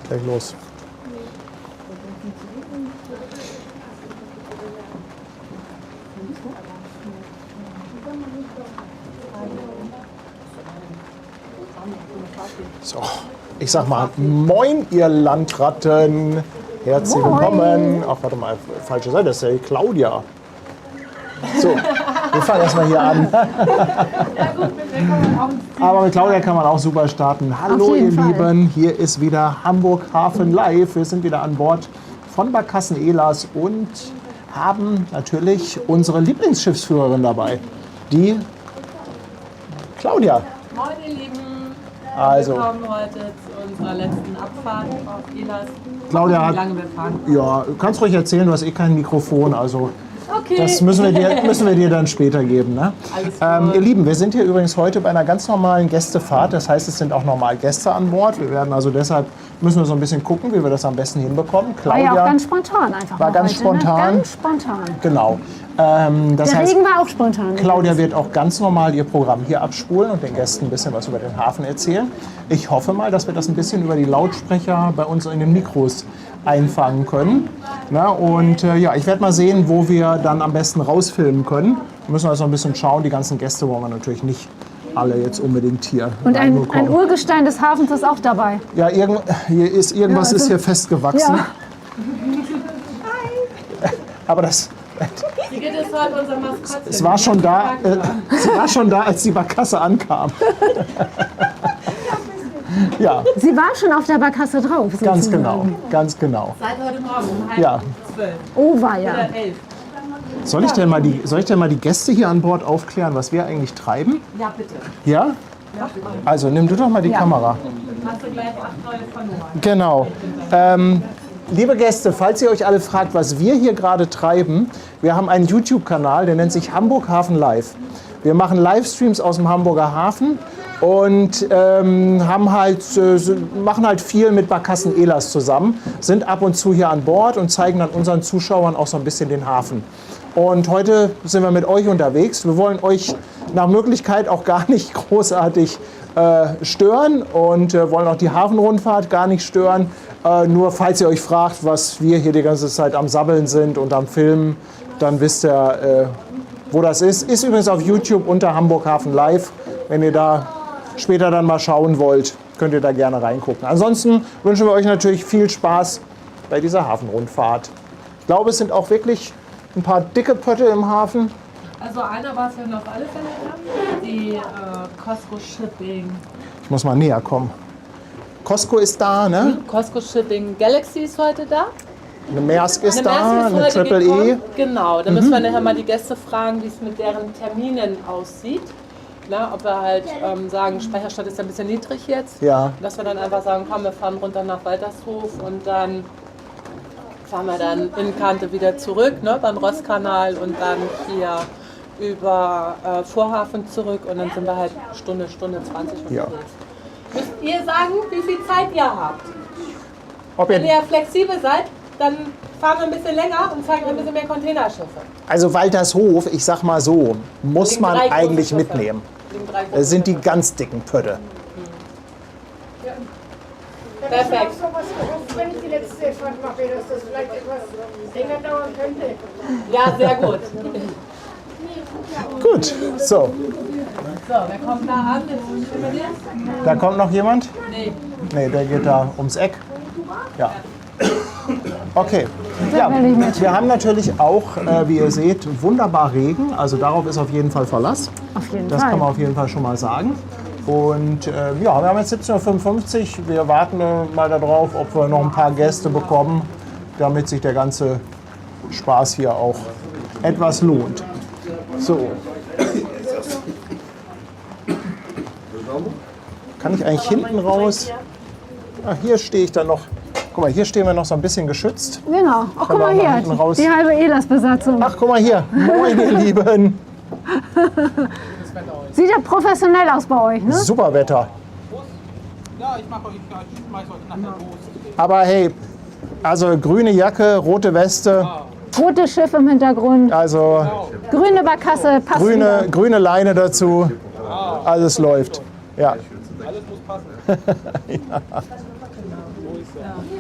Leg los. So, ich sag mal, moin, ihr Landratten. Herzlich willkommen. Ach, warte mal, falsche Seite, das ist ja die Claudia. So, wir fangen erstmal hier an. Aber mit Claudia kann man auch super starten. Hallo ihr Lieben, hier ist wieder Hamburg Hafen Live. Wir sind wieder an Bord von Barkassen Elas und haben natürlich unsere Lieblingsschiffsführerin dabei, die Claudia. Moin ihr Lieben, Also, willkommen heute zu unserer letzten Abfahrt auf Elas. Claudia hat, Wie lange wir fahren. ja, du kannst ruhig erzählen, du hast eh kein Mikrofon, also Okay. das müssen wir dir dann später geben. Ne? Ihr Lieben, wir sind hier übrigens heute bei einer ganz normalen Gästefahrt. Das heißt, es sind auch normal Gäste an Bord. Wir werden also deshalb, müssen wir so ein bisschen gucken, wie wir das am besten hinbekommen. Claudia War ja auch ganz spontan einfach. war ganz heute, spontan. Ne? Ganz spontan. Genau. Das Der heißt, Regen war auch spontan. Claudia wird auch ganz normal ihr Programm hier abspulen und den Gästen ein bisschen was über den Hafen erzählen. Ich hoffe mal, dass wir das ein bisschen über die Lautsprecher bei uns in den Mikros einfangen können. Na, und ja, ich werde mal sehen, wo wir dann am besten rausfilmen können. Wir müssen also ein bisschen schauen. Die ganzen Gäste wollen wir natürlich nicht alle jetzt unbedingt hier Und ein reinbekommen. Urgestein des Hafens ist auch dabei. Ja, irgendwas ist hier festgewachsen. Ja. Aber das, Wie geht es heute unser Maskottchen? es war schon da, sie war schon da, als die Barkasse ankam. Ja, Sie war schon auf der Barkasse drauf. ganz sozusagen. genau, ganz genau. Seit heute Morgen um Ja. 11:30 Oh, war ja. oder 11. Soll ich denn mal die Gäste hier an Bord aufklären, was wir eigentlich treiben? Ja, bitte. Ja? Also nimm du doch mal die Kamera. Hast du gleich 8 neue Follower. Genau. Liebe Gäste, falls ihr euch alle fragt, was wir hier gerade treiben, wir haben einen YouTube-Kanal, der nennt sich Hamburg Hafen Live. Wir machen Livestreams aus dem Hamburger Hafen und machen halt viel mit Barkassen Elas zusammen, sind ab und zu hier an Bord und zeigen dann unseren Zuschauern auch so ein bisschen den Hafen. Und heute sind wir mit euch unterwegs. Wir wollen euch nach Möglichkeit auch gar nicht großartig stören und wollen auch die Hafenrundfahrt gar nicht stören. Nur falls ihr euch fragt, was wir hier die ganze Zeit am Sabbeln sind und am Filmen, dann wisst ihr, wo das ist. Ist übrigens auf YouTube unter Hamburg Hafen Live. Wenn ihr da später dann mal schauen wollt, könnt ihr da gerne reingucken. Ansonsten wünschen wir euch natürlich viel Spaß bei dieser Hafenrundfahrt. Ich glaube, es sind auch wirklich ein paar dicke Pötte im Hafen. Also einer war es ja noch auf alle Fälle dran. Die Costco Shipping. Ich muss mal näher kommen. Costco ist da, ne? Costco Shipping Galaxy ist heute da. Eine Maersk ist da, Maersk ist eine heute Triple E. gekommen. Genau, da müssen wir nachher mal die Gäste fragen, wie es mit deren Terminen aussieht. Na, ob wir halt sagen, Speicherstand ist ja ein bisschen niedrig jetzt. Ja. Dass wir dann einfach sagen, komm, wir fahren runter nach Waltershof und dann fahren wir dann in Kante wieder zurück, ne, beim Rosskanal und dann hier über Vorhafen zurück und dann sind wir halt Stunde 20 unterwegs. Ja. Müsst ihr sagen, wie viel Zeit ihr habt? Ob Wenn ihr, ihr flexibel seid, dann fahren wir ein bisschen länger und zeigen ein bisschen mehr Containerschiffe. also Waltershof, ich sag mal so, muss Liegen man 3 große eigentlich Schiffe. mitnehmen. Liegen 3 große Das sind die Schiffe. ganz dicken Pötte. Perfekt. Ich habe so was gehofft, wenn ich die letzte Fahrt mache, dass das vielleicht etwas länger dauern könnte. Ja, sehr gut. Gut, so, So, wer kommt da an? da kommt noch jemand? Nee. Nee, der geht da ums Eck. Ja. Okay. Ja, will ich mit. wir haben natürlich auch, wie ihr seht, wunderbar Regen. Also darauf ist auf jeden Fall Verlass. Auf jeden Das Fall. kann man auf jeden Fall schon mal sagen. Und ja, wir haben jetzt 17:55 Uhr. Wir warten mal darauf, ob wir noch ein paar Gäste bekommen, damit sich der ganze Spaß hier auch etwas lohnt. So. Kann ich eigentlich hinten raus? Ah, hier stehe ich dann noch. Guck mal, hier stehen wir noch so ein bisschen geschützt. Genau. Ach, guck mal wir auch hier, hinten raus. die halbe Elas-Besatzung. Ach, guck mal hier. Moin, ihr Lieben. Sieht ja professionell aus bei euch, ne? Super Wetter. Ja, ich schmeiß euch nachher los. Aber hey, also grüne Jacke, rote Weste, Rotes Schiff im Hintergrund, also grüne Barkasse, passt wieder. grüne Leine dazu. Alles läuft. Ja. Alles muss passen.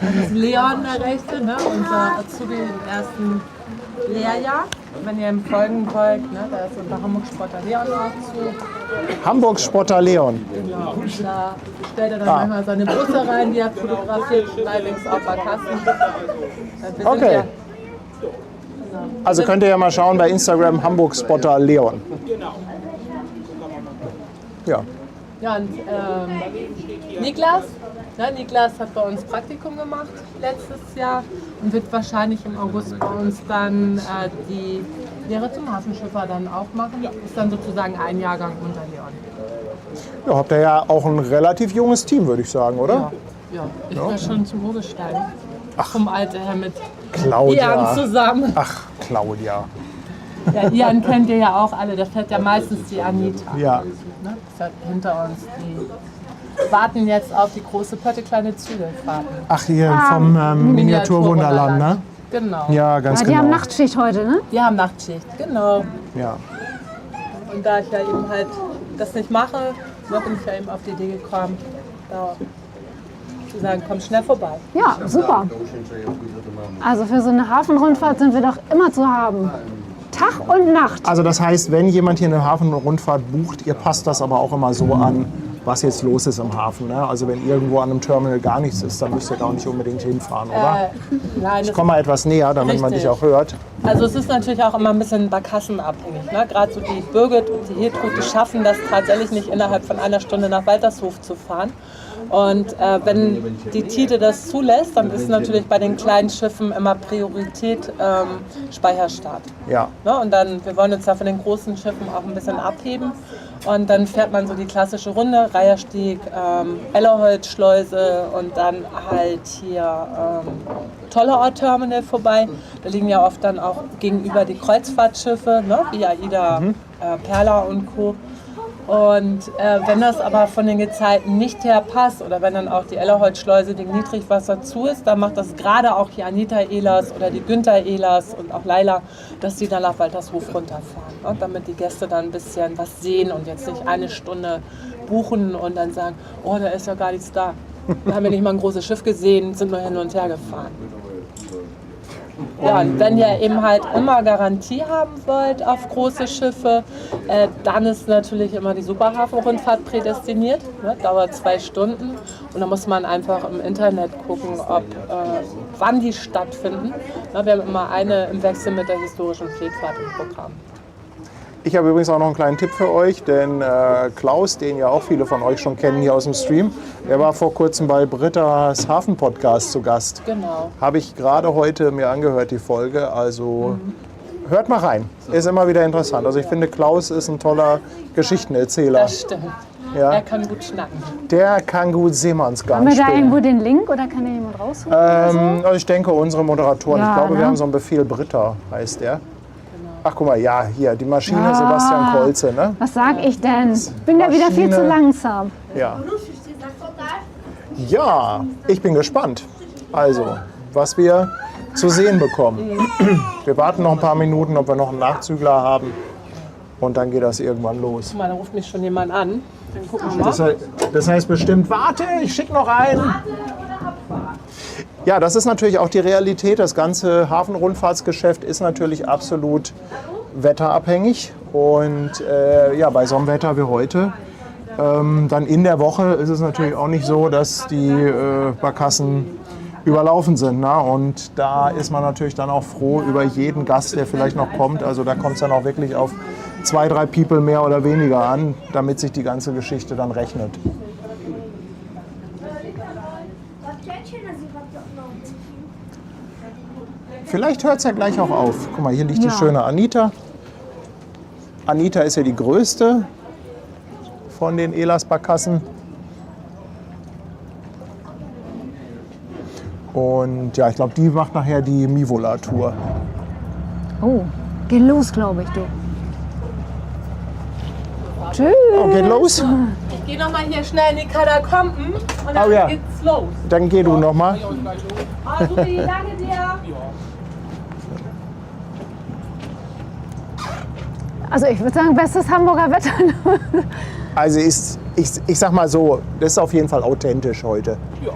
Das ist Leon, der Rechte, ne? Unser Azubi im ersten Lehrjahr. Wenn ihr ihm folgen wollt, ne? Da ist unser Hamburg-Spotter Leon auch zu. Hamburg-Spotter Leon. Genau. Und da stellt er dann manchmal seine Busse rein, die er fotografiert, allerdings auch bei Kassen. Okay. Also könnt ihr ja mal schauen bei Instagram Hamburg-Spotter Leon. Ja. Ja, und Niklas, ne, Niklas hat bei uns Praktikum gemacht letztes Jahr und wird wahrscheinlich im August bei uns dann die Lehre zum Hafenschiffer dann auch machen. Ist dann sozusagen ein Jahrgang unter Leon. Ja, habt ihr ja auch ein relativ junges Team, würde ich sagen, oder? Ja, ich war schon zum Urgestein. Vom Alter her mit Claudia. Ian zusammen. Ach, Claudia. Ja, Ian kennt ihr ja auch alle, da fährt ja meistens die Anita. Ja. Ne? Ist halt hinter uns. Die warten jetzt auf die große Pötte kleine Zügelfahrten. Ach, hier vom Miniaturwunderland, ne? Genau. Ja, ganz Die genau. haben Nachtschicht heute, ne? Die haben Nachtschicht, genau. Ja. Und da ich ja eben halt das nicht mache, bin ich ja eben auf die Idee gekommen, da zu sagen, komm schnell vorbei. Ja, super. Also für so eine Hafenrundfahrt sind wir doch immer zu haben. Tag und Nacht. Also das heißt, wenn jemand hier eine Hafenrundfahrt bucht, ihr passt das aber auch immer so an, was jetzt los ist im Hafen. Ne? Also wenn irgendwo an einem Terminal gar nichts ist, dann müsst ihr da auch nicht unbedingt hinfahren, oder? Nein, Ich komme mal etwas näher, damit man dich auch hört. Also es ist natürlich auch immer ein bisschen barkassenabhängig. Ne? Gerade so die Birgit und die Hiltrud, die schaffen das tatsächlich nicht innerhalb von einer Stunde nach Waltershof zu fahren. Und wenn die Tide das zulässt, dann ist natürlich bei den kleinen Schiffen immer Priorität Speicherstart. Ja. Ne? Und dann, wir wollen uns ja von den großen Schiffen auch ein bisschen abheben. Und dann fährt man so die klassische Runde, Reiherstieg, Ellerholzschleuse und dann halt hier Tollerort-Terminal vorbei. Da liegen ja oft dann auch gegenüber die Kreuzfahrtschiffe, ne? Wie AIDA, Perla und Co. Und wenn das aber von den Gezeiten nicht her passt oder wenn dann auch die Ellerholzschleuse wegen Niedrigwasser zu ist, dann macht das gerade auch die Anita Ehlers oder die Günther Ehlers und auch Laila, dass die dann nach Waltershof runterfahren. Ne? Damit die Gäste dann ein bisschen was sehen und jetzt nicht eine Stunde buchen und dann sagen, oh, da ist ja gar nichts da. Da haben wir nicht mal ein großes Schiff gesehen, sind nur hin und her gefahren. Ja, und wenn ihr eben halt immer Garantie haben wollt auf große Schiffe, dann ist natürlich immer die Superhafenrundfahrt prädestiniert. Ne? Dauert 2 Stunden und da muss man einfach im Internet gucken, wann die stattfinden. Na, wir haben immer eine im Wechsel mit der historischen Pflegfahrt im Programm. Ich habe übrigens auch noch einen kleinen Tipp für euch, denn Klaus, den ja auch viele von euch schon kennen hier aus dem Stream, der war vor kurzem bei Britta's Hafen-Podcast zu Gast. Genau. Habe ich gerade heute mir angehört, die Folge. Also hört mal rein. Ist immer wieder interessant. Also ich finde, Klaus ist ein toller Geschichtenerzähler. Das stimmt. Ja. Er kann gut schnacken. Der kann gut Seemannsgarn Haben wir da spielen. irgendwo den Link oder kann da jemand rausholen? Also ich denke, unsere Moderatoren. Ja, ich glaube, ne? wir haben so einen Befehl Britta, heißt der. Ach, guck mal, ja, hier, die Maschine Sebastian Kolze, ne? Was sag ich denn? Bin da wieder viel Maschine. zu langsam. Ja. Ja, ich bin gespannt. Also, was wir zu sehen bekommen. Wir warten noch ein paar Minuten, ob wir noch einen Nachzügler haben. Und dann geht das irgendwann los. Guck mal, da ruft mich schon jemand an. Dann gucken wir mal. Das heißt bestimmt, warte, ich schicke noch einen. Ja, das ist natürlich auch die Realität. Das ganze Hafenrundfahrtsgeschäft ist natürlich absolut wetterabhängig. Und ja, bei so einem Wetter wie heute, dann in der Woche ist es natürlich auch nicht so, dass die Barkassen überlaufen sind. Ne? Und da ist man natürlich dann auch froh über jeden Gast, der vielleicht noch kommt. Also da kommt es dann auch wirklich auf 2, 3 People mehr oder weniger an, damit sich die ganze Geschichte dann rechnet. Vielleicht hört es ja gleich auch auf. Guck mal, hier liegt die schöne Anita. Anita ist ja die größte von den Ehlers-Barkassen. Und ja, ich glaube, die macht nachher die Mivola-Tour. Oh, geht los, glaube ich, du. Tschüss. Oh, geht los? Ich gehe nochmal hier schnell in die Katakomben und dann Oh ja. geht's los. Dann geh du noch mal. Ah, Supi, danke dir. Also ich würde sagen, bestes Hamburger Wetter. Also ich sag mal so, das ist auf jeden Fall authentisch heute. Ja,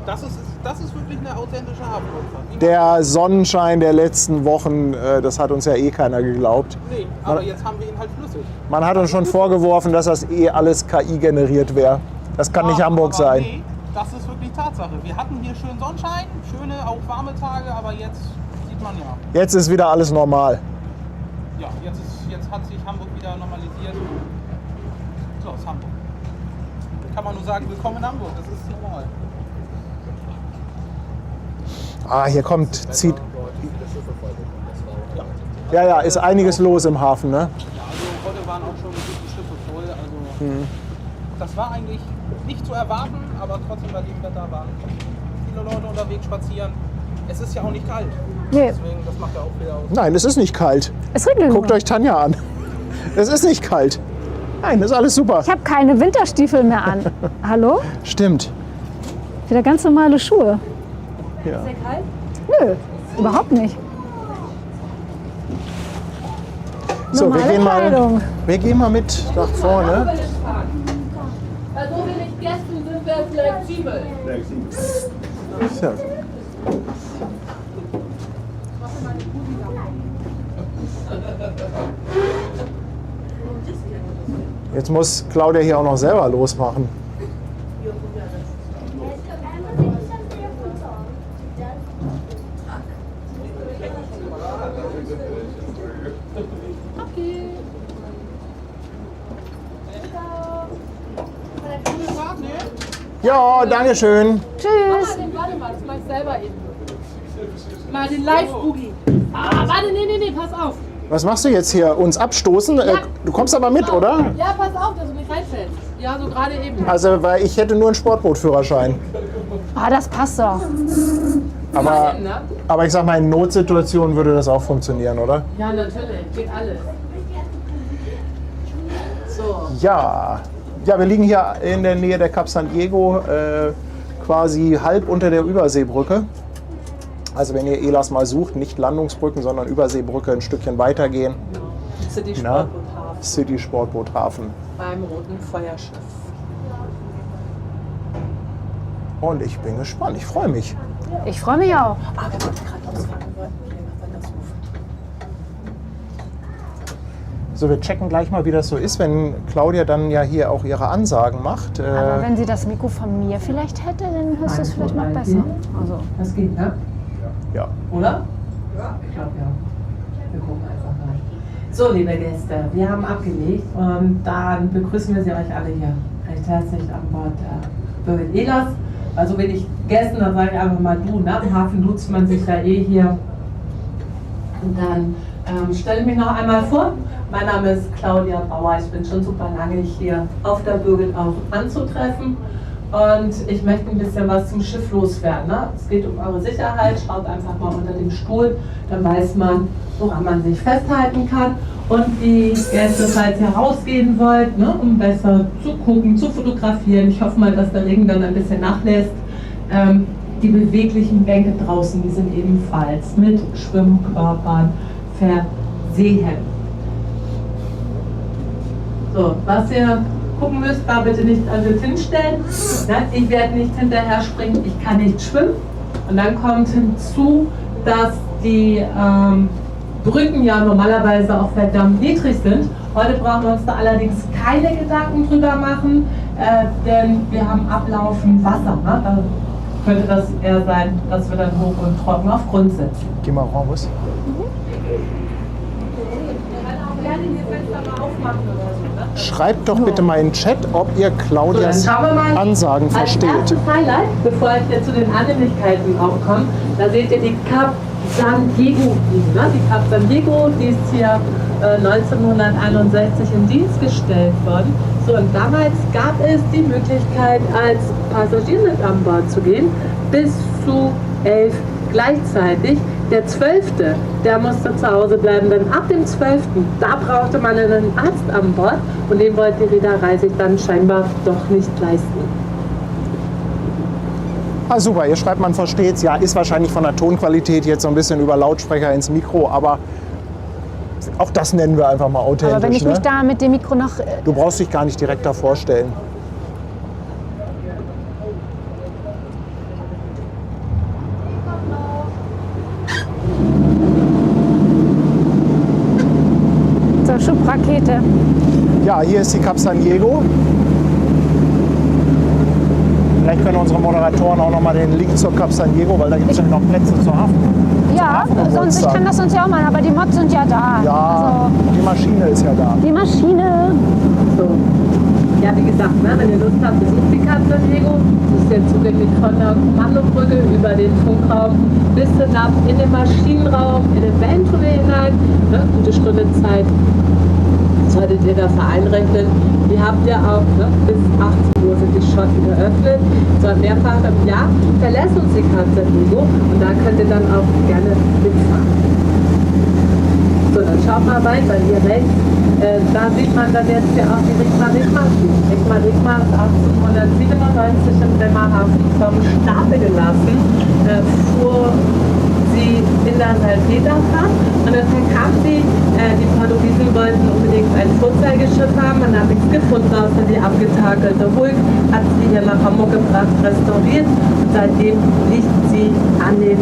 das ist es. das ist wirklich eine authentische Hafenrundfahrt. Der Sonnenschein der letzten Wochen, das hat uns ja eh keiner geglaubt. Nee, aber jetzt haben wir ihn halt flüssig. Man hat uns schon vorgeworfen, dass das eh alles KI generiert wäre. Das kann nicht Hamburg aber sein. Nee, das ist wirklich Tatsache. Wir hatten hier schön Sonnenschein, schöne, auch warme Tage, aber jetzt sieht man ja. Jetzt ist wieder alles normal. Ja, jetzt hat sich Hamburg wieder normalisiert. So, ist Hamburg. Kann man nur sagen, willkommen in Hamburg, das ist normal. Ah, hier zieht. Ja, ist einiges los im Hafen, ne? Ja, also heute waren auch schon die Schiffe voll. Also das war eigentlich nicht zu erwarten, aber trotzdem bei dem Wetter waren viele Leute unterwegs spazieren. Es ist ja auch nicht kalt. Nee. Deswegen, das macht ja auch wieder aus. Nein, es ist nicht kalt. Es regnet Guckt nur. euch Tanja an. Es ist nicht kalt. Nein, ist alles super. Ich habe keine Winterstiefel mehr an. Hallo? Stimmt. Wieder ganz normale Schuhe. Ja. Ist der kalt? Nö, überhaupt nicht. So, Normale Kleidung. wir gehen mal mit nach vorne. Weil so wenig Gästen sind wir flexibel. Ja. Jetzt muss Claudia hier auch noch selber losmachen. Ja, danke schön. Tschüss. Warte mal, das mach ich selber eben. Mal den Live-Boogie. Warte, nee, pass auf. Was machst du jetzt hier? Uns abstoßen? Du kommst aber mit, oder? Ja, pass auf, dass du nicht reinfällst. Ja, so gerade eben. Also, weil ich hätte nur einen Sportbootführerschein. Ah, das passt doch. Aber, Ne? aber ich sag mal, in Notsituationen würde das auch funktionieren, oder? Ja, natürlich. Geht alles. So. Ja. Ja, wir liegen hier in der Nähe der Cap San Diego, quasi halb unter der Überseebrücke. Also wenn ihr Elas mal sucht, nicht Landungsbrücken, sondern Überseebrücke ein Stückchen weitergehen. City Na? Sportboothafen City Sportboothafen. beim Roten Feuerschiff. Und ich bin gespannt, ich freue mich. Ich freue mich auch. Ah, wir wollten gerade ausfahren, wir wollten hier nach Wandershof. So, wir checken gleich mal, wie das so ist, wenn Claudia dann ja hier auch ihre Ansagen macht. Aber wenn sie das Mikro von mir vielleicht hätte, dann hörst du es vielleicht noch besser. Also. Das geht, ne? Ja. Oder? Ich glaube ja. Wir gucken einfach mal. So, liebe Gäste, wir haben abgelegt und dann begrüßen wir Sie euch alle hier recht herzlich an Bord der Birgit Ehlers. Also wenn ich Gästen, dann sage ich einfach mal du, ne? Im Hafen duzt man sich ja eh hier. Und dann stelle ich mich noch einmal vor. Mein Name ist Claudia Bauer, ich bin schon super lange hier auf der Birgit auch anzutreffen. Und ich möchte ein bisschen was zum Schiff loswerden. Ne? Es geht um eure Sicherheit. Schaut einfach mal unter dem Stuhl, dann weiß man, woran man sich festhalten kann. Und die Gäste, falls ihr rausgehen wollt, ne, um besser zu gucken, zu fotografieren. Ich hoffe mal, dass der Regen dann ein bisschen nachlässt. Die beweglichen Bänke draußen, die sind ebenfalls mit Schwimmkörpern versehen. So, was ihr gucken müsst, da bitte nicht alles hinstellen. Ich werde nicht hinterher springen, ich kann nicht schwimmen. Und dann kommt hinzu, dass die Brücken ja normalerweise auch verdammt niedrig sind. Heute brauchen wir uns da allerdings keine Gedanken drüber machen, denn wir haben ablaufend Wasser. Ne? Da könnte das eher sein, dass wir dann hoch und trocken auf Grund sitzen. Geh mal raus. Schreibt doch bitte mal in den Chat, ob ihr Claudias Ansagen versteht. Als erstes Highlight, bevor ich jetzt zu den Annehmlichkeiten auch komme, da seht ihr die Cap San Diego liegen. Ne? Die Cap San Diego, die ist hier 1961 in Dienst gestellt worden. So, und damals gab es die Möglichkeit, als Passagier mit an Bord zu gehen, bis zu 11 gleichzeitig. Der 12., der musste zu Hause bleiben, denn ab dem 12., da brauchte man einen Arzt an Bord und den wollte die Reederei sich dann scheinbar doch nicht leisten. Ah, super, ihr schreibt, man versteht's. Ja, ist wahrscheinlich von der Tonqualität jetzt so ein bisschen über Lautsprecher ins Mikro, aber auch das nennen wir einfach mal authentisch. Aber wenn ich mich ne? da mit dem Mikro noch... Du brauchst dich gar nicht direkt davor stellen. Städte. Ja, hier ist die Cap San Diego. Vielleicht können unsere Moderatoren auch nochmal den Link zur Cap San Diego, weil da gibt es nämlich noch Plätze zur Hafen. Ja, sonst, ich kann das sonst ja auch machen, aber die Mods sind ja da. Ja, Also, die Maschine ist ja da. die Maschine. So. Ja, wie gesagt, ne, wenn ihr Lust habt, besucht die Cap San Diego. Das ist ja zugänglich von der Kommandobrücke über den Funkraum bis hinab in den Maschinenraum, in den Bandtunnel hinein. Ne, gute Stunde Zeit solltet ihr dafür einrechnen. Die habt ihr auch, ne, bis 18 Uhr sind die Schotten geöffnet. So mehrfach im Jahr verlässt uns die Cap San Diego und da könnt ihr dann auch gerne mitfahren. So, dann schaut mal weiter hier rechts. Da sieht man dann jetzt ja auch die Rigma-Rigma. Rigma-Rigma ist 1897 in Bremerhaven vom Staate gelassen, fuhr sie in der Salpeterfahrt und dann kam sie, die Portugiesen wollten unbedingt ein Vorzeigeschiff haben, man hat nichts gefunden außer die abgetakelte Hulk, hat sie hier nach Hamburg gebracht, restauriert und seitdem liegt sie an den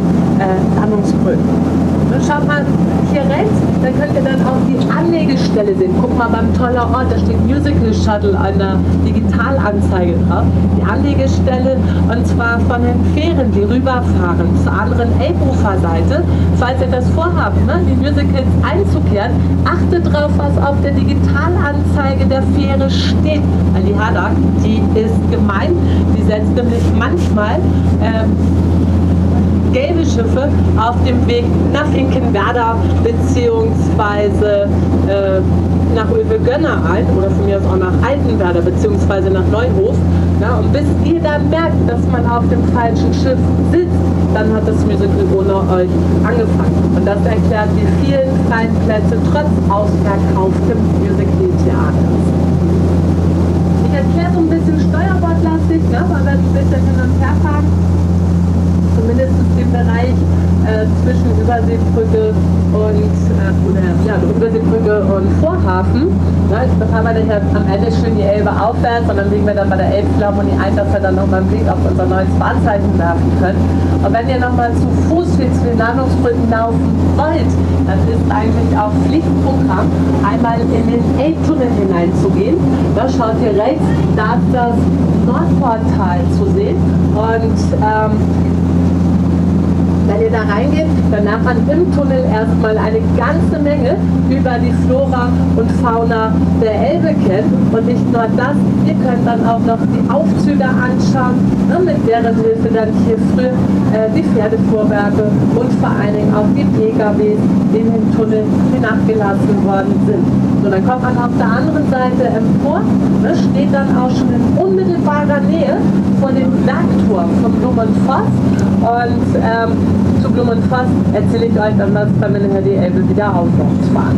Landungsbrücken. Und schaut mal hier rechts, dann könnt ihr dann auch die Anlegestelle sehen. Guck mal beim toller Ort, da steht Musical Shuttle an der Digitalanzeige drauf. Die Anlegestelle und zwar von den Fähren, die rüberfahren zur anderen Elbuferseite. Falls ihr das vorhabt, ne, die Musicals einzukehren, achtet drauf, was auf der Digitalanzeige der Fähre steht. Weil die Hadak, die ist gemein, die setzt nämlich manchmal gelbe Schiffe auf dem Weg nach Finkenwerder bzw. nach Uelve-Gönnau ein oder von mir aus auch nach Altenwerder bzw. nach Neuhof. Ja, und bis ihr dann merkt, dass man auf dem falschen Schiff sitzt, dann hat das Musical ohne euch angefangen. Und das erklärt die vielen freien Plätze trotz ausverkauftem Musical-Theaters. Ich erkläre so ein bisschen steuerbordlastig, ne, weil wir ein bisschen hin und her fahren. Zumindest den Bereich zwischen Überseebrücke und Überseebrücke und Vorhafen. Ja, das haben wir dann ja am Ende schön die Elbe aufwärts und dann legen wir dann bei der Elbphilharmonie ein, dass wir dann nochmal einen Blick auf unser neues Wahrzeichen werfen können. Und wenn ihr nochmal zu Fuß zu den Landungsbrücken laufen wollt, dann ist eigentlich auch Pflichtprogramm, einmal in den Elbtunnel hineinzugehen. Da schaut ihr rechts, da ist das Nordportal zu sehen und wenn ihr da reingeht, dann lernt man im Tunnel erstmal eine ganze Menge über die Flora und Fauna der Elbe kennen. Und nicht nur das, ihr könnt dann auch noch die Aufzüge anschauen, ne, mit deren Hilfe dann hier früh die Pferdefuhrwerke und vor allen Dingen auch die PKWs in den Tunnel hinabgelassen worden sind. So, dann kommt man auf der anderen Seite empor, ne, steht dann auch schon in unmittelbarer Nähe vor dem Bergturm von Blumenfoss. Und zu Blumenfoss erzähle ich euch dann was, wenn wir nachher die Elbe wieder aufwärts fahren.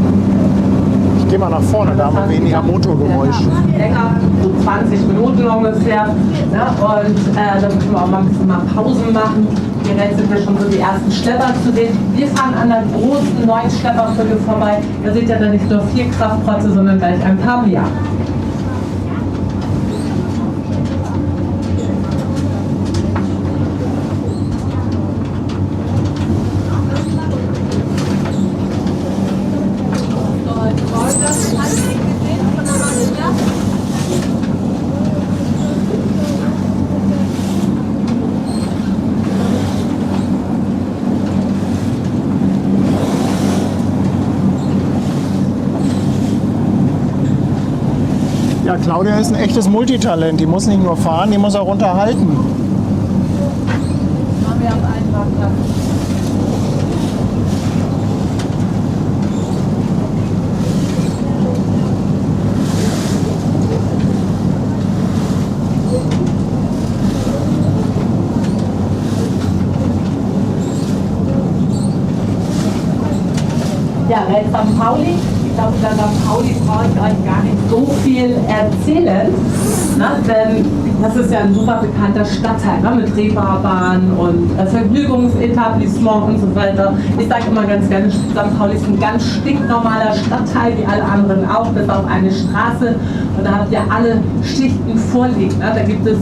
Ich gehe mal nach vorne, da haben wir weniger Motorgeräusch. Länger, so 20 Minuten ungefähr. Ne? Und dann können wir auch mal ein bisschen mal Pausen machen. Hier rechts sind wir schon so die ersten Schlepper zu sehen. Wir fahren an der großen neuen Schlepperbrücke vorbei. Da seht ihr dann nicht nur 4 Kraftprotze, sondern gleich ein paar mehr. Ja, Claudia ist ein echtes Multitalent. Die muss nicht nur fahren, die muss auch unterhalten. Machen wir auf einen Parkplatz. Ja, rechts St. Pauli. Ich glaube, über St. Pauli brauche ich euch gar nicht so viel erzählen. Na, denn das ist ja ein super bekannter Stadtteil, ne, mit Reeperbahn und Vergnügungsetablissement und so weiter. Ich sage immer ganz gerne, St. Pauli ist ein ganz stinknormaler Stadtteil, wie alle anderen auch, bis auf eine Straße. Und da habt ihr alle Schichten vorliegen. Ne? Da gibt es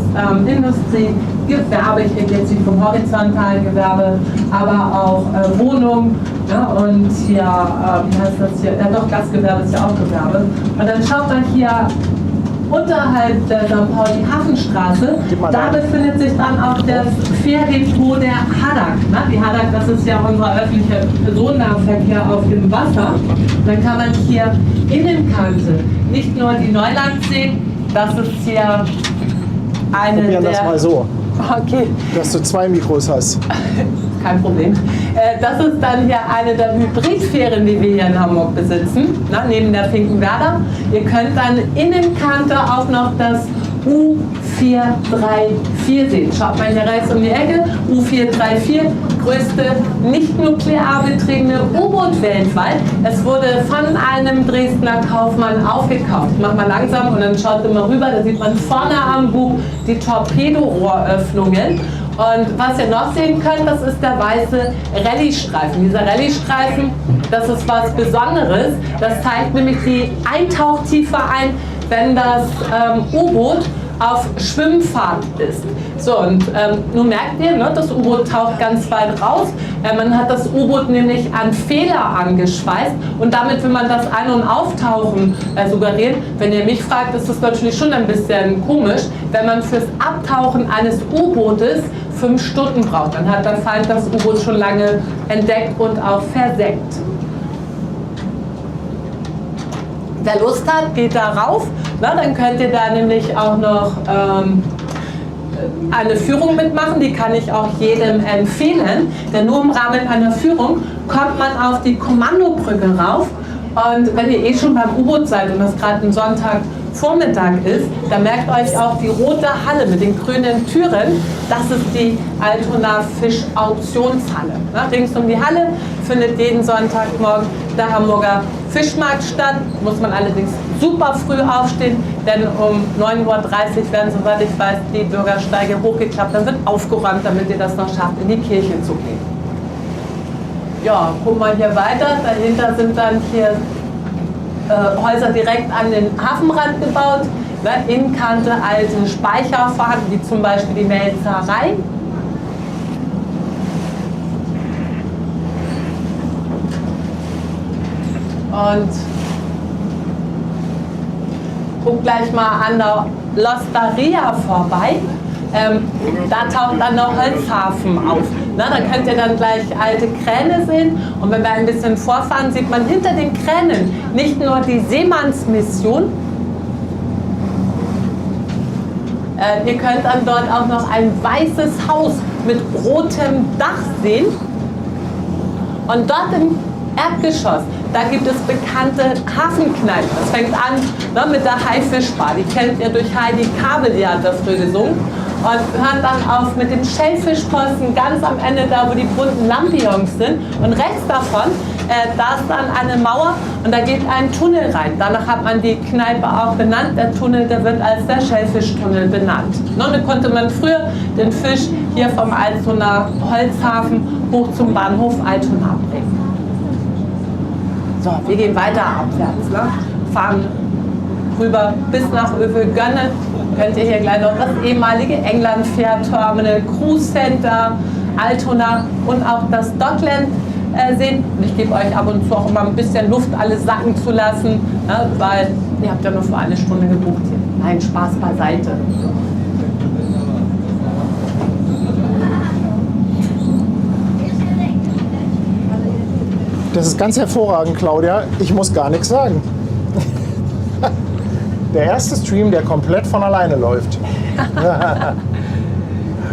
Industrie, Gewerbe, ich rede jetzt nicht vom horizontalen Gewerbe, aber auch Wohnung. Ja, und hier, wie heißt das hier? Ja doch, Gastgewerbe ist ja auch Gewerbe. Und dann schaut man hier unterhalb der St. Pauli Hafenstraße, da befindet sich dann auch das Fährdepot der Haddock. Ne? Die Haddock, das ist ja unser öffentlicher Personennahverkehr auf dem Wasser. Dann kann man hier Innenkante nicht nur die Neuland sehen, das ist hier eine Probieren das mal so, Okay. dass du 2 Mikros hast. Kein Problem. Das ist dann hier eine der Hybridfähren, die wir hier in Hamburg besitzen, ne, neben der Finkenwerder. Ihr könnt dann Innenkante auch noch das U434 sehen. Schaut mal hier rechts um die Ecke. U434, größte nicht nuklear betriebene U-Boot weltweit. Es wurde von einem Dresdner Kaufmann aufgekauft. Ich mach mal langsam und dann schaut immer rüber. Da sieht man vorne am Bug die Torpedorohröffnungen. Und was ihr noch sehen könnt, das ist der weiße Rallye-Streifen. Dieser Rallye-Streifen, das ist was Besonderes. Das zeigt nämlich die Eintauchtiefe ein, wenn das U-Boot auf Schwimmfahrt ist. So, und nun merkt ihr, ne, das U-Boot taucht ganz weit raus. Man hat das U-Boot nämlich an Fehler angeschweißt und damit will man das Ein- und Auftauchen suggerieren. Wenn ihr mich fragt, ist das natürlich schon ein bisschen komisch, wenn man fürs Abtauchen eines U-Bootes 5 Stunden braucht. Dann hat der Feind das U-Boot schon lange entdeckt und auch versenkt. Wer Lust hat, geht da rauf. Na, dann könnt ihr da nämlich auch noch eine Führung mitmachen, die kann ich auch jedem empfehlen, denn nur im Rahmen einer Führung kommt man auf die Kommandobrücke rauf und wenn ihr schon beim U-Boot seid und das gerade ein Sonntagvormittag ist, dann merkt euch auch die rote Halle mit den grünen Türen, das ist die Altona Fisch-Auktionshalle. Rings um die Halle findet jeden Sonntagmorgen der Hamburger Fischmarkt statt, muss man allerdings super früh aufstehen, denn um 9:30 Uhr werden, soweit ich weiß, die Bürgersteige hochgeklappt, dann wird aufgeräumt, damit ihr das noch schafft, in die Kirche zu gehen. Ja, guck mal hier weiter, dahinter sind dann hier Häuser direkt an den Hafenrand gebaut, ne, Innenkante alte Speicher vorhanden, wie zum Beispiel die Melzerei. Und guck gleich mal an der L'Osteria vorbei. Da taucht dann der Holzhafen auf. Na, da könnt ihr dann gleich alte Kräne sehen. Und wenn wir ein bisschen vorfahren, sieht man hinter den Kränen nicht nur die Seemannsmission. Ihr könnt dann dort auch noch ein weißes Haus mit rotem Dach sehen. Und dort im Erdgeschoss, da gibt es bekannte Hafenkneipen. Das fängt an, ne, mit der Haifischbar. Die kennt ihr durch Heidi Kabel, die hat das früher gesungen. Und hört dann auf mit dem Schellfischposten ganz am Ende, da wo die bunten Lampions sind. Und rechts davon, da ist dann eine Mauer und da geht ein Tunnel rein. Danach hat man die Kneipe auch benannt. Der Tunnel, der wird als der Schellfischtunnel benannt. Und da konnte man früher den Fisch hier vom Altonaer Holzhafen hoch zum Bahnhof Altona bringen. So, wir gehen weiter abwärts, ne? Fahren rüber bis nach Övelgönne. Könnt ihr hier gleich noch das ehemalige England-Fähr-Terminal, Cruise Center, Altona und auch das Dockland sehen. Und ich gebe euch ab und zu auch immer ein bisschen Luft, alles sacken zu lassen, ne? Weil ihr habt ja nur für eine Stunde gebucht hier. Nein, Spaß beiseite. Das ist ganz hervorragend, Claudia. Ich muss gar nichts sagen. Der erste Stream, der komplett von alleine läuft.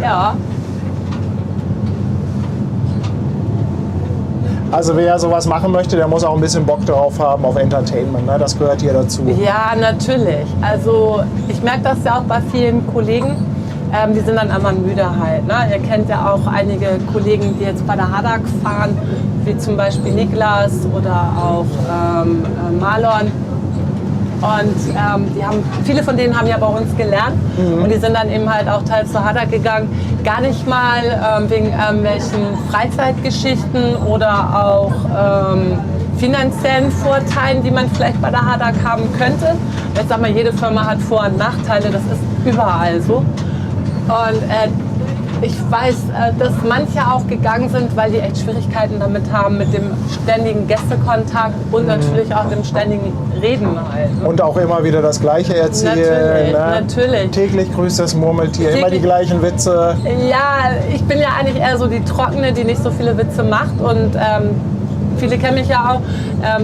Ja. Also wer sowas machen möchte, der muss auch ein bisschen Bock drauf haben auf Entertainment. Ne? Das gehört hier dazu. Ja, natürlich. Also ich merke das ja auch bei vielen Kollegen. Die sind dann immer müde halt. Ne? Ihr kennt ja auch einige Kollegen, die jetzt bei der Haddock fahren, wie zum Beispiel Niklas oder auch Marlon. Und viele von denen haben ja bei uns gelernt und die sind dann eben halt auch teils zu Haddock gegangen. Gar nicht mal wegen irgendwelchen Freizeitgeschichten oder auch finanziellen Vorteilen, die man vielleicht bei der Haddock haben könnte. Jetzt sag mal, jede Firma hat Vor- und Nachteile, das ist überall so. Und ich weiß, dass manche auch gegangen sind, weil die echt Schwierigkeiten damit haben, mit dem ständigen Gästekontakt und natürlich auch dem ständigen Reden halt. Und auch immer wieder das Gleiche erzählen. Natürlich. Täglich grüßt das Murmeltier, immer die gleichen Witze. Ja, ich bin ja eigentlich eher so die Trockene, die nicht so viele Witze macht. Und viele kennen mich ja auch.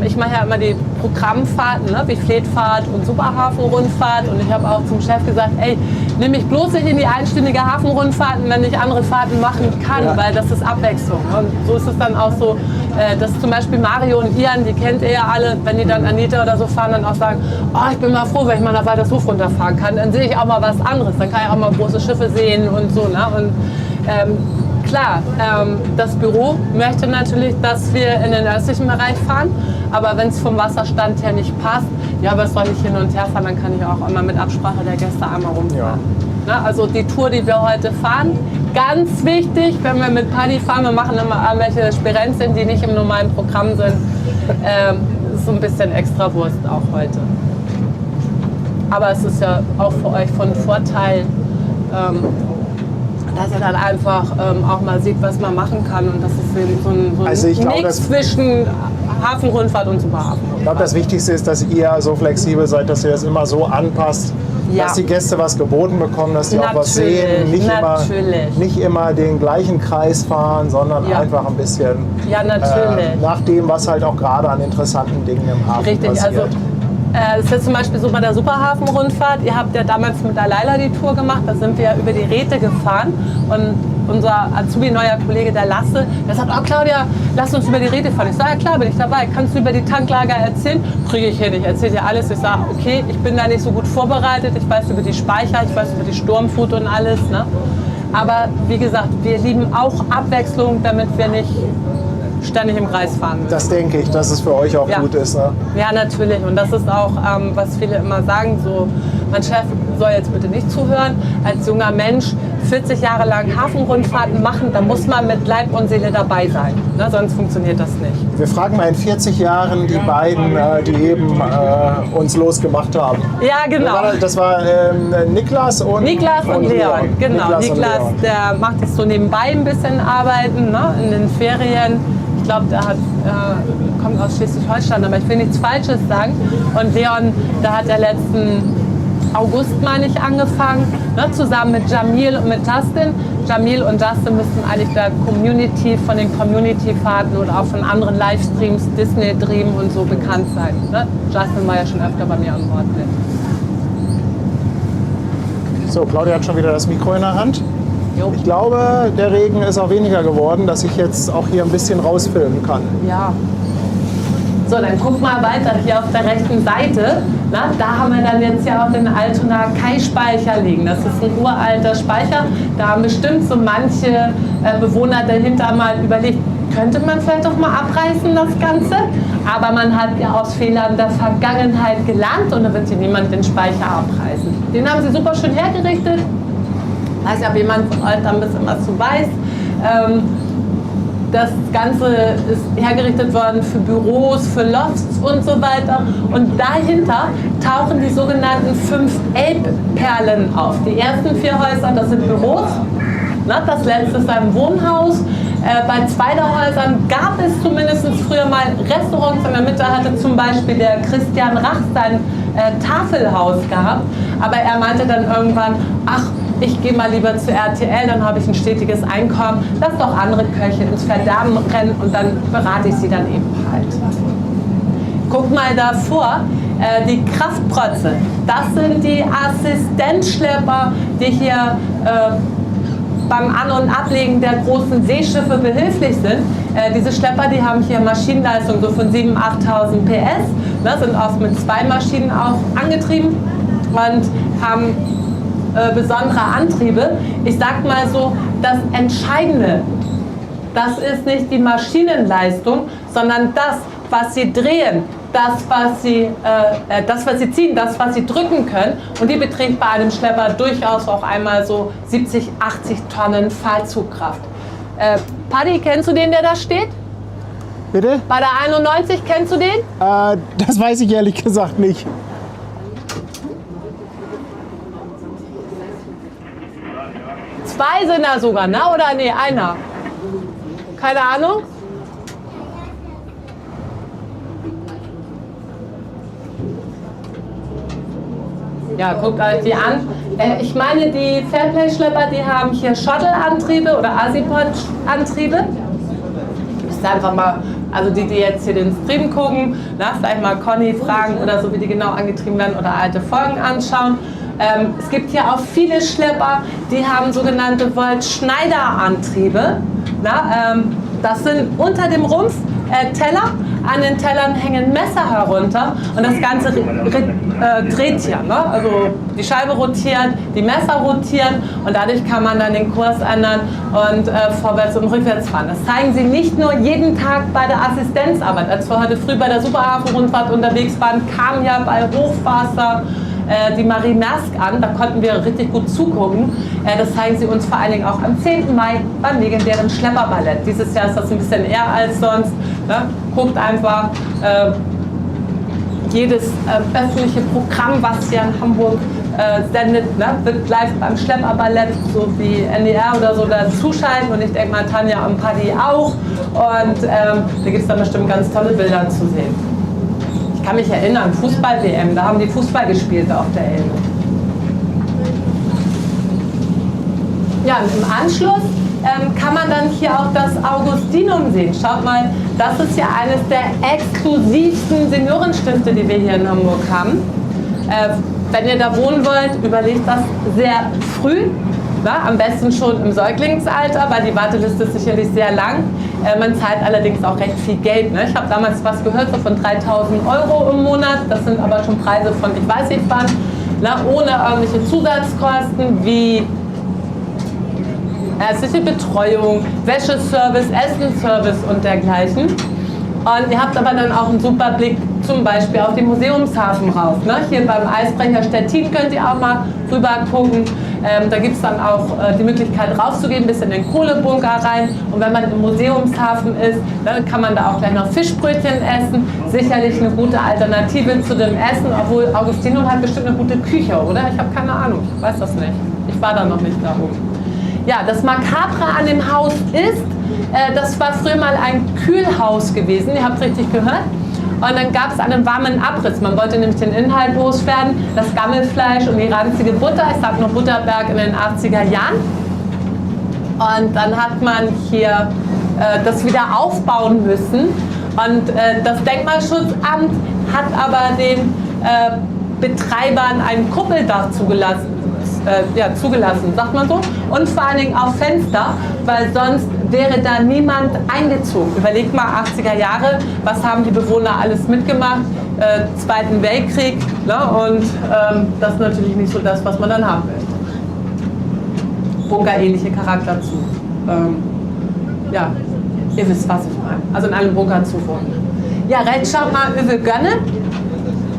Ich mache ja immer die Programmfahrten, ne, wie Fleetfahrt und Superhafenrundfahrt. Und ich habe auch zum Chef gesagt, ey, nimm mich bloß nicht in die einstündige Hafenrundfahrten, wenn ich andere Fahrten machen kann, weil das ist Abwechslung. Und so ist es dann auch so, dass zum Beispiel Mario und Ian, die kennt ihr ja alle, wenn die dann Anita oder so fahren, dann auch sagen, oh, ich bin mal froh, wenn ich mal nach Waltershof runterfahren kann. Dann sehe ich auch mal was anderes. Dann kann ich auch mal große Schiffe sehen und so. Ne? Und klar, das Büro möchte natürlich, dass wir in den östlichen Bereich fahren, aber wenn es vom Wasserstand her nicht passt, ja, aber es soll nicht hin und her fahren, dann kann ich auch immer mit Absprache der Gäste einmal rumfahren. Ja. Na, also die Tour, die wir heute fahren, ganz wichtig, wenn wir mit Paddy fahren, wir machen immer irgendwelche Sperenzien, die nicht im normalen Programm sind, ist so ein bisschen Extrawurst auch heute. Aber es ist ja auch für euch von Vorteil, dass er dann einfach auch mal sieht, was man machen kann. Und das ist eben so ein Also ich glaub, Mix zwischen Hafenrundfahrt und Superhafenrundfahrt. Ich glaube, das Wichtigste ist, dass ihr so flexibel seid, dass ihr das immer so anpasst, dass die Gäste was geboten bekommen, dass sie auch was sehen. Nicht immer den gleichen Kreis fahren, sondern einfach ein bisschen nach dem, was halt auch gerade an interessanten Dingen im Hafen passiert. Also das ist jetzt zum Beispiel so bei der Superhafenrundfahrt. Ihr habt ja damals mit der Laila die Tour gemacht, da sind wir ja über die Räte gefahren. Und unser Azubi, neuer Kollege, der Lasse, der sagt, oh Claudia, lass uns über die Räte fahren. Ich sage, ja klar, bin ich dabei. Kannst du über die Tanklager erzählen? Kriege ich hin, ich erzähle dir alles. Ich sage, okay, ich bin da nicht so gut vorbereitet. Ich weiß über die Speicher, ich weiß über die Sturmflut und alles. Ne? Aber wie gesagt, wir lieben auch Abwechslung, damit wir nicht ständig im Kreis fahren müssen. Das denke ich, dass es für euch auch gut ist. Ne? Ja, natürlich. Und das ist auch, was viele immer sagen, so, mein Chef soll jetzt bitte nicht zuhören. Als junger Mensch 40 Jahre lang Hafenrundfahrten machen, da muss man mit Leib und Seele dabei sein. Ne? Sonst funktioniert das nicht. Wir fragen mal in 40 Jahren die beiden, die eben uns losgemacht haben. Ja, genau. Das war Niklas und Leon. Genau, Niklas, Leon. der macht jetzt so nebenbei ein bisschen Arbeiten, ne? In den Ferien. Ich glaube, der kommt aus Schleswig-Holstein, aber ich will nichts Falsches sagen. Und Leon, der hat ja letzten August, meine ich, angefangen, ne, zusammen mit Jamil und mit Justin. Jamil und Justin müssten eigentlich der Community, von den Community-Fahrten oder auch von anderen Livestreams, Disney Dream und so bekannt sein. Ne? Justin war ja schon öfter bei mir an Bord mit. So, Claudia hat schon wieder das Mikro in der Hand. Jo. Ich glaube, der Regen ist auch weniger geworden, dass ich jetzt auch hier ein bisschen rausfilmen kann. Ja. So, dann guck mal weiter hier auf der rechten Seite. Na, da haben wir dann jetzt ja auch den Altona Kai-Speicher liegen. Das ist ein uralter Speicher. Da haben bestimmt so manche Bewohner dahinter mal überlegt, könnte man vielleicht doch mal abreißen, das Ganze? Aber man hat ja aus Fehlern der Vergangenheit gelernt und da wird sich niemand den Speicher abreißen. Den haben sie super schön hergerichtet. Ich weiß ja, ob jemand von euch da ein bisschen was zu weiß. Das Ganze ist hergerichtet worden für Büros, für Lofts und so weiter. Und dahinter tauchen die sogenannten 5 Elbperlen auf. Die ersten 4 Häuser, das sind Büros. Das letzte ist ein Wohnhaus. Bei 2 der Häusern gab es zumindest früher mal Restaurants. In der Mitte hatte zum Beispiel der Christian Rach sein Tafelhaus gehabt. Aber er meinte dann irgendwann, ach, ich gehe mal lieber zu RTL, dann habe ich ein stetiges Einkommen. Lass doch andere Köche ins Verderben rennen und dann berate ich sie dann eben halt. Guck mal davor, die Kraftprotze. Das sind die Assistenzschlepper, die hier beim An- und Ablegen der großen Seeschiffe behilflich sind. Diese Schlepper, die haben hier Maschinenleistung so von 7.000, 8.000 PS, ne, sind oft mit 2 Maschinen auch angetrieben und haben besondere Antriebe. Ich sag mal so, das Entscheidende, das ist nicht die Maschinenleistung, sondern das, was sie drehen. was sie ziehen, das, was sie drücken können. Und die beträgt bei einem Schlepper durchaus auch einmal so 70, 80 Tonnen Fallzugkraft. Paddy, kennst du den, der da steht? Bitte? Bei der 91, kennst du den? Das weiß ich ehrlich gesagt nicht. Zwei sind da sogar, ne? Oder nee, einer? Keine Ahnung? Ja, guckt euch die an. Ich meine, die Fairplay-Schlepper, die haben hier Shuttle-Antriebe oder Azipod-Antriebe. Müsst ihr einfach mal, also die jetzt hier den Stream gucken, vielleicht mal Conny fragen oder so, wie die genau angetrieben werden oder alte Folgen anschauen. Es gibt hier auch viele Schlepper, die haben sogenannte Volt-Schneider-Antriebe. Das sind unter dem Rumpf Teller, an den Tellern hängen Messer herunter und das Ganze dreht hier. Ne? Also die Scheibe rotiert, die Messer rotieren und dadurch kann man dann den Kurs ändern und vorwärts und rückwärts fahren. Das zeigen sie nicht nur jeden Tag bei der Assistenzarbeit. Als wir heute früh bei der Superhafen-Rundfahrt unterwegs waren, kam ja bei Hochwasser die Marie Maersk an, da konnten wir richtig gut zugucken. Das zeigen sie uns vor allen Dingen auch am 10. Mai beim legendären Schlepperballett. Dieses Jahr ist das ein bisschen eher als sonst. Ne? Guckt einfach jedes öffentliche Programm, was hier in Hamburg sendet, ne? Wird live beim Schlepperballett, so wie NDR oder so, da zuschalten. Und ich denke mal, Tanja und Paddy auch. Und da gibt es dann bestimmt ganz tolle Bilder zu sehen. Ich kann mich erinnern, Fußball-WM, da haben die Fußball gespielt auf der Elbe. Ja, und im Anschluss kann man dann hier auch das Augustinum sehen. Schaut mal, das ist ja eines der exklusivsten Seniorenstifte, die wir hier in Hamburg haben. Wenn ihr da wohnen wollt, überlegt das sehr früh. Am besten schon im Säuglingsalter, weil die Warteliste ist sicherlich sehr lang. Man zahlt allerdings auch recht viel Geld. Ne? Ich habe damals was gehört, so von 3.000 € im Monat. Das sind aber schon Preise von ich weiß nicht wann. Ohne irgendwelche Zusatzkosten wie ärztliche Betreuung, Wäscheservice, Essenservice und dergleichen. Und ihr habt aber dann auch einen super Blick zum Beispiel auf den Museumshafen rauf. Ne? Hier beim Eisbrecher Stettin könnt ihr auch mal rüber gucken. Da gibt es dann auch die Möglichkeit raufzugehen bis in den Kohlebunker rein. Und wenn man im Museumshafen ist, dann kann man da auch gleich noch Fischbrötchen essen. Sicherlich eine gute Alternative zu dem Essen, obwohl Augustinum hat bestimmt eine gute Küche, oder? Ich habe keine Ahnung, ich weiß das nicht. Ich war da noch nicht da oben. Ja, das Makabre an dem Haus ist, das war früher mal ein Kühlhaus gewesen, ihr habt richtig gehört. Und dann gab es einen warmen Abriss. Man wollte nämlich den Inhalt loswerden, das Gammelfleisch und die ranzige Butter. Ich sag noch Butterberg in den 80er Jahren. Und dann hat man hier das wieder aufbauen müssen. Und das Denkmalschutzamt hat aber den Betreibern ein Kuppeldach zugelassen, sagt man so, und vor allen Dingen auch Fenster, weil sonst wäre da niemand eingezogen. Überlegt mal, 80er Jahre, was haben die Bewohner alles mitgemacht, Zweiten Weltkrieg, ne? Und das ist natürlich nicht so das, was man dann haben möchte. Bunker-ähnliche Charakterzug. Ja, ihr wisst, was ich meine. Also in einem Bunker zu wohnen. Ja, rechts schaut mal Uwe Gönne.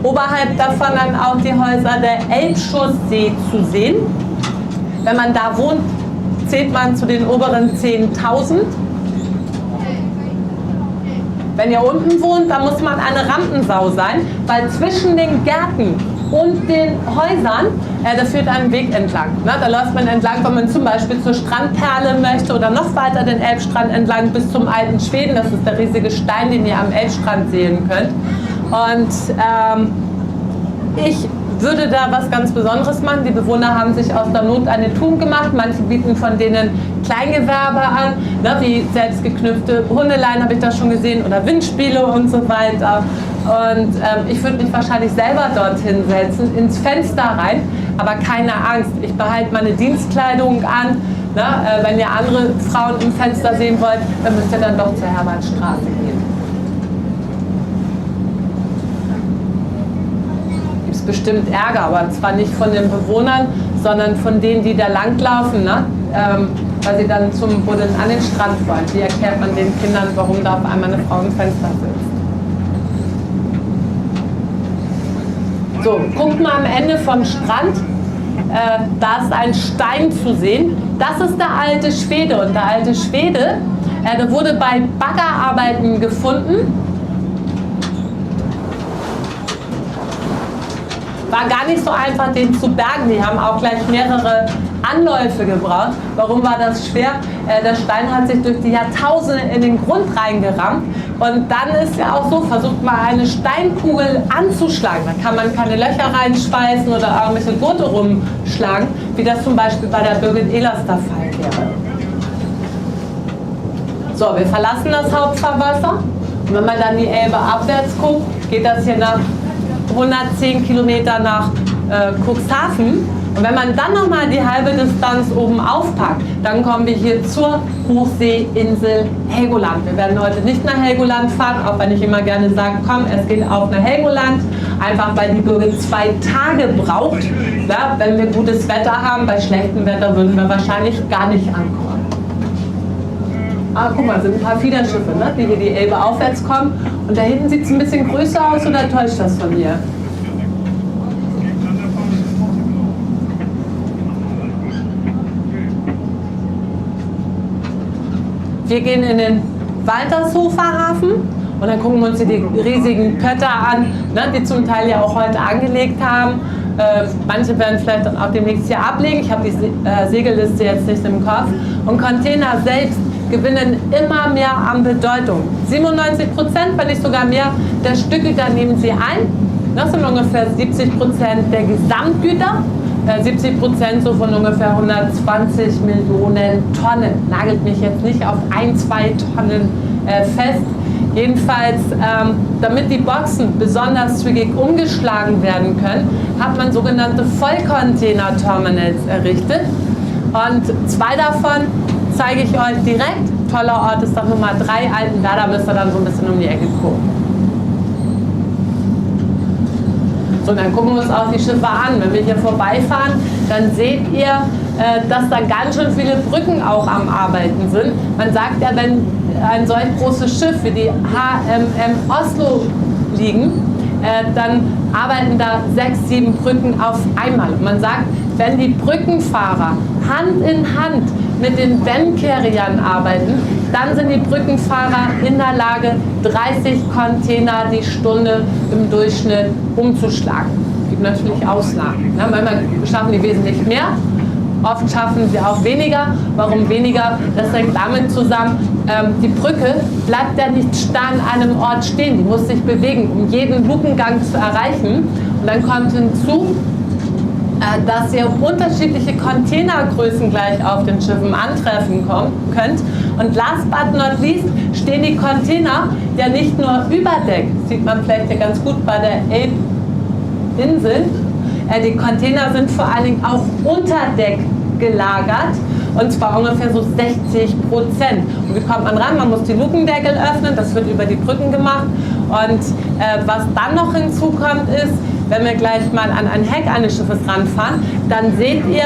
Oberhalb davon dann auch die Häuser der Elbchaussee zu sehen. Wenn man da wohnt, zählt man zu den oberen 10.000. Wenn ihr unten wohnt, dann muss man eine Rampensau sein, weil zwischen den Gärten und den Häusern, da führt ein Weg entlang. Ne? Da läuft man entlang, wenn man zum Beispiel zur Strandperle möchte oder noch weiter den Elbstrand entlang bis zum alten Schweden. Das ist der riesige Stein, den ihr am Elbstrand sehen könnt. Und ich würde da was ganz Besonderes machen. Die Bewohner haben sich aus der Not eine Tugend gemacht. Manche bieten von denen Kleingewerbe an, ne, wie selbstgeknüpfte Hundeleien habe ich da schon gesehen oder Windspiele und so weiter. Und ich würde mich wahrscheinlich selber dorthin setzen, ins Fenster rein, aber keine Angst. Ich behalte meine Dienstkleidung an. Ne? Wenn ihr andere Frauen im Fenster sehen wollt, dann müsst ihr dann doch zur Hermannstraße gehen. Bestimmt Ärger, aber zwar nicht von den Bewohnern, sondern von denen, die da langlaufen, ne? Weil sie dann zum Buddeln an den Strand wollen. Wie erklärt man den Kindern, warum da auf einmal eine Frau im Fenster sitzt? So, guckt mal am Ende vom Strand. Da ist ein Stein zu sehen. Das ist der alte Schwede. Und der alte Schwede, der wurde bei Baggerarbeiten gefunden. War gar nicht so einfach, den zu bergen. Die haben auch gleich mehrere Anläufe gebraucht. Warum war das schwer? Der Stein hat sich durch die Jahrtausende in den Grund reingerammt. Und dann ist ja auch so, versucht mal eine Steinkugel anzuschlagen. Da kann man keine Löcher reinschweißen oder irgendwelche Gurte rumschlagen, wie das zum Beispiel bei der Birgit Ehlers der Fall wäre. So, wir verlassen das Hauptfahrwasser. Und wenn man dann die Elbe abwärts guckt, geht das hier nach 110 Kilometer nach Cuxhaven. Und wenn man dann nochmal die halbe Distanz oben aufpackt, dann kommen wir hier zur Hochseeinsel Helgoland. Wir werden heute nicht nach Helgoland fahren, auch wenn ich immer gerne sage, komm, es geht auf nach Helgoland. Einfach weil die Birgit 2 Tage braucht. Ja, wenn wir gutes Wetter haben, bei schlechtem Wetter würden wir wahrscheinlich gar nicht ankommen. Aber guck mal, es sind ein paar Fiederschiffe, ne, die hier die Elbe aufwärts kommen. Und da hinten sieht es ein bisschen größer aus, oder täuscht das von mir? Wir gehen in den Waltershofer Hafen und dann gucken wir uns hier die riesigen Kötter an, ne, die zum Teil ja auch heute angelegt haben. Manche werden vielleicht dann auch demnächst hier ablegen. Ich habe die Segelliste jetzt nicht im Kopf. Und Container selbst gewinnen immer mehr an Bedeutung. 97%, wenn nicht sogar mehr, der Stückgüter nehmen sie ein. Das sind ungefähr 70% der Gesamtgüter. 70% so von ungefähr 120 Millionen Tonnen. Nagelt mich jetzt nicht auf 1-2 Tonnen fest. Jedenfalls, damit die Boxen besonders zügig umgeschlagen werden können, hat man sogenannte Vollcontainer-Terminals errichtet. Und 2 davon zeige ich euch direkt. Toller Ort ist dann Nummer 3, Altenwerder, müsst ihr dann so ein bisschen um die Ecke gucken. So, dann gucken wir uns auch die Schiffe an. Wenn wir hier vorbeifahren, dann seht ihr, dass da ganz schön viele Brücken auch am Arbeiten sind. Man sagt ja, wenn ein solch großes Schiff wie die HMM Oslo liegen, dann arbeiten da 6, 7 Brücken auf einmal. Und man sagt, wenn die Brückenfahrer Hand in Hand mit den Van-Carriern arbeiten, dann sind die Brückenfahrer in der Lage, 30 Container die Stunde im Durchschnitt umzuschlagen. Es gibt natürlich Ausnahmen. Ne? Manchmal schaffen die wesentlich mehr, oft schaffen sie auch weniger. Warum weniger? Das hängt damit zusammen, die Brücke bleibt ja nicht starr an einem Ort stehen. Die muss sich bewegen, um jeden Lukengang zu erreichen. Und dann kommt hinzu, dass ihr unterschiedliche Containergrößen gleich auf den Schiffen antreffen könnt. Und last but not least stehen die Container ja nicht nur über Deck, sieht man vielleicht ja ganz gut bei der Elbinsel. Die Container sind vor allen Dingen auch unter Deck gelagert. Und zwar ungefähr so 60%. Und wie kommt man ran? Man muss die Lukendeckel öffnen, das wird über die Brücken gemacht. Und was dann noch hinzukommt ist, wenn wir gleich mal an ein Heck eines Schiffes ranfahren, dann seht ihr,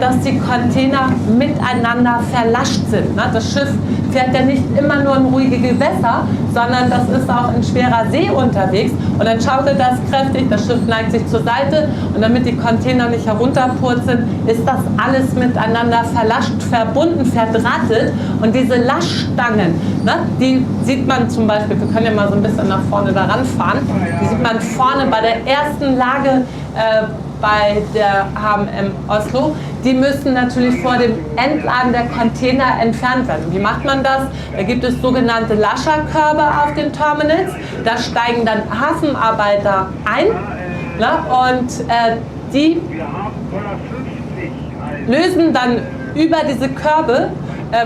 dass die Container miteinander verlascht sind. Das Schiff fährt ja nicht immer nur in ruhige Gewässer, sondern das ist auch in schwerer See unterwegs. Und dann schaukelt das kräftig, das Schiff neigt sich zur Seite und damit die Container nicht herunterpurzeln, ist das alles miteinander verlascht, verbunden, verdrahtet. Und diese Laststangen, die sieht man zum Beispiel, wir können ja mal so ein bisschen nach vorne daran fahren, die sieht man vorne bei der ersten Lage bei der HMM Oslo. Die müssen natürlich vor dem Entladen der Container entfernt werden. Wie macht man das? Da gibt es sogenannte Lascherkörbe auf den Terminals. Da steigen dann Hafenarbeiter ein, und die lösen dann über diese Körbe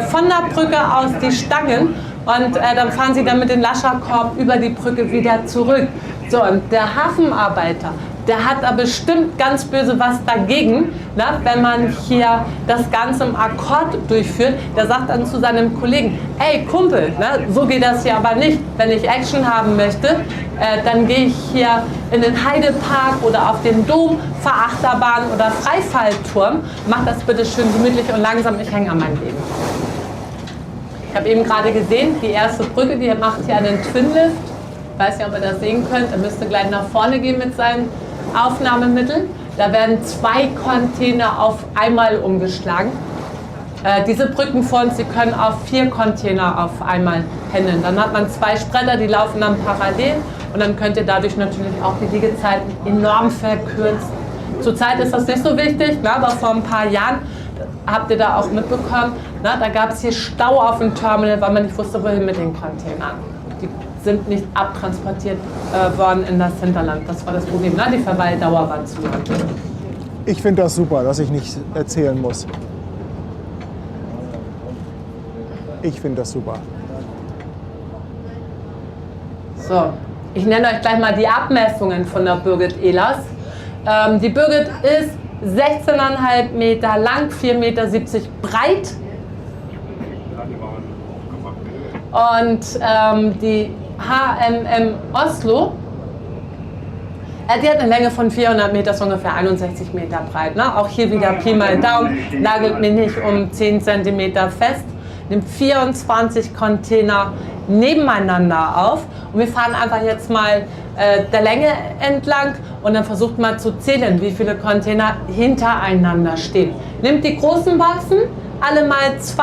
von der Brücke aus die Stangen und dann fahren sie dann mit dem Lascherkorb über die Brücke wieder zurück. So, und der Hafenarbeiter, der hat da bestimmt ganz böse was dagegen, wenn man hier das Ganze im Akkord durchführt. Der sagt dann zu seinem Kollegen, ey Kumpel, so geht das hier aber nicht. Wenn ich Action haben möchte, dann gehe ich hier in den Heidepark oder auf den Dom, fahre Achterbahn oder Freifallturm. Mach das bitte schön gemütlich und langsam, ich hänge an meinem Leben. Ich habe eben gerade gesehen, die erste Brücke, die macht hier einen Twin Lift. Ich weiß nicht, ob ihr das sehen könnt. Er müsste gleich nach vorne gehen mit seinen Aufnahmemittel. Da werden 2 Container auf einmal umgeschlagen. Diese Brücken vor uns, die können auf 4 Container auf einmal handeln. Dann hat man 2 Spreader, die laufen dann parallel und dann könnt ihr dadurch natürlich auch die Liegezeiten enorm verkürzen. Zurzeit ist das nicht so wichtig, ne, aber vor ein paar Jahren habt ihr da auch mitbekommen, ne, da gab es hier Stau auf dem Terminal, weil man nicht wusste, wohin mit den Containern. Die sind nicht abtransportiert worden in das Hinterland. Das war das Problem. Ne? Die Verweildauer war zu lang. Ich finde das super, dass ich nicht erzählen muss. Ich finde das super. So, ich nenne euch gleich mal die Abmessungen von der Birgit Ehlers. Die Birgit ist 16,5 Meter lang, 4,70 Meter breit. Und die HMM Oslo, die hat eine Länge von 400 Meter, ist ungefähr 61 Meter breit. Ne? Auch hier wieder Pi mal Daumen, nagelt mir nicht um 10 cm fest. Nimmt 24 Container nebeneinander auf und wir fahren einfach jetzt mal der Länge entlang und dann versucht mal zu zählen, wie viele Container hintereinander stehen. Nimmt die großen Boxen, alle mal 2,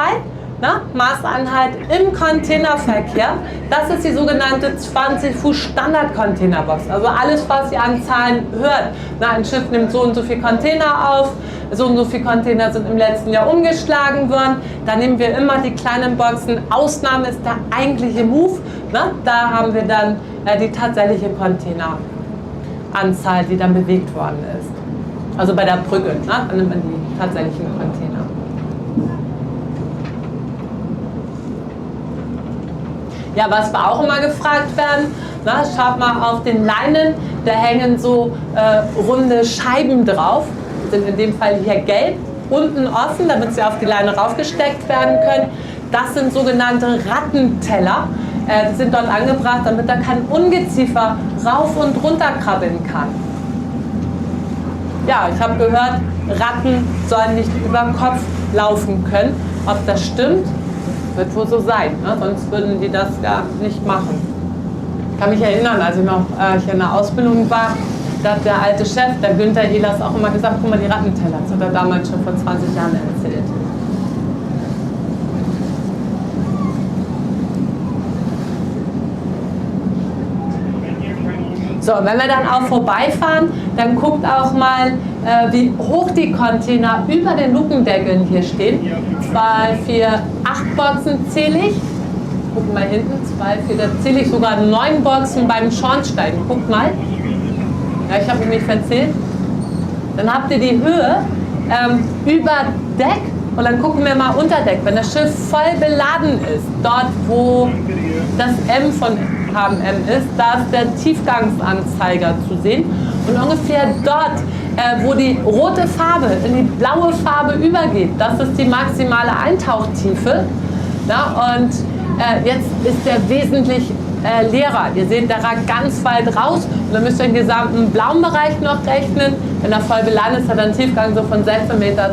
ne? Maßeinheit im Containerverkehr. Das ist die sogenannte 20 Fuß Standard-Containerbox. Also alles, was ihr an Zahlen hört. Na, ein Schiff nimmt so und so viele Container auf, so und so viele Container sind im letzten Jahr umgeschlagen worden. Da nehmen wir immer die kleinen Boxen. Ausnahme ist der eigentliche Move. Ne? Da haben wir dann die tatsächliche Containeranzahl, die dann bewegt worden ist. Also bei der Brücke, ne? Dann nimmt man die tatsächlichen Container. Ja, was wir auch immer gefragt werden, na, schaut mal auf den Leinen, da hängen so runde Scheiben drauf, sind in dem Fall hier gelb, unten offen, damit sie auf die Leine raufgesteckt werden können. Das sind sogenannte Rattenteller, die sind dort angebracht, damit da kein Ungeziefer rauf und runter krabbeln kann. Ja, ich habe gehört, Ratten sollen nicht über Kopf laufen können. Ob das stimmt? Wird wohl so sein, ne? Sonst würden die das ja nicht machen. Ich kann mich erinnern, als ich noch hier in der Ausbildung war, da hat der alte Chef, der Günther Ehlers, auch immer gesagt, guck mal, die Rattenteller, das hat er damals schon vor 20 Jahren erzählt. So, wenn wir dann auch vorbeifahren, dann guckt auch mal, wie hoch die Container über den Lukendeckeln hier stehen. 2, 4, 8 Boxen zähle ich. Guck mal hinten, 2, 4, da zähle ich sogar 9 Boxen beim Schornstein. Guckt mal. Ja, ich habe mich verzählt. Dann habt ihr die Höhe über Deck und dann gucken wir mal unter Deck. Wenn das Schiff voll beladen ist, dort wo das M von HMM ist, da ist der Tiefgangsanzeiger zu sehen. Und ungefähr dort, wo die rote Farbe in die blaue Farbe übergeht, das ist die maximale Eintauchtiefe. Ja, und jetzt ist der wesentlich leerer. Ihr seht, der ragt ganz weit raus und dann müsst ihr den gesamten blauen Bereich noch rechnen. Wenn er voll beladen ist, hat er einen Tiefgang so von 16,20 Meter.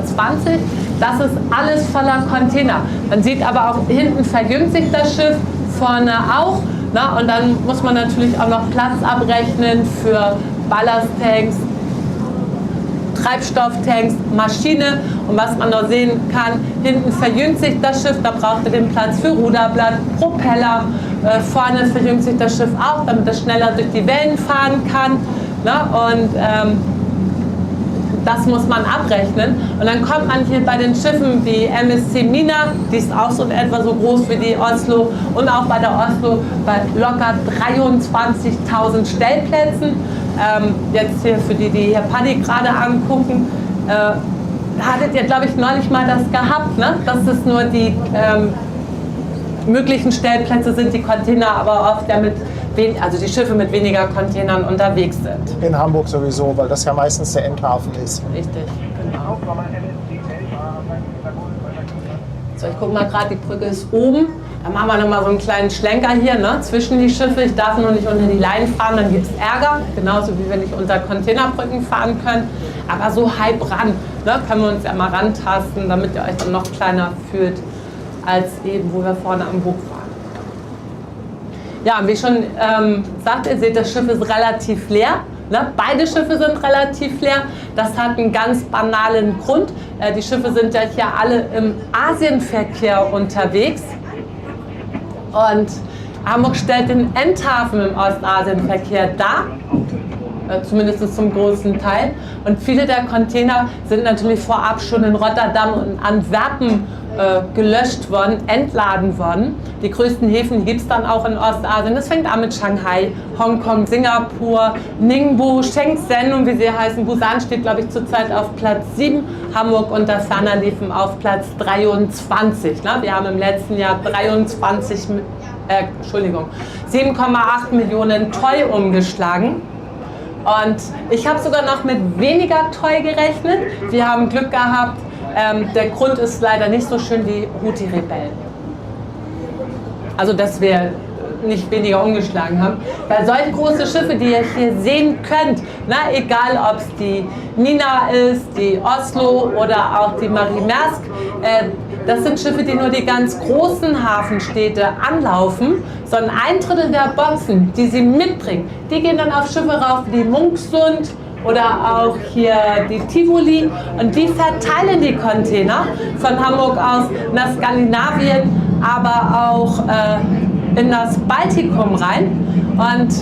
Das ist alles voller Container. Man sieht aber auch, hinten verjüngt sich das Schiff, vorne auch. Na, und dann muss man natürlich auch noch Platz abrechnen für Ballasttanks, Treibstofftanks, Maschine. Und was man noch sehen kann, hinten verjüngt sich das Schiff, da braucht ihr den Platz für Ruderblatt, Propeller. Vorne verjüngt sich das Schiff auch, damit es schneller durch die Wellen fahren kann. Na, und das muss man abrechnen. Und dann kommt man hier bei den Schiffen wie MSC Mina, die ist auch so in etwa so groß wie die Oslo, und auch bei der Oslo bei locker 23.000 Stellplätzen. Jetzt hier für die, die hier Paddy gerade angucken, hattet ihr, glaube ich, neulich mal das gehabt, ne? Dass es nur die möglichen Stellplätze sind, die Container aber oft ja also die Schiffe mit weniger Containern unterwegs sind. In Hamburg sowieso, weil das ja meistens der Endhafen ist. Richtig, genau. So, ich gucke mal gerade, die Brücke ist oben. Da machen wir nochmal so einen kleinen Schlenker hier, ne, zwischen die Schiffe. Ich darf nur nicht unter die Leinen fahren, dann gibt es Ärger. Genauso wie wir nicht unter Containerbrücken fahren können. Aber so halb ran, ne, können wir uns ja mal rantasten, damit ihr euch dann noch kleiner fühlt, als eben, wo wir vorne am Bug waren. Ja, wie schon sagt, ihr seht, das Schiff ist relativ leer. Ne? Beide Schiffe sind relativ leer. Das hat einen ganz banalen Grund. Die Schiffe sind ja hier alle im Asienverkehr unterwegs. Und Hamburg stellt den Endhafen im Ostasienverkehr dar. Zumindest zum großen Teil. Und viele der Container sind natürlich vorab schon in Rotterdam und Antwerpen gelöscht worden, entladen worden. Die größten Häfen gibt es dann auch in Ostasien. Das fängt an mit Shanghai, Hongkong, Singapur, Ningbo, Shenzhen und wie sie heißen. Busan steht, glaube ich, zurzeit auf Platz 7. Hamburg und das Ferner liefen auf Platz 23. Ne? Wir haben im letzten Jahr 7,8 Millionen TEU umgeschlagen. Und ich habe sogar noch mit weniger TEU gerechnet. Wir haben Glück gehabt. Der Grund ist leider nicht so schön, die Houthi-Rebellen. Also, dass wir nicht weniger umgeschlagen haben. Weil solche große Schiffe, die ihr hier sehen könnt, na, egal ob es die Nina ist, die Oslo oder auch die Marie Maersk, das sind Schiffe, die nur die ganz großen Hafenstädte anlaufen, sondern 1/3 der Boxen, die sie mitbringen, die gehen dann auf Schiffe rauf wie die Munksund oder auch hier die Tivoli und die verteilen die Container von Hamburg aus nach Skandinavien, aber auch in das Baltikum rein. Und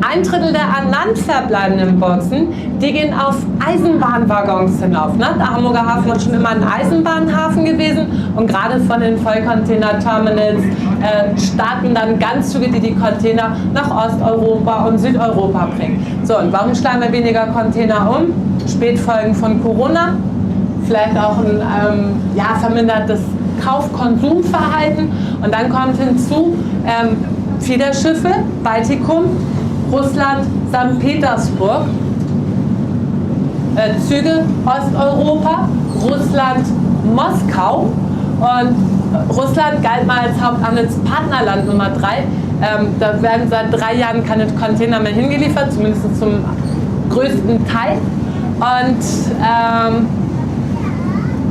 1/3 der an Land verbleibenden Boxen, die gehen auf Eisenbahnwaggons hinauf. Ne? Der Hamburger Hafen ist schon immer ein Eisenbahnhafen gewesen und gerade von den Vollcontainer-Terminals starten dann Ganzzüge, die die Container nach Osteuropa und Südeuropa bringen. So, und warum schlagen wir weniger Container um? Spätfolgen von Corona, vielleicht auch ein vermindertes Kauf-Konsumverhalten und dann kommt hinzu Fiederschiffe, Baltikum, Russland, St. Petersburg, Züge Osteuropa, Russland, Moskau und Russland galt mal als Haupthandelspartnerland Nummer 3. Da werden seit 3 Jahren keine Container mehr hingeliefert, zumindest zum größten Teil. Und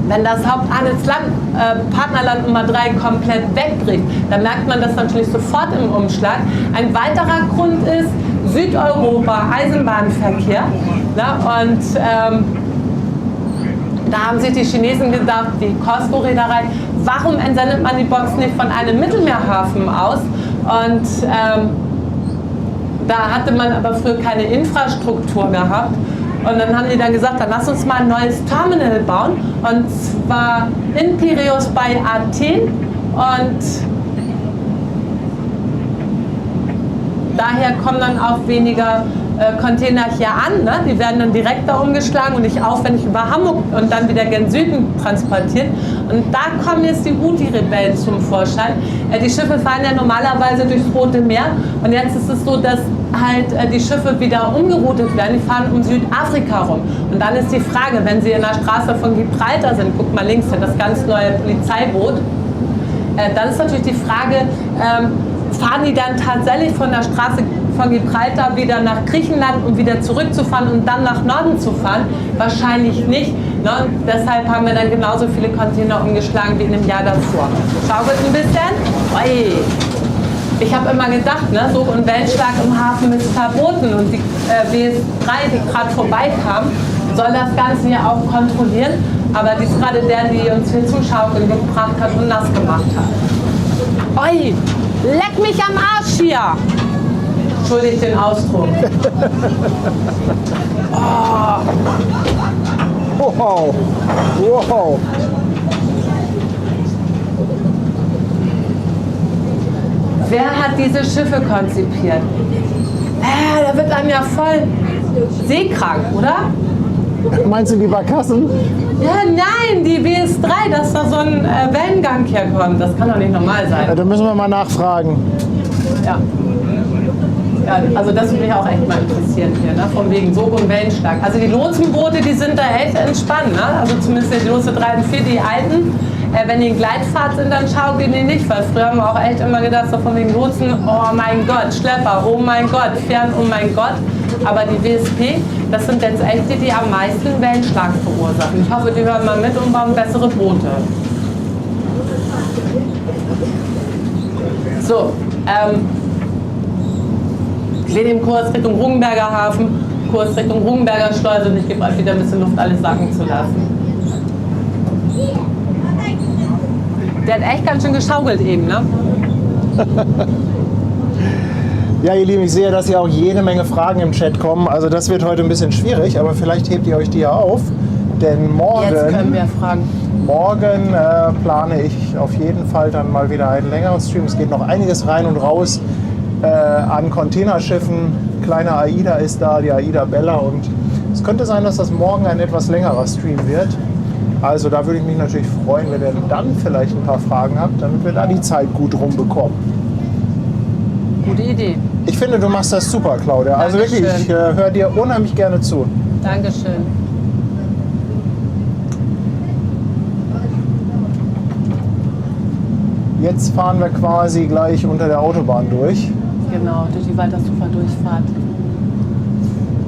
wenn das Haupthandelspartnerland Nummer 3 komplett wegbricht, dann merkt man das natürlich sofort im Umschlag. Ein weiterer Grund ist Südeuropa, Eisenbahnverkehr. Ne? Und da haben sich die Chinesen gedacht, die COSCO-Reederei, warum entsendet man die Box nicht von einem Mittelmeerhafen aus? Und da hatte man aber früher keine Infrastruktur gehabt. Und dann haben die dann gesagt, dann lass uns mal ein neues Terminal bauen. Und zwar in Piräus bei Athen. Und daher kommen dann auch weniger Container hier an. Ne? Die werden dann direkt da umgeschlagen und nicht aufwendig über Hamburg und dann wieder gen Süden transportiert. Und da kommen jetzt die Houthi-Rebellen zum Vorschein. Die Schiffe fahren ja normalerweise durchs Rote Meer. Und jetzt ist es so, dass halt die Schiffe wieder umgeroutet werden. Die fahren um Südafrika rum. Und dann ist die Frage, wenn sie in der Straße von Gibraltar sind, guckt mal links, das ganz neue Polizeiboot, dann ist natürlich die Frage, fahren die dann tatsächlich von der Straße von Gibraltar wieder nach Griechenland, um wieder zurückzufahren und dann nach Norden zu fahren? Wahrscheinlich nicht. Ne? Deshalb haben wir dann genauso viele Container umgeschlagen wie in dem Jahr davor. Schaukelt ein bisschen. Oi. Ich habe immer gedacht, ne, so ein Wellenschlag im Hafen ist verboten und die WS3, die gerade vorbeikam, soll das Ganze ja auch kontrollieren. Aber die ist gerade der, die uns hier zum Schaukeln gebracht hat und nass gemacht hat. Oi, leck mich am Arsch hier! Entschuldigt den Ausdruck. Oh. Wow. Wow. Wer hat diese Schiffe konzipiert? Da wird einem ja voll seekrank, oder? Meinst du die Barkassen? Ja, nein, die WS3, dass da so ein Wellengang herkommt. Das kann doch nicht normal sein. Ja, da müssen wir mal nachfragen. Ja. Ja, also das würde mich auch echt mal interessieren hier, ne? Von wegen Sog und Wellenschlag. Also die Lotsenboote, die sind da echt entspannt, ne? Also zumindest die Lotse 3 und 4, die alten. Wenn die in Gleitfahrt sind, dann schaukeln die nicht, weil früher haben wir auch echt immer gedacht, so von wegen Lotsen, oh mein Gott, Schlepper, oh mein Gott, Fern, oh mein Gott. Aber die WSP, das sind jetzt echt die, die am meisten Wellenschlag verursachen. Ich hoffe, die hören mal mit und bauen bessere Boote. So, Wir nehmen Kurs Richtung Rugenberger Hafen, Kurs Richtung Rugenberger Schleuse und ich gebe euch wieder ein bisschen Luft, alles sacken zu lassen. Der hat echt ganz schön geschaukelt eben, ne? Ja, ihr Lieben, ich sehe, dass hier auch jede Menge Fragen im Chat kommen. Also das wird heute ein bisschen schwierig, aber vielleicht hebt ihr euch die ja auf. Denn morgen, Jetzt können wir fragen. morgen plane ich auf jeden Fall dann mal wieder einen längeren Stream. Es geht noch einiges rein und raus an Containerschiffen. Kleine AIDA ist da, die AIDA Bella. Und es könnte sein, dass das morgen ein etwas längerer Stream wird. Also da würde ich mich natürlich freuen, wenn ihr dann vielleicht ein paar Fragen habt, damit wir da die Zeit gut rumbekommen. Gute Idee. Ich finde, du machst das super, Claudia. Also Dankeschön. wirklich, ich höre dir unheimlich gerne zu. Dankeschön. Jetzt fahren wir quasi gleich unter der Autobahn durch. Genau, durch die Waltershofer Durchfahrt.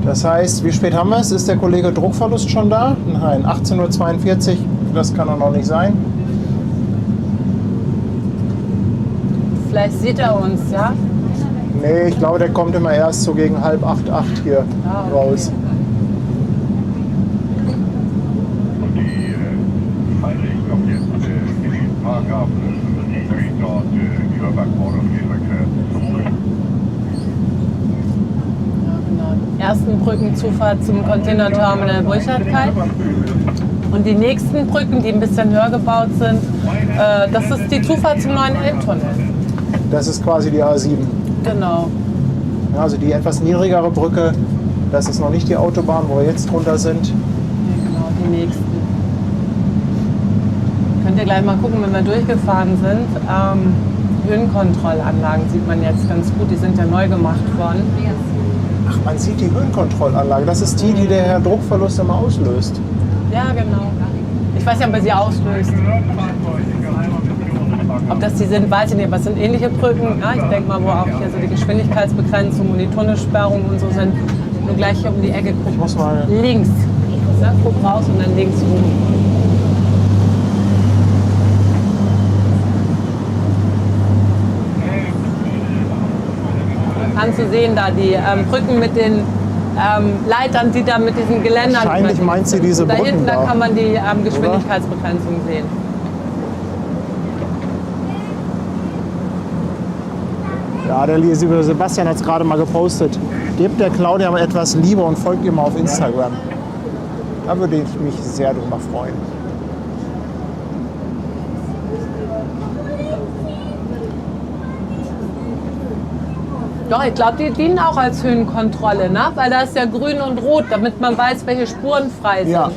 Das heißt, wie spät haben wir es? Ist der Kollege Druckverlust schon da? Nein, 18:42 Uhr, das kann doch noch nicht sein. Vielleicht sieht er uns, ja? Nee, ich glaube, der kommt immer erst so gegen 7:30, 8 hier raus. Die Heiligen auf jetzt in den Parkhafen, die dort über Backbord und Gegenverkehr. Ersten Brückenzufahrt zum Containerterminal Burchardkai. Und die nächsten Brücken, die ein bisschen höher gebaut sind, das ist die Zufahrt zum neuen Elbtunnel. Das ist quasi die A7. Genau. Ja, also die etwas niedrigere Brücke, das ist noch nicht die Autobahn, wo wir jetzt drunter sind. Ja, genau, die nächsten. Könnt ihr gleich mal gucken, wenn wir durchgefahren sind. Höhenkontrollanlagen sieht man jetzt ganz gut, die sind ja neu gemacht worden. Ach, man sieht die Höhenkontrollanlage. Das ist die, die der Herr Druckverlust immer auslöst. Ja, genau. Ich weiß nicht, ob er sie auslöst. Ob das die sind, weiß ich nicht, aber es sind ähnliche Brücken. Ja, ich denke mal, wo auch hier so die Geschwindigkeitsbegrenzung und die Tunnelsperrung und so sind. Nur gleich hier um die Ecke gucken. Ich muss mal... Links. Ja, guck raus und dann links rum. Kannst du sehen, da die Brücken mit den Leitern, die da mit diesen Geländern... Wahrscheinlich meint sie diese da Brücken hinten, da da. kann man die Geschwindigkeitsbegrenzung sehen. Ja, der liebe Sebastian hat es gerade mal gepostet. Gebt der Claudia mal etwas Liebe und folgt ihr mal auf Instagram. Da würde ich mich sehr drüber freuen. Doch, ich glaube, die dienen auch als Höhenkontrolle, ne? Weil da ist ja grün und rot, damit man weiß, welche Spuren frei sind. Ja.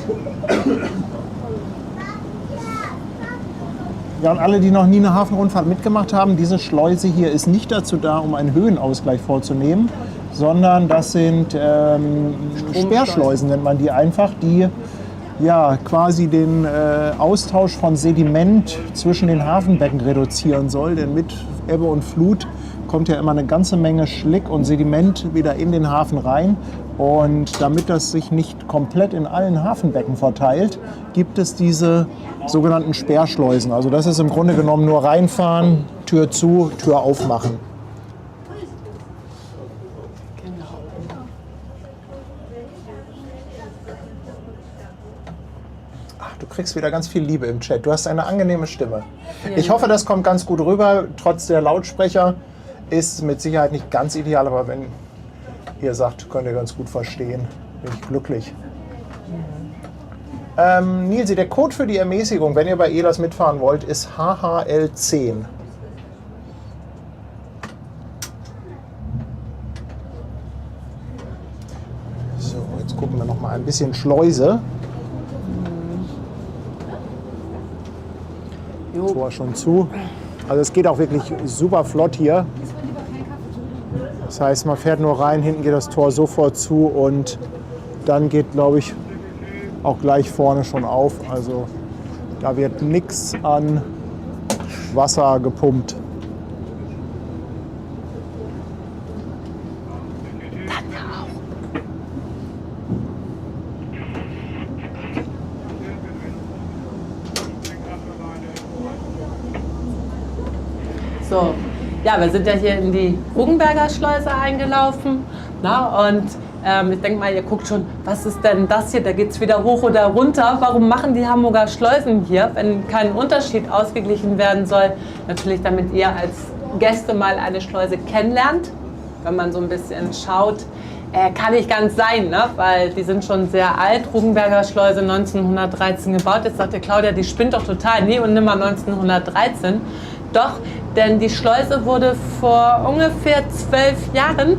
Ja, und alle, die noch nie eine Hafenrundfahrt mitgemacht haben, diese Schleuse hier ist nicht dazu da, um einen Höhenausgleich vorzunehmen, sondern das sind Sperrschleusen, nennt man die einfach, die ja quasi den Austausch von Sediment zwischen den Hafenbecken reduzieren soll. Denn mit Ebbe und Flut kommt ja immer eine ganze Menge Schlick und Sediment wieder in den Hafen rein. Und damit das sich nicht komplett in allen Hafenbecken verteilt, gibt es diese sogenannten Sperrschleusen. Also das ist im Grunde genommen nur reinfahren, Tür zu, Tür aufmachen. Ach, du kriegst wieder ganz viel Liebe im Chat. Du hast eine angenehme Stimme. Ich hoffe, das kommt ganz gut rüber. Trotz der Lautsprecher ist mit Sicherheit nicht ganz ideal, aber wenn ihr sagt, könnt ihr ganz gut verstehen, bin ich glücklich. Nilsi, der Code für die Ermäßigung, wenn ihr bei ELAS mitfahren wollt, ist HHL10. So, jetzt gucken wir noch mal ein bisschen Schleuse. Tor schon zu. Also es geht auch wirklich super flott hier. Das heißt, man fährt nur rein, hinten geht das Tor sofort zu und dann geht, glaube ich, auch gleich vorne schon auf. Also da wird nichts an Wasser gepumpt. So, Ja, wir sind ja hier in die Rugenberger Schleuse eingelaufen. Na, und ich denke mal, ihr guckt schon, was ist denn das hier? Da geht es wieder hoch oder runter. Warum machen die Hamburger Schleusen hier, wenn kein Unterschied ausgeglichen werden soll? Natürlich, damit ihr als Gäste mal eine Schleuse kennenlernt. Wenn man so ein bisschen schaut, kann nicht ganz sein, ne? Weil die sind schon sehr alt. Rugenberger Schleuse 1913 gebaut. Jetzt sagt der Claudia, die spinnt doch total. Nee, und nimmer 1913. Doch, denn die Schleuse wurde vor ungefähr 12 Jahren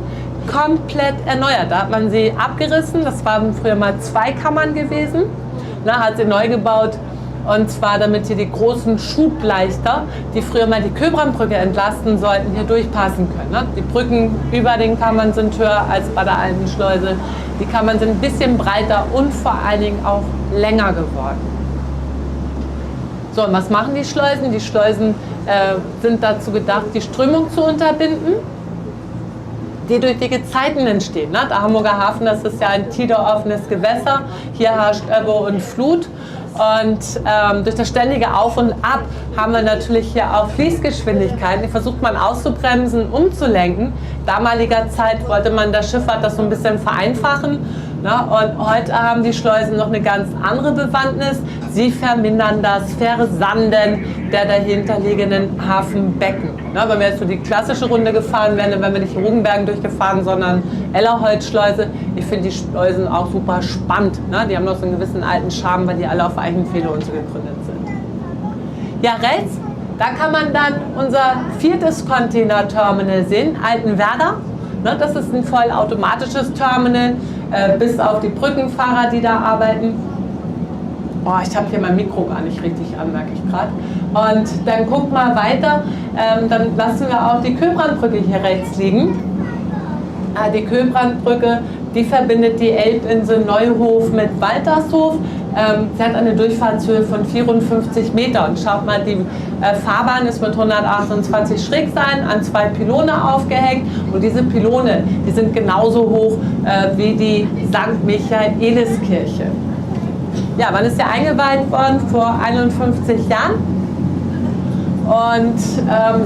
komplett erneuert. Da hat man sie abgerissen. Das waren früher mal 2 Kammern gewesen. Hat sie neu gebaut. Und zwar, damit hier die großen Schubleichter, die früher mal die Köbrandbrücke entlasten sollten, hier durchpassen können. Die Brücken über den Kammern sind höher als bei der alten Schleuse. Die Kammern sind ein bisschen breiter und vor allen Dingen auch länger geworden. So, und was machen die Schleusen? Die Schleusen sind dazu gedacht, die Strömung zu unterbinden, die durch die Gezeiten entstehen. Der Hamburger Hafen, das ist ja ein tideroffenes Gewässer. Hier herrscht Ebbe und Flut. Und durch das ständige Auf und Ab haben wir natürlich hier auch Fließgeschwindigkeiten. Die versucht man auszubremsen, umzulenken. Damaliger Zeit wollte man der Schifffahrt das so ein bisschen vereinfachen. Und heute haben die Schleusen noch eine ganz andere Bewandtnis. Sie vermindern das Versanden der dahinterliegenden Hafenbecken. Wenn wir jetzt so die klassische Runde gefahren wären, dann wären wir nicht in Rugenbergen durchgefahren, sondern Ellerholz-Schleuse. Ich finde die Schleusen auch super spannend. Die haben noch so einen gewissen alten Charme, weil die alle auf Eichenpfähle und so gegründet sind. Ja, rechts, da kann man dann unser 4. Containerterminal sehen, Altenwerder. Das ist ein vollautomatisches Terminal, bis auf die Brückenfahrer, die da arbeiten. Oh, ich habe hier mein Mikro gar nicht richtig an, merke ich gerade. Und dann guckt mal weiter, dann lassen wir auch die Köbrandbrücke hier rechts liegen. Die Köbrandbrücke, die verbindet die Elbinsel Neuhof mit Waltershof. Sie hat eine Durchfahrtshöhe von 54 Meter. Und schaut mal, die Fahrbahn ist mit 128 Schrägseilen an 2 Pylone aufgehängt. Und diese Pylone, die sind genauso hoch wie die St. Michaeliskirche. Ja, wann ist der eingeweiht worden? Vor 51 Jahren. Und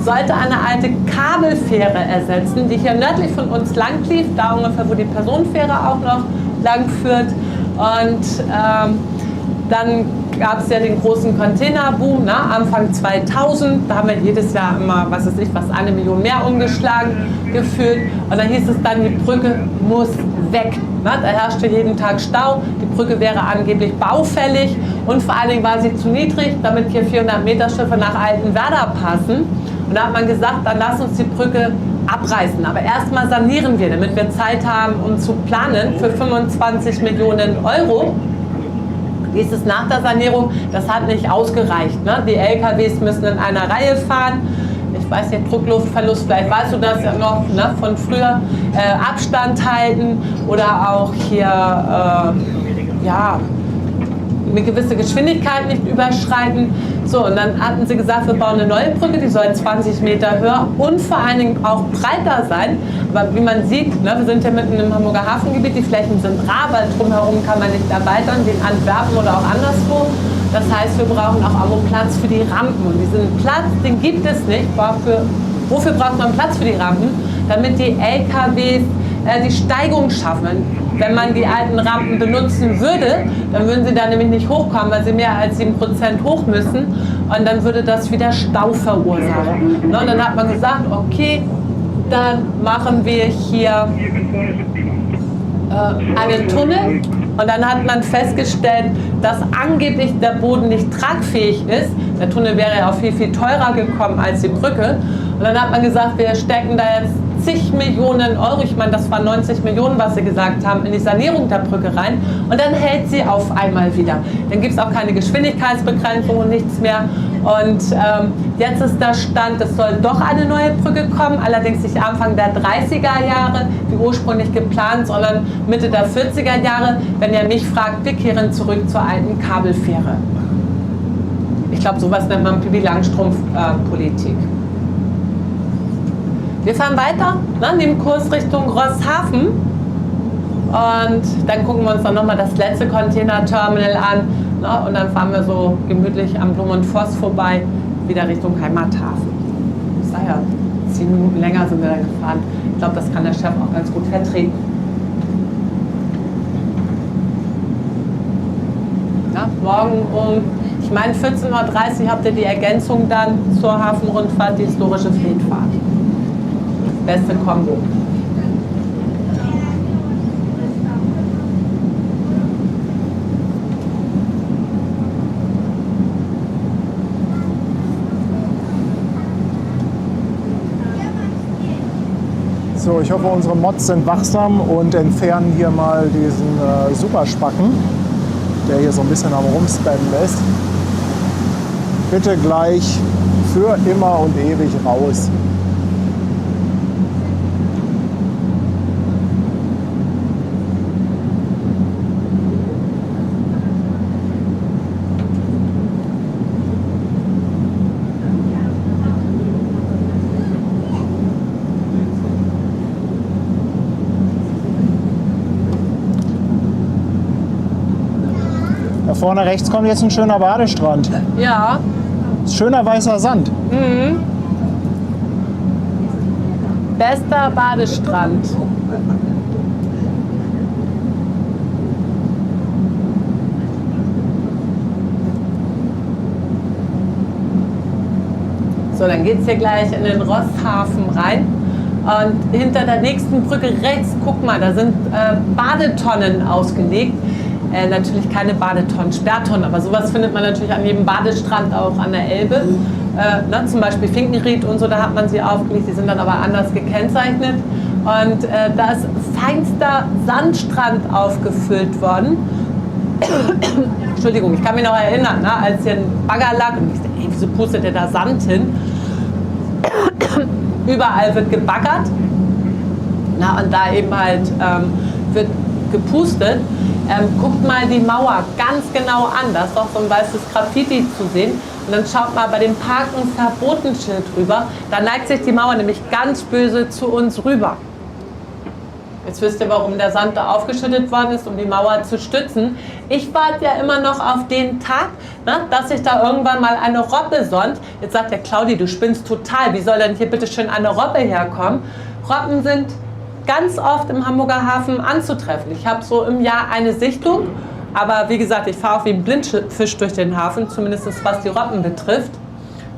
sollte eine alte Kabelfähre ersetzen, die hier nördlich von uns lang lief, da ungefähr, wo die Personenfähre auch noch lang führt. Und dann gab es ja den großen Containerboom, Anfang 2000. Da haben wir jedes Jahr immer, was weiß ich, fast 1 Million mehr umgeschlagen gefühlt. Und dann hieß es dann, die Brücke muss weg. Da herrschte jeden Tag Stau. Die Brücke wäre angeblich baufällig. Und vor allen Dingen war sie zu niedrig, damit hier 400 Meter Schiffe nach Altenwerder passen. Und da hat man gesagt, dann lass uns die Brücke abreißen. Aber erstmal sanieren wir, damit wir Zeit haben, um zu planen für 25 Millionen Euro. Dies ist nach der Sanierung, das hat nicht ausgereicht. Die LKWs müssen in einer Reihe fahren. Ich weiß nicht, Druckluftverlust, vielleicht weißt du das ja noch von früher. Abstand halten oder auch hier eine gewisse Geschwindigkeit nicht überschreiten. So, und dann hatten sie gesagt, wir bauen eine neue Brücke, die soll 20 Meter höher und vor allen Dingen auch breiter sein. Aber wie man sieht, wir sind ja mitten im Hamburger Hafengebiet, die Flächen sind rar, weil drumherum kann man nicht erweitern, wie in Antwerpen oder auch anderswo. Das heißt, wir brauchen auch Platz für die Rampen. Und diesen Platz, den gibt es nicht. Wofür braucht man Platz für die Rampen? Damit die LKWs die Steigung schaffen. Wenn man die alten Rampen benutzen würde, dann würden sie da nämlich nicht hochkommen, weil sie mehr als 7% hoch müssen. Und dann würde das wieder Stau verursachen. Und dann hat man gesagt, okay, dann machen wir hier einen Tunnel. Und dann hat man festgestellt, dass angeblich der Boden nicht tragfähig ist. Der Tunnel wäre ja auch viel, viel teurer gekommen als die Brücke. Und dann hat man gesagt, wir stecken da jetzt zig Millionen Euro, ich meine, das waren 90 Millionen, was sie gesagt haben, in die Sanierung der Brücke rein. Und dann hält sie auf einmal wieder. Dann gibt es auch keine Geschwindigkeitsbegrenzung und nichts mehr. Und jetzt ist der Stand, es soll doch eine neue Brücke kommen, allerdings nicht Anfang der 30er Jahre, wie ursprünglich geplant, sondern Mitte der 40er Jahre. Wenn ihr mich fragt, wir kehren zurück zur alten Kabelfähre. Ich glaube, sowas nennt man Pippi Langstrumpf-Politik. Wir fahren weiter, nehmen Kurs Richtung Rosshafen und dann gucken wir uns dann nochmal das letzte Containerterminal an und dann fahren wir so gemütlich am Blum und Voss vorbei, wieder Richtung Heimathafen. Bis daher. 10 Minuten länger sind wir dann gefahren. Ich glaube, das kann der Chef auch ganz gut vertreten. Ja, morgen um, ich meine 14:30 Uhr habt ihr die Ergänzung dann zur Hafenrundfahrt, die historische Friedfahrt. Beste Kombo. So, ich hoffe, unsere Mods sind wachsam und entfernen hier mal diesen Superspacken, der hier so ein bisschen am Rumspammen ist. Bitte gleich für immer und ewig raus. Da vorne rechts kommt jetzt ein schöner Badestrand. Ja. Schöner weißer Sand. Bester Badestrand. So, dann geht es hier gleich in den Rosshafen rein. Und hinter der nächsten Brücke rechts, guck mal, da sind Badetonnen ausgelegt. Natürlich keine Badetonnen, Sperrtonnen, aber sowas findet man natürlich an jedem Badestrand auch an der Elbe. Zum Beispiel Finkenried und so, da hat man sie aufgelegt, die sind dann aber anders gekennzeichnet. Und da ist feinster Sandstrand aufgefüllt worden. Entschuldigung, ich kann mich noch erinnern, ne, als hier ein Bagger lag und ich dachte, ey, wieso pustet der da Sand hin? Überall wird gebaggert. Na, und da eben halt wird gepustet. Guckt mal die Mauer ganz genau an, da ist doch so ein weißes Graffiti zu sehen. Und dann schaut mal bei dem Parken Verbotenschild rüber. Da neigt sich die Mauer nämlich ganz böse zu uns rüber. Jetzt wisst ihr, warum der Sand da aufgeschüttet worden ist, um die Mauer zu stützen. Ich warte ja immer noch auf den Tag, ne, dass sich da irgendwann mal eine Robbe sonnt. Jetzt sagt der Claudi, du spinnst total. Wie soll denn hier bitte schön eine Robbe herkommen? Robben sind ganz oft im Hamburger Hafen anzutreffen. Ich habe so im Jahr eine Sichtung, aber wie gesagt, ich fahre auch wie ein Blindfisch durch den Hafen, zumindest was die Robben betrifft.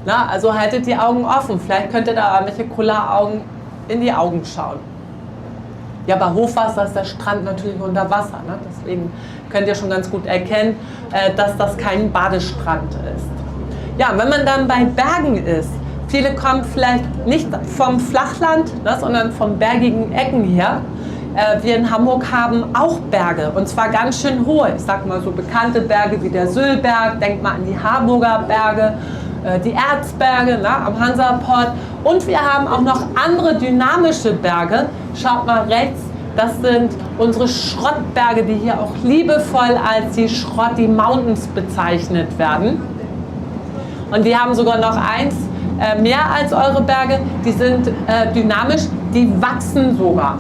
Na, also haltet die Augen offen, vielleicht könnt ihr da welche Kulleraugen in die Augen schauen. Ja, bei Hochwasser ist der Strand natürlich unter Wasser, ne? Deswegen könnt ihr schon ganz gut erkennen, dass das kein Badestrand ist. Ja, wenn man dann bei Bergen ist, viele kommen vielleicht nicht vom Flachland, ne, sondern von bergigen Ecken her. Wir in Hamburg haben auch Berge, und zwar ganz schön hohe. Ich sag mal so bekannte Berge wie der Söllberg, denkt mal an die Harburger Berge, die Erzberge, ne, am Hansaport. Und wir haben auch noch andere dynamische Berge. Schaut mal rechts, das sind unsere Schrottberge, die hier auch liebevoll als die Schrotti Mountains bezeichnet werden. Und die haben sogar noch eins mehr als eure Berge, die sind dynamisch, die wachsen sogar.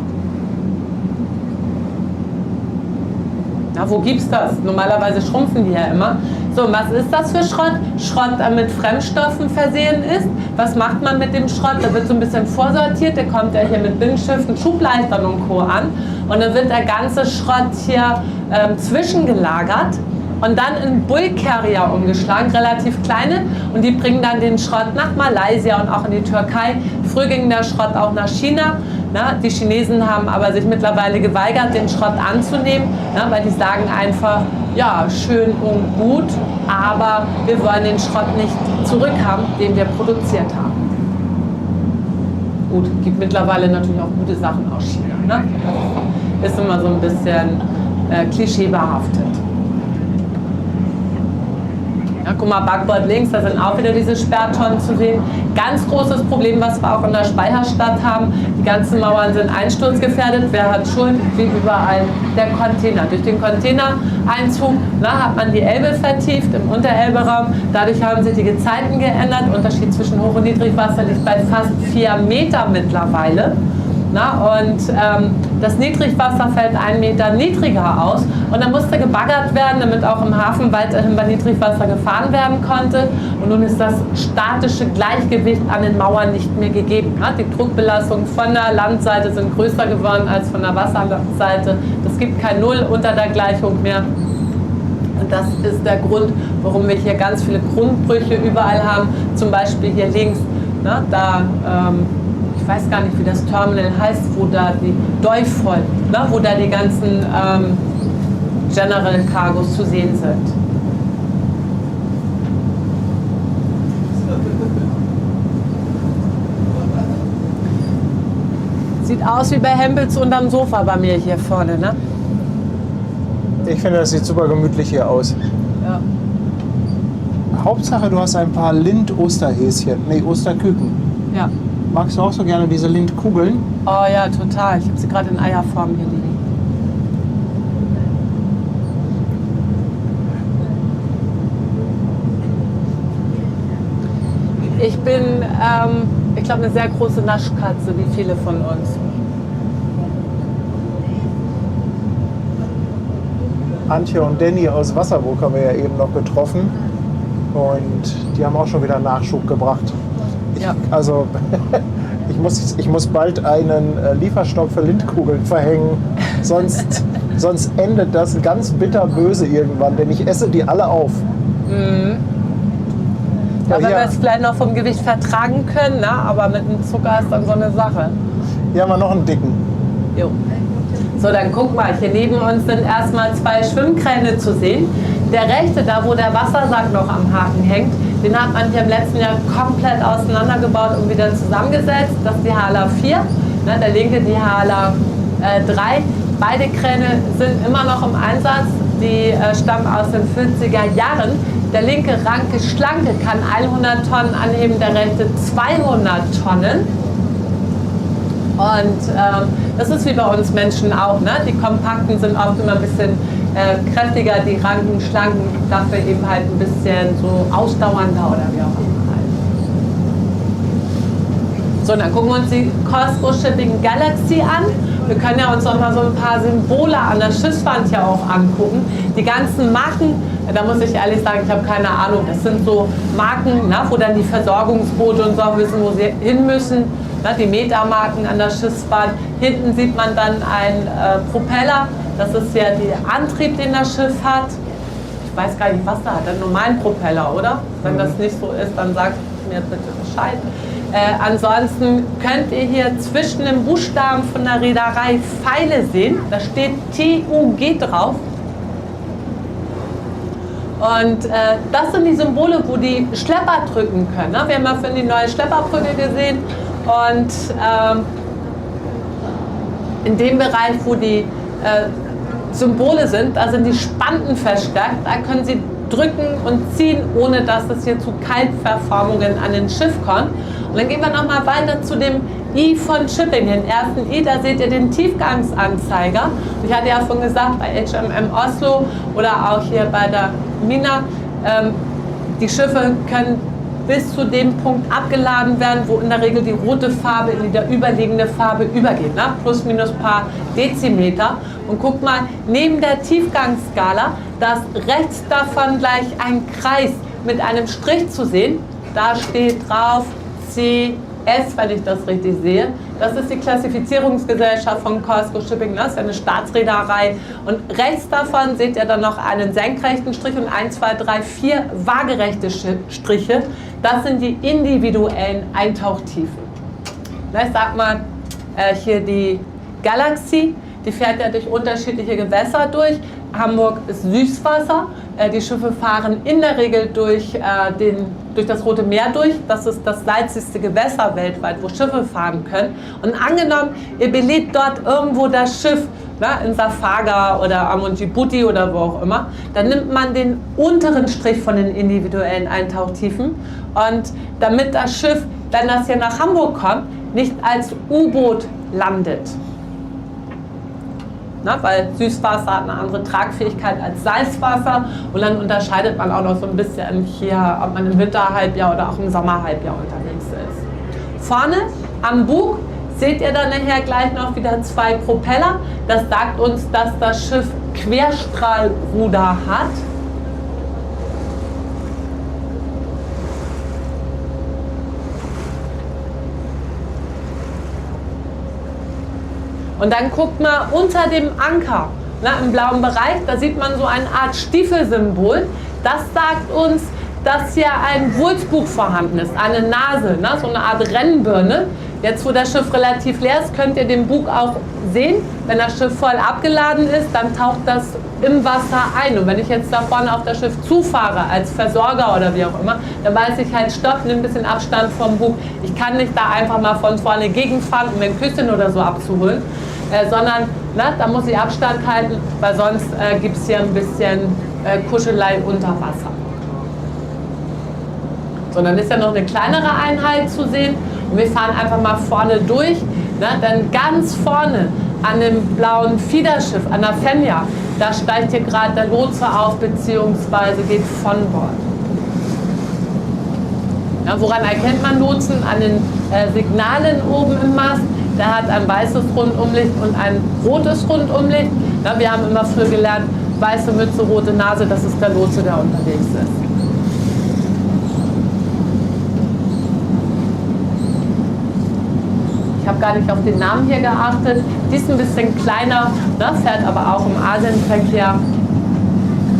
Ja, wo gibt's das? Normalerweise schrumpfen die ja immer. So, und was ist das für Schrott? Schrott, der mit Fremdstoffen versehen ist. Was macht man mit dem Schrott? Der wird so ein bisschen vorsortiert, der kommt ja hier mit Binnenschiffen, Schubleitern und Co. an. Und dann wird der ganze Schrott hier zwischengelagert und dann in Bullcarrier umgeschlagen, relativ kleine, und die bringen dann den Schrott nach Malaysia und auch in die Türkei. Früher ging der Schrott auch nach China. Na, die Chinesen haben aber sich mittlerweile geweigert, den Schrott anzunehmen, na, weil die sagen einfach, ja, schön und gut, aber wir wollen den Schrott nicht zurückhaben, den wir produziert haben. Gut, gibt mittlerweile natürlich auch gute Sachen aus China. Ne? Das ist immer so ein bisschen klischeebehaftet. Ja, guck mal, Backbord links, da sind auch wieder diese Sperrtonnen zu sehen. Ganz großes Problem, was wir auch in der Speicherstadt haben. Die ganzen Mauern sind einsturzgefährdet. Wer hat Schuld? Wie überall der Container. Durch den Containereinzug hat man die Elbe vertieft im Unterelberaum. Dadurch haben sich die Gezeiten geändert. Der Unterschied zwischen Hoch- und Niedrigwasser liegt bei fast 4 Meter mittlerweile. Und Das Niedrigwasser fällt 1 Meter niedriger aus und dann musste gebaggert werden, damit auch im Hafen weiterhin bei Niedrigwasser gefahren werden konnte. Und nun ist das statische Gleichgewicht an den Mauern nicht mehr gegeben. Die Druckbelastung von der Landseite sind größer geworden als von der Wasserseite. Es gibt kein Null unter der Gleichung mehr. Und das ist der Grund, warum wir hier ganz viele Grundbrüche überall haben. Zum Beispiel hier links, ich weiß gar nicht, wie das Terminal heißt, wo da die Deufold, wo da die ganzen General Cargos zu sehen sind. Sieht aus wie bei Hempels unterm Sofa bei mir hier vorne, ne? Ich finde, das sieht super gemütlich hier aus. Ja. Hauptsache, du hast ein paar Lind-Osterhäschen, nee, Osterküken. Ja. Magst du auch so gerne diese Lindkugeln? Oh ja, total. Ich habe sie gerade in Eierform hier liegen. Ich bin, ich glaube, eine sehr große Naschkatze, wie viele von uns. Antje und Danny aus Wasserburg haben wir ja eben noch getroffen. Und die haben auch schon wieder Nachschub gebracht. Ja. Also ich muss bald einen Lieferstopp für Lindkugeln verhängen, sonst endet das ganz bitterböse irgendwann, denn ich esse die alle auf. Mhm. Ja, wenn wir es vielleicht noch vom Gewicht vertragen können, ne? Aber mit dem Zucker ist dann so eine Sache. Hier haben wir noch einen dicken. Jo. So, dann guck mal, hier neben uns sind erstmal 2 Schwimmkräne zu sehen. Der rechte, da wo der Wassersack noch am Haken hängt, den hat man hier im letzten Jahr komplett auseinandergebaut und wieder zusammengesetzt. Das ist die Hala 4, ne, der linke die Hala 3. Beide Kräne sind immer noch im Einsatz. Die stammen aus den 40er Jahren. Der linke ranke schlanke kann 100 Tonnen anheben, der rechte 200 Tonnen. Und das ist wie bei uns Menschen auch. Ne? Die kompakten sind oft immer ein bisschen kräftiger, die ranken, schlanken, dafür eben halt ein bisschen so ausdauernder oder wie auch immer. So, dann gucken wir uns die Costco Shipping Galaxy an. Wir können ja uns auch mal so ein paar Symbole an der Schiffswand hier auch angucken. Die ganzen Marken, da muss ich ehrlich sagen, ich habe keine Ahnung. Das sind so Marken, wo dann die Versorgungsboote und so wissen, wo sie hin müssen. Die Metermarken an der Schiffswand. Hinten sieht man dann einen Propeller. Das ist ja der Antrieb, den das Schiff hat. Ich weiß gar nicht, was da hat. Einen normalen Propeller, oder? Wenn das nicht so ist, dann sagt mir bitte Bescheid. Ansonsten könnt ihr hier zwischen den Buchstaben von der Reederei Pfeile sehen. Da steht TUG drauf. Und das sind die Symbole, wo die Schlepper drücken können. Ne? Wir haben ja für die neue Schlepperbrücke gesehen. Und in dem Bereich, wo die Symbole sind, da sind die Spanten verstärkt. Da können Sie drücken und ziehen, ohne dass es hier zu Kaltverformungen an den Schiff kommt. Und dann gehen wir nochmal weiter zu dem I von Shipping, den ersten I, da seht ihr den Tiefgangsanzeiger. Ich hatte ja schon gesagt, bei HMM Oslo oder auch hier bei der Mina, die Schiffe können bis zu dem Punkt abgeladen werden, wo in der Regel die rote Farbe in die darüberliegende Farbe übergeht, ne? Plus minus paar Dezimeter. Und guckt mal, neben der Tiefgangsskala, da ist rechts davon gleich ein Kreis mit einem Strich zu sehen. Da steht drauf CS, wenn ich das richtig sehe. Das ist die Klassifizierungsgesellschaft von Costco Shipping, das ist eine Staatsreederei. Und rechts davon seht ihr dann noch einen senkrechten Strich und 1, 2, 3, 4 waagerechte Striche. Das sind die individuellen Eintauchtiefen. Ich sag mal, hier die Galaxy, die fährt ja durch unterschiedliche Gewässer durch. Hamburg ist Süßwasser. Die Schiffe fahren in der Regel durch das Rote Meer durch. Das ist das salzigste Gewässer weltweit, wo Schiffe fahren können. Und angenommen, ihr belädt dort irgendwo das Schiff, in Safaga oder Amon Djibouti oder wo auch immer, dann nimmt man den unteren Strich von den individuellen Eintauchtiefen. Und damit das Schiff, wenn das hier nach Hamburg kommt, nicht als U-Boot landet. Weil Süßwasser hat eine andere Tragfähigkeit als Salzwasser und dann unterscheidet man auch noch so ein bisschen hier, ob man im Winterhalbjahr oder auch im Sommerhalbjahr unterwegs ist. Vorne am Bug seht ihr dann nachher gleich noch wieder 2 Propeller. Das sagt uns, dass das Schiff Querstrahlruder hat. Und dann guckt mal unter dem Anker, ne, im blauen Bereich, da sieht man so eine Art Stiefelsymbol. Das sagt uns, dass hier ein Wulstbug vorhanden ist, eine Nase, ne, so eine Art Rennbirne. Jetzt, wo das Schiff relativ leer ist, könnt ihr den Bug auch sehen. Wenn das Schiff voll abgeladen ist, dann taucht das im Wasser ein. Und wenn ich jetzt da vorne auf das Schiff zufahre, als Versorger oder wie auch immer, dann weiß ich halt, stopp, nimm ein bisschen Abstand vom Bug. Ich kann nicht da einfach mal von vorne gegenfahren, um ein Küsschen oder so abzuholen, sondern da muss ich Abstand halten, weil sonst gibt es hier ein bisschen Kuschelei unter Wasser. So, dann ist ja noch eine kleinere Einheit zu sehen und wir fahren einfach mal vorne durch. Ne? Dann ganz vorne an dem blauen Fiederschiff, an der Fenja, da steigt hier gerade der Lotse auf bzw. geht von Bord. Ja, woran erkennt man Lotsen? An den Signalen oben im Mast. Der hat ein weißes Rundumlicht und ein rotes Rundumlicht. Ja, wir haben immer früher gelernt, weiße Mütze, rote Nase, das ist der Lotse, der unterwegs ist. Ich habe gar nicht auf den Namen hier geachtet. Die ist ein bisschen kleiner, ne, fährt aber auch im Asienverkehr.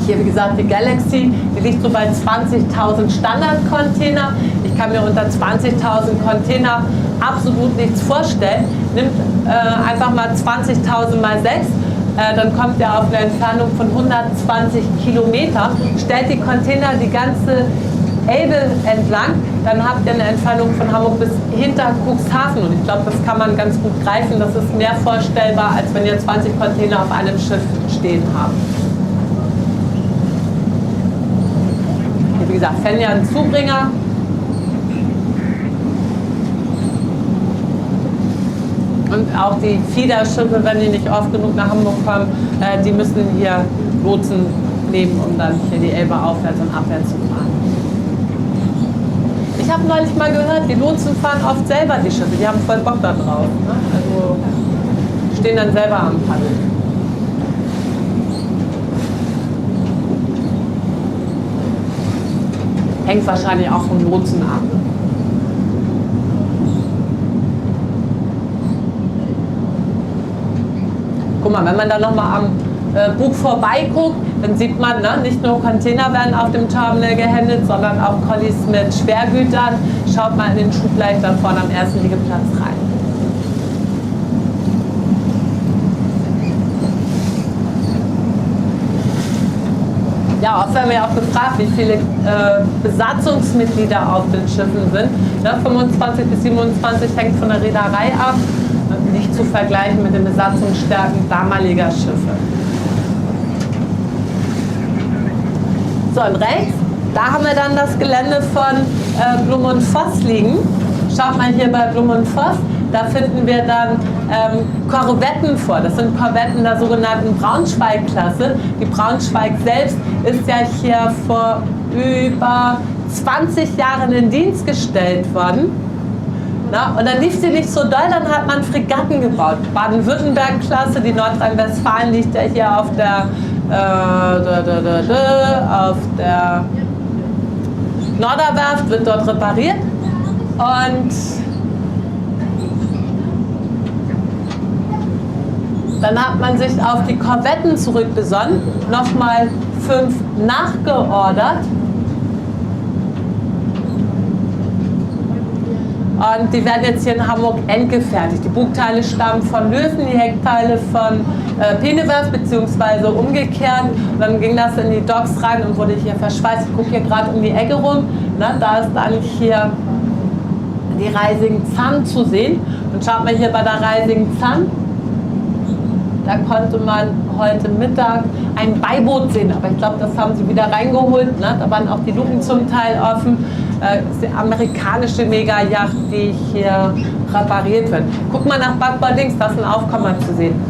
Hier, wie gesagt, die Galaxy, die liegt so bei 20.000 Standardcontainer. Ich kann mir unter 20.000 Container absolut nichts vorstellen. Nimmt einfach mal 20.000 mal 6, dann kommt ihr auf eine Entfernung von 120 Kilometer. Stellt die Container die ganze Elbe entlang, dann habt ihr eine Entfernung von Hamburg bis hinter Cuxhaven. Und ich glaube, das kann man ganz gut greifen. Das ist mehr vorstellbar, als wenn ihr 20 Container auf einem Schiff stehen habt. Wie gesagt, Fenja ein Zubringer. Und auch die Fiederschiffe, wenn die nicht oft genug nach Hamburg kommen, die müssen hier Lotsen nehmen, um dann hier die Elbe aufwärts und abwärts zu fahren. Ich habe neulich mal gehört, die Lotsen fahren oft selber die Schiffe, die haben voll Bock da drauf. Ne? Also stehen dann selber am Paddel. Hängt wahrscheinlich auch vom Lotsen ab. Guck mal, wenn man da nochmal am Bug vorbeiguckt, dann sieht man, ne, nicht nur Container werden auf dem Terminal gehändelt, sondern auch Collies mit Schwergütern. Schaut mal in den Schubleichter vorne am ersten Liegeplatz rein. Ja, oft werden wir auch gefragt, wie viele Besatzungsmitglieder auf den Schiffen sind. Ne, 25 bis 27 hängt von der Reederei ab. Nicht zu vergleichen mit den Besatzungsstärken damaliger Schiffe. So, und rechts, da haben wir dann das Gelände von Blum und Voss liegen. Schaut mal hier bei Blum und Voss, da finden wir dann Korvetten vor. Das sind Korvetten der sogenannten Braunschweig-Klasse. Die Braunschweig selbst ist ja hier vor über 20 Jahren in Dienst gestellt worden. Na, und dann lief sie nicht so doll, dann hat man Fregatten gebaut. Baden-Württemberg-Klasse, die Nordrhein-Westfalen liegt ja hier auf der Norderwerft, wird dort repariert. Und dann hat man sich auf die Korvetten zurückbesonnen, nochmal 5 nachgeordert. Und die werden jetzt hier in Hamburg endgefertigt. Die Bugteile stammen von Löwen, die Heckteile von Penewerft bzw. umgekehrt. Und dann ging das in die Docks rein und wurde hier verschweißt. Ich gucke hier gerade um die Ecke rum. Ne, da ist dann hier die Rising Sun zu sehen. Und schaut mal hier bei der Rising Sun. Da konnte man heute Mittag ein Beiboot sehen, aber ich glaube, das haben sie wieder reingeholt. Ne? Da waren auch die Luken zum Teil offen. Das ist die amerikanische Mega-Yacht, die hier repariert wird. Guck mal nach Backbord links, da ist ein Aufkommer zu sehen.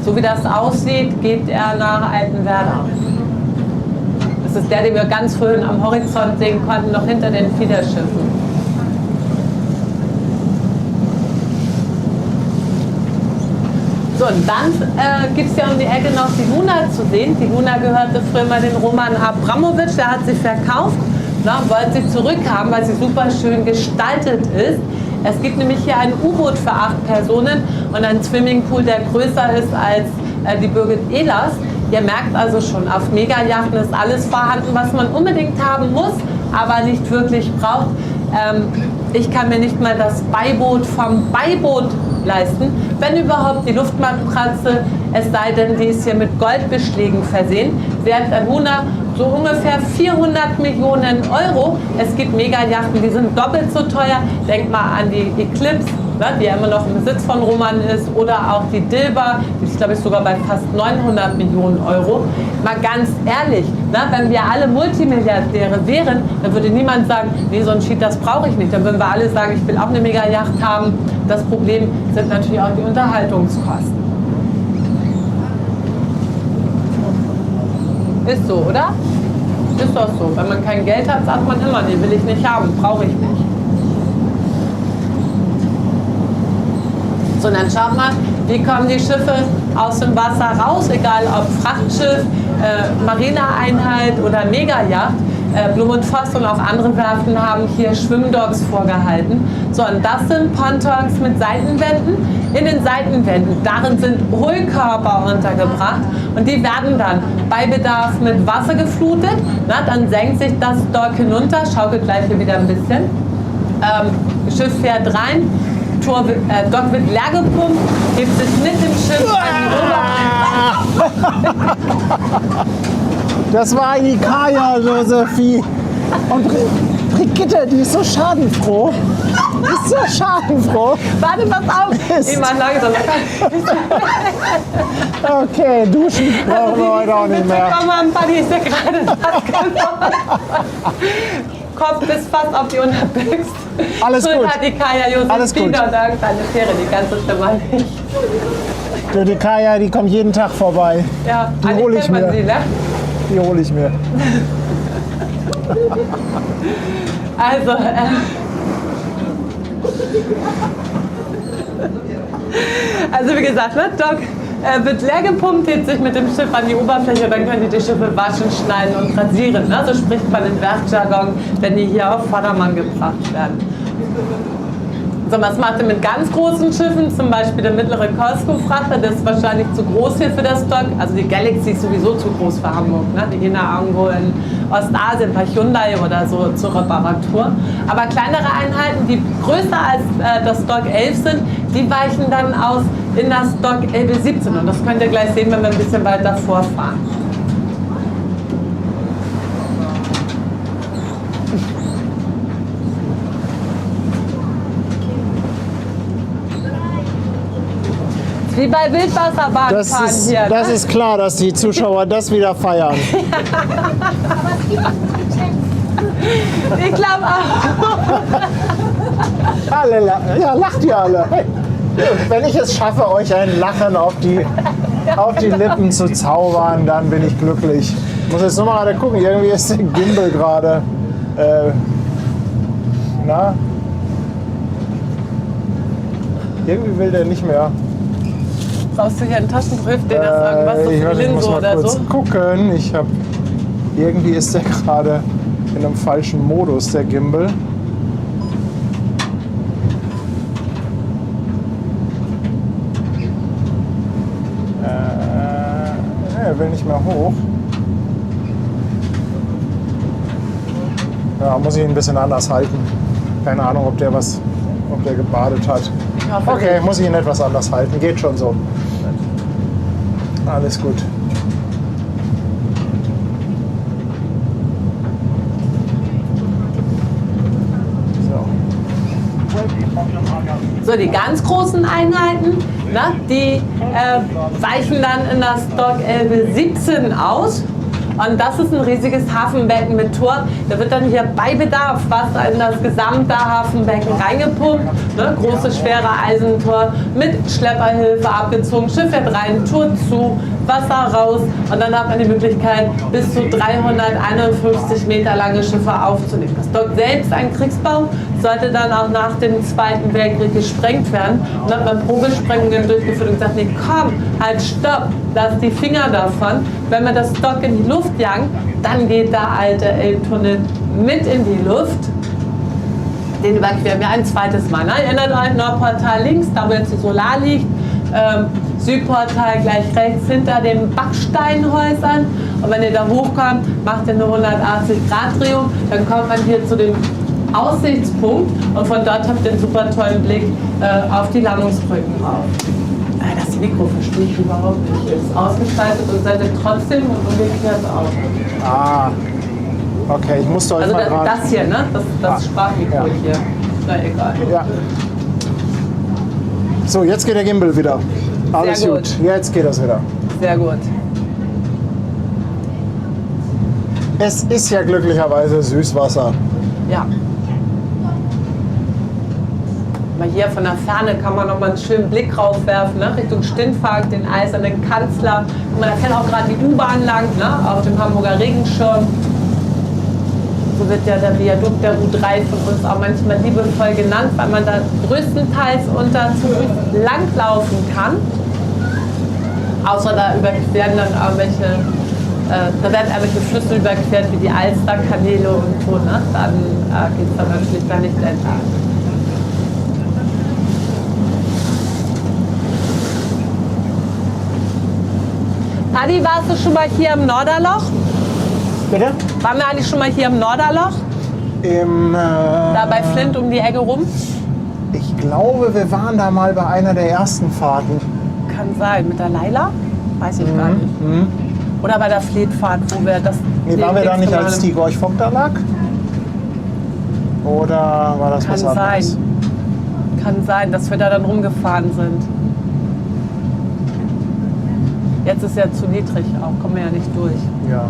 So wie das aussieht, geht er nach Altenwerder. Das ist der, den wir ganz früh am Horizont sehen konnten, noch hinter den Fiederschiffen. So, und dann gibt es ja um die Ecke noch die Luna zu sehen. Die Luna gehörte früher mal den Roman Abramowitsch, der hat sie verkauft. Wollte sie zurückhaben, weil sie super schön gestaltet ist. Es gibt nämlich hier ein U-Boot für 8 Personen und einen Swimmingpool, der größer ist als die Birgit Ehlers. Ihr merkt also schon, auf Megayachten ist alles vorhanden, was man unbedingt haben muss, aber nicht wirklich braucht. Ich kann mir nicht mal das Beiboot vom Beiboot leisten, wenn überhaupt die Luftmatratze, es sei denn, die ist hier mit Goldbeschlägen versehen, wert an Luna so ungefähr 400 Millionen Euro. Es gibt Megayachten, die sind doppelt so teuer. Denkt mal an die Eclipse, die ja immer noch im Besitz von Roman ist, oder auch die Dilba, die ist, glaube ich, sogar bei fast 900 Millionen Euro. Mal ganz ehrlich, wenn wir alle Multimilliardäre wären, dann würde niemand sagen, nee, so ein Sheet, das brauche ich nicht. Dann würden wir alle sagen, ich will auch eine Megayacht haben. Das Problem sind natürlich auch die Unterhaltungskosten. Ist so, oder? Ist doch so. Wenn man kein Geld hat, sagt man immer, nee, will ich nicht haben, brauche ich nicht. So, dann schaut mal, wie kommen die Schiffe aus dem Wasser raus, egal ob Frachtschiff, Marineeinheit oder Megayacht. Blum und Voss und auch andere Werften haben hier Schwimmdocks vorgehalten. So, und das sind Pontons mit Seitenwänden. In den Seitenwänden, darin sind Hohlkörper untergebracht und die werden dann bei Bedarf mit Wasser geflutet. Dann senkt sich das Dock hinunter, schaukelt gleich hier wieder ein bisschen. Schiff fährt rein, Dock wird leer gepumpt, hebt sich mit dem Schiff an die Oberfläche. Das war die Kaya, Josephie. Und Brigitte, die ist so schadenfroh. Die ist so schadenfroh. Warte, pass auf! Ich mach langsam. Okay, duschen brauchen wir heute auch nicht mehr. Komm mal, Buddy, ist ja gerade Kopf bis fast auf die Unterbüchse. Alles Schuld gut. hat die Kaya Alles gut. Josephine und irgendeine Fähre, die ganze Stimme nicht. Du, die Kaya, die kommt jeden Tag vorbei. Ja, Die eigentlich hole ich kennt man mir. sie, ne? Die hole ich mir. Also, also wie gesagt, ne, Dock wird leer gepumpt, hebt sich mit dem Schiff an die Oberfläche und dann können die Schiffe waschen, schneiden und rasieren. Ne? So spricht man in Werftjargon, wenn die hier auf Vordermann gebracht werden. So, was macht ihr mit ganz großen Schiffen? Zum Beispiel der mittlere COSCO-Frachter, der ist wahrscheinlich zu groß hier für das Dock. Also die Galaxy ist sowieso zu groß für Hamburg. Ne? Die gehen da irgendwo in Ostasien bei Hyundai oder so zur Reparatur. Aber kleinere Einheiten, die größer als das Dock 11 sind, die weichen dann aus in das Dock Elbe 17. Und das könnt ihr gleich sehen, wenn wir ein bisschen weiter vorfahren. Wie bei Wildwasserbahn fahren hier. Das ist klar, dass die Zuschauer das wieder feiern. Ich glaube auch. Alle lachen. Ja, lacht ihr alle. Wenn ich es schaffe, euch ein Lachen auf die Lippen zu zaubern, dann bin ich glücklich. Ich muss jetzt nur mal gerade gucken, irgendwie ist der Gimbal gerade. Irgendwie will der nicht mehr. Brauchst du hier einen Taschentuch, hilft dir das irgendwas so für die Ich muss Linse mal oder kurz so? gucken. Irgendwie ist der gerade in einem falschen Modus, der Gimbal. Er will nicht mehr hoch. Ja, muss ich ihn ein bisschen anders halten. Keine Ahnung, ob der gebadet hat. Okay, muss ich ihn etwas anders halten. Geht schon so. Alles gut. So, die ganz großen Einheiten, ne, die weichen dann in das Dock Elbe 17 aus. Und das ist ein riesiges Hafenbecken mit Tor. Da wird dann hier bei Bedarf Wasser in das gesamte Hafenbecken reingepumpt. Ne? Große, schwere Eisentor mit Schlepperhilfe abgezogen. Schiff fährt rein, Tour zu, Wasser raus. Und dann hat man die Möglichkeit, bis zu 351 Meter lange Schiffe aufzunehmen. Das Dock selbst ein Kriegsbau, sollte dann auch nach dem Zweiten Weltkrieg gesprengt werden. Und dann hat man Probesprengungen durchgeführt und gesagt, nee, komm, halt stopp, lass die Finger davon. Wenn wir das Stock in die Luft jagen, dann geht der alte Elbtunnel mit in die Luft. Den überqueren wir ein zweites Mal. Ne? Erinnert euch, Nordportal links, da wo jetzt die Solar liegt. Südportal gleich rechts hinter den Backsteinhäusern. Und wenn ihr da hochkommt, macht ihr eine 180-Grad-Drehung. Dann kommt man hier zu dem Aussichtspunkt und von dort habt ihr einen super tollen Blick auf die Landungsbrücken rauf. Das Mikro verstehe ich überhaupt nicht. Ist ausgeschaltet und sendet trotzdem und umgekehrt auch. Ah, okay, ich musste euch Also mal gerade... das hier, ne? Das Sprachmikro ja. hier. Na egal. Ja. So, jetzt geht der Gimbal wieder. Alles Sehr gut. gut. Jetzt geht das wieder. Sehr gut. Es ist ja glücklicherweise Süßwasser. Ja. Mal hier von der Ferne kann man noch mal einen schönen Blick raufwerfen, ne? Richtung Stintfang, den eisernen Kanzler. Und man erkennt auch gerade die U-Bahn lang, ne? Auf dem Hamburger Regenschirm. So wird ja der Viadukt der U3 von uns auch manchmal liebevoll genannt, weil man da größtenteils unter zu Fuß langlaufen kann. Außer da überqueren dann irgendwelche, da werden irgendwelche Flüsse überquert wie die Alsterkanäle und so, ne? Dann geht es dann natürlich da nicht entlang. Paddy, warst du schon mal hier im Norderloch? Bitte? Waren wir eigentlich schon mal hier im Norderloch? Da bei Flint um die Ecke rum? Ich glaube, wir waren da mal bei einer der ersten Fahrten. Kann sein. Mit der Laila? Weiß ich gar nicht. Oder bei der Fleetfahrt, wo wir das... Nee, waren wir da nicht, als die Gorch Fock da lag? Oder war das was anderes? Kann sein, dass wir da dann rumgefahren sind. Jetzt ist ja zu niedrig auch, kommen wir ja nicht durch. Ja.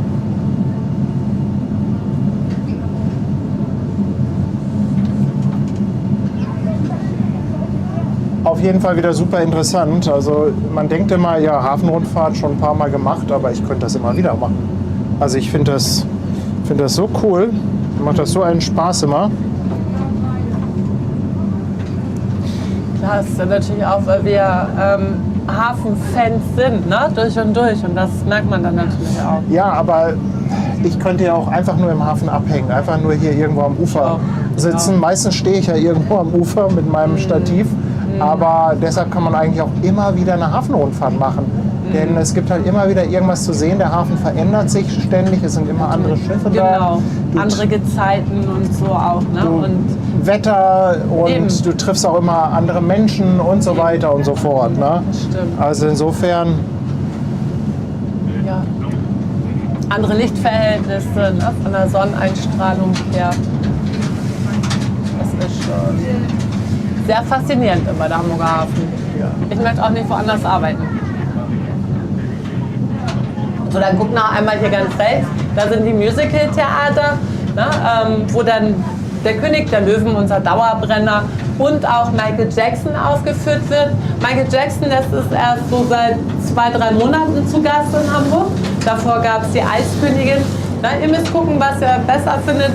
Auf jeden Fall wieder super interessant. Also man denkt immer, ja, Hafenrundfahrt schon ein paar Mal gemacht, aber ich könnte das immer wieder machen. Also ich finde das so cool, macht das so einen Spaß immer. Klar, das ist natürlich auch, weil wir Hafenfans sind, ne? Durch und durch. Und das merkt man dann natürlich auch. Ja, aber ich könnte ja auch einfach nur im Hafen abhängen, einfach nur hier irgendwo am Ufer sitzen. Genau. Meistens stehe ich ja irgendwo am Ufer mit meinem Stativ. Aber deshalb kann man eigentlich auch immer wieder eine Hafenrundfahrt machen. Denn es gibt halt immer wieder irgendwas zu sehen. Der Hafen verändert sich ständig, es sind immer andere Schiffe da. Genau, andere Gezeiten und so auch. Ne? Und Wetter und eben. du triffst auch immer andere Menschen und so weiter und so fort. Ne? Stimmt. Also insofern, Ja. Andere Lichtverhältnisse, ne? Von der Sonneneinstrahlung her. Das ist schon sehr faszinierend immer der Hamburger Hafen. Ich möchte auch nicht woanders arbeiten. So, dann guck noch einmal hier ganz rechts. Da sind die Musical-Theater, ne? Wo dann der König der Löwen, unser Dauerbrenner, und auch Michael Jackson aufgeführt wird. Michael Jackson, das ist erst so seit 2-3 Monaten zu Gast in Hamburg. Davor gab es die Eiskönigin. Na, ihr müsst gucken, was ihr besser findet,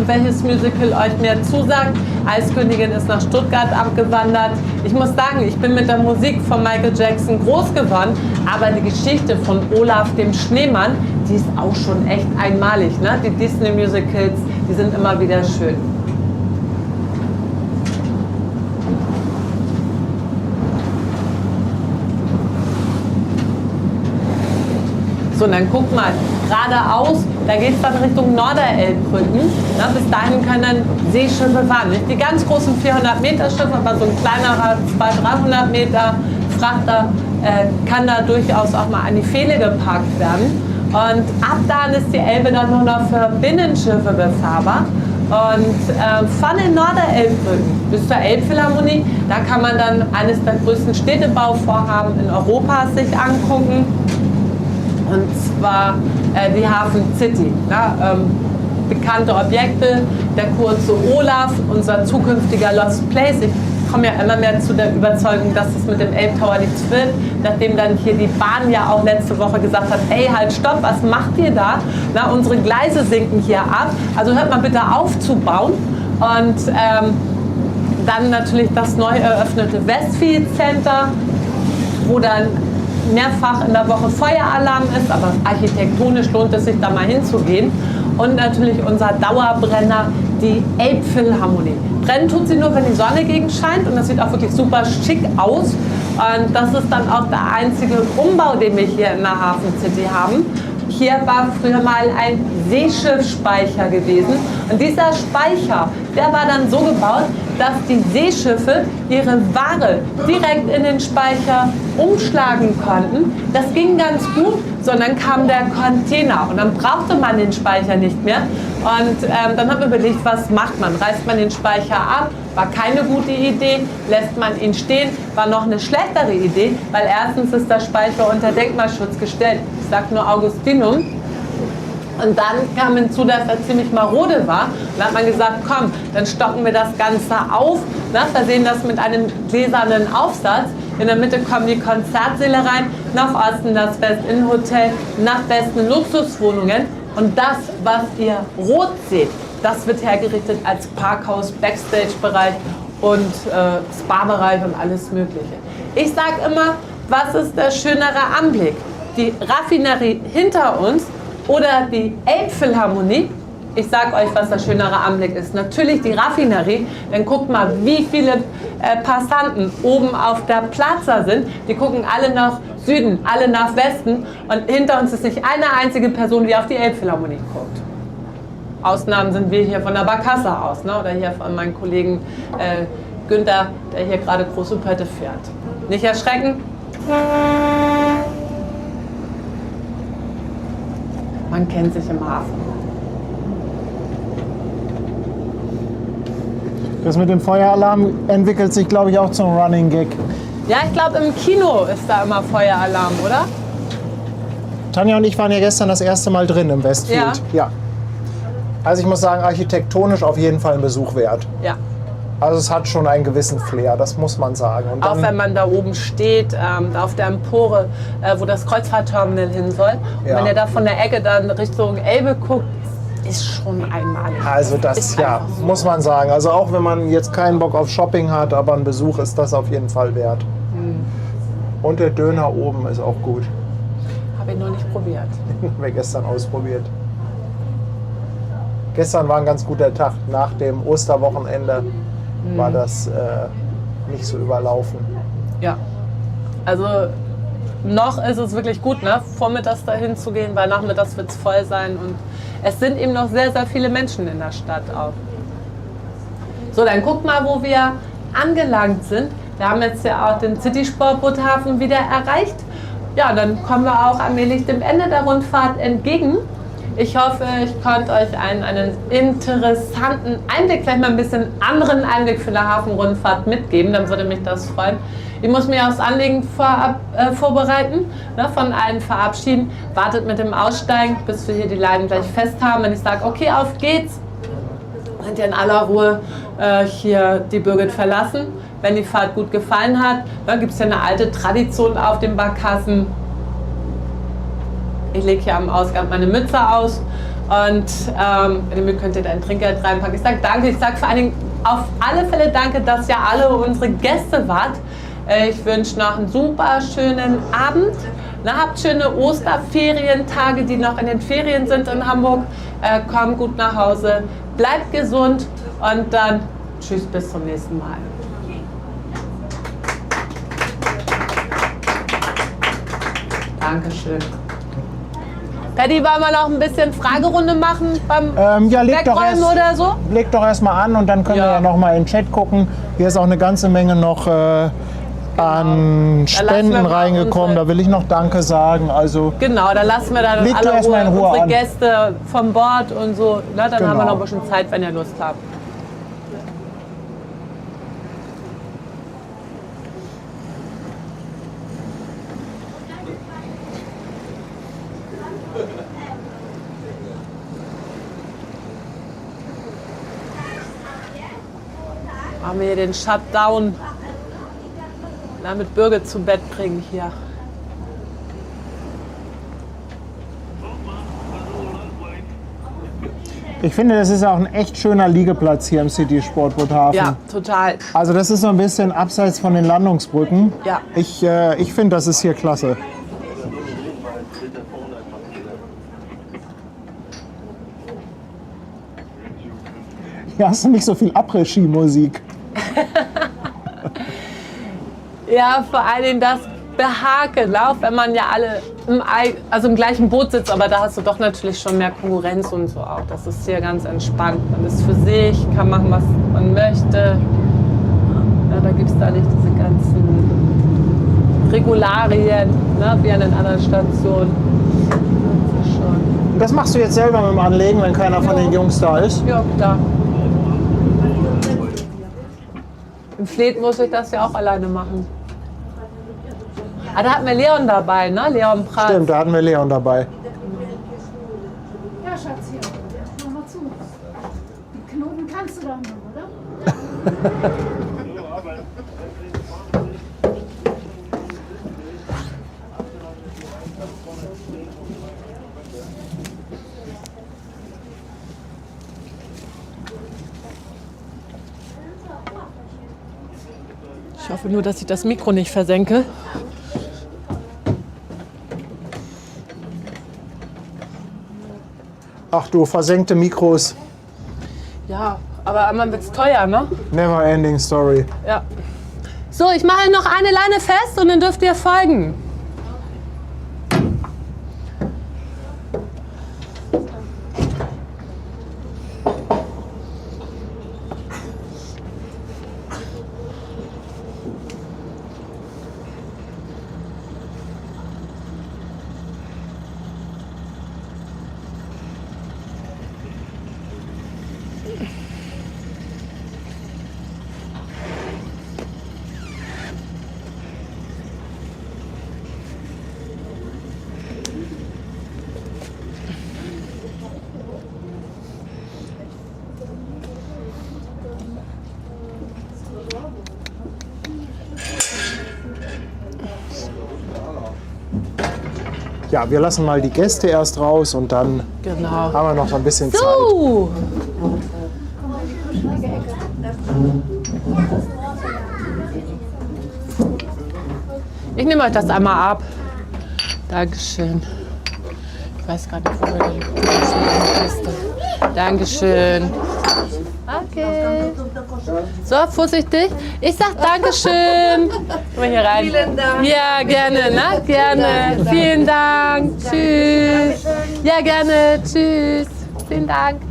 welches Musical euch mehr zusagt. Eiskönigin ist nach Stuttgart abgewandert. Ich muss sagen, ich bin mit der Musik von Michael Jackson groß geworden, aber die Geschichte von Olaf dem Schneemann, die ist auch schon echt einmalig. Ne? Die Disney-Musicals, die sind immer wieder schön. So, und dann guck mal, geradeaus, da geht es dann Richtung Norderelbbrücken. Na, bis dahin können dann Seeschiffe fahren. Nicht die ganz großen 400-Meter-Schiffe, aber so ein kleinerer 200-300 Meter Frachter kann da durchaus auch mal an die Pfähle geparkt werden. Und ab dann ist die Elbe dann nur noch für Binnenschiffe befahrbar. Und von den Norderelbbrücken bis zur Elbphilharmonie, da kann man dann eines der größten Städtebauvorhaben in Europa sich angucken. Und zwar die Hafen City. Ne? Bekannte Objekte, der kurze Olaf, unser zukünftiger Lost Place. Ich komme ja immer mehr zu der Überzeugung, dass es mit dem Elbtower nichts wird, nachdem dann hier die Bahn ja auch letzte Woche gesagt hat, hey, halt, stopp, was macht ihr da? Na, unsere Gleise sinken hier ab, also hört mal bitte auf zu bauen. Und dann natürlich das neu eröffnete Westfield Center, wo dann mehrfach in der Woche Feueralarm ist, aber architektonisch lohnt es sich da mal hinzugehen. Und natürlich unser Dauerbrenner, die Elbphilharmonie. Brennen tut sie nur, wenn die Sonne gegen scheint und das sieht auch wirklich super schick aus. Und das ist dann auch der einzige Umbau, den wir hier in der Hafen City haben. Hier war früher mal ein Seeschiffsspeicher gewesen und dieser Speicher, der war dann so gebaut, dass die Seeschiffe ihre Ware direkt in den Speicher umschlagen konnten. Das ging ganz gut, sondern kam der Container und dann brauchte man den Speicher nicht mehr. Und dann haben wir überlegt, was macht man? Reißt man den Speicher ab? War keine gute Idee. Lässt man ihn stehen? War noch eine schlechtere Idee, weil erstens ist der Speicher unter Denkmalschutz gestellt. Ich sage nur Augustinum. Und dann kam hinzu, dass er ziemlich marode war. Und dann hat man gesagt, komm, dann stocken wir das Ganze auf, versehen das mit einem gläsernen Aufsatz. In der Mitte kommen die Konzertsäle rein, nach Osten das West-Inn-Hotel, nach Westen Luxuswohnungen. Und das, was ihr rot seht, das wird hergerichtet als Parkhaus, Backstage-Bereich und Spa-Bereich und alles Mögliche. Ich sage immer, was ist der schönere Anblick? Die Raffinerie hinter uns oder die Elbphilharmonie? Ich sag euch, was der schönere Anblick ist. Natürlich die Raffinerie, denn guckt mal, wie viele Passanten oben auf der Plaza sind. Die gucken alle nach Süden, alle nach Westen und hinter uns ist nicht eine einzige Person, die auf die Elbphilharmonie guckt. Ausnahmen sind wir hier von der Barkasse aus, ne? Oder hier von meinem Kollegen Günther, der hier gerade große Pötte fährt. Nicht erschrecken. Man kennt sich im Hafen. Das mit dem Feueralarm entwickelt sich, glaube ich, auch zum Running Gag. Ja, ich glaube, im Kino ist da immer Feueralarm, oder? Tanja und ich waren ja gestern das erste Mal drin im Westfield. Ja. Also ich muss sagen, architektonisch auf jeden Fall ein Besuch wert. Ja. Also es hat schon einen gewissen Flair, das muss man sagen. Und auch wenn man da oben steht, da auf der Empore, wo das Kreuzfahrtterminal hin soll. Und Ja. wenn ihr da von der Ecke dann Richtung Elbe guckt, ist schon einmalig. Also das, ist ja, einfach so. muss man sagen. Also auch wenn man jetzt keinen Bock auf Shopping hat, aber ein Besuch ist das auf jeden Fall wert. Und der Döner oben ist auch gut. Habe ich noch nicht probiert. Haben wir gestern ausprobiert. Gestern war ein ganz guter Tag. Nach dem Osterwochenende war das nicht so überlaufen. Ja. Also noch ist es wirklich gut, ne? Vormittags dahin zu gehen, weil nachmittags wird es voll sein. Und es sind eben noch sehr, sehr viele Menschen in der Stadt auch. So, dann guckt mal, wo wir angelangt sind. Wir haben jetzt ja auch den City-Sportboothafen wieder erreicht. Ja, dann kommen wir auch allmählich dem Ende der Rundfahrt entgegen. Ich hoffe, ich konnte euch einen interessanten Einblick, vielleicht mal ein bisschen anderen Einblick für eine Hafenrundfahrt mitgeben. Dann würde mich das freuen. Ich muss mich aufs Anlegen vorbereiten, ne, von allen verabschieden. Wartet mit dem Aussteigen, bis wir hier die Leinen gleich fest haben. Wenn ich sage, okay, auf geht's, könnt ihr in aller Ruhe hier die Birgit verlassen. Wenn die Fahrt gut gefallen hat, dann gibt es ja eine alte Tradition auf den Barkassen. Ich lege hier am Ausgang meine Mütze aus und wenn ihr mögt, könnt ihr da ein Trinkgeld reinpacken. Ich sage danke, ich sage vor allen Dingen auf alle Fälle danke, dass ihr alle unsere Gäste wart. Ich wünsche noch einen super schönen Abend. Na, habt schöne Osterferientage, die noch in den Ferien sind in Hamburg. Kommt gut nach Hause, bleibt gesund und dann tschüss, bis zum nächsten Mal. Dankeschön. Paddy, wollen wir noch ein bisschen Fragerunde machen beim Ja, leg doch Wegräumen oder so? Leg doch erstmal an und dann können wir ja noch mal in den Chat gucken. Hier ist auch eine ganze Menge noch an Spenden wir mal reingekommen. unsere- Da will ich noch Danke sagen. Also Genau, da lassen wir dann Leg du alle erst mal in Ruhe unsere an. Gäste vom Bord und so. Na, dann haben wir Genau. noch ein bisschen Zeit, wenn ihr Lust habt. Machen wir hier den Shutdown. Damit Birgit zu Bett bringen hier. Ich finde, das ist auch ein echt schöner Liegeplatz hier im City Sportboothafen. Ja, total. Also das ist so ein bisschen abseits von den Landungsbrücken. Ja. Ich finde, das ist hier klasse. Hier hast du nicht so viel Après-Ski-Musik. Ja, vor allen Dingen das Behaken, auch wenn man ja alle im gleichen Boot sitzt, aber da hast du doch natürlich schon mehr Konkurrenz und so auch. Das ist hier ganz entspannt. Man ist für sich, kann machen, was man möchte. Ja, da gibt es da nicht diese ganzen Regularien, ne, wie an den anderen Stationen. Das ist schon. Das machst du jetzt selber mit dem Anlegen, wenn keiner von den Jungs da ist? Ja, klar. Im Fleet muss ich das ja auch alleine machen. Ah, da hatten wir Leon dabei, ne? Leon Pratz. Stimmt, da hatten wir Leon dabei. Ja, Schatz, hier. Mach mal zu. Die Knoten kannst du doch noch, oder? Ich hoffe nur, dass ich das Mikro nicht versenke. Ach du, versenkte Mikros. Ja, aber einmal wird's teuer, ne? Never ending story. Ja. So, ich mache noch eine Leine fest und dann dürft ihr folgen. Ja, wir lassen mal die Gäste erst raus und dann Genau. haben wir noch so ein bisschen Zeit. So. Ich nehme euch das einmal ab. Dankeschön. Ich weiß gar nicht, wo wir die Kiste. Dankeschön. Okay. So, vorsichtig. Ich sag Dankeschön. Komm mal hier rein. Vielen Dank. Ja, gerne, ne? Gerne. Vielen Dank. Tschüss. Ja, gerne. Tschüss. Vielen Dank.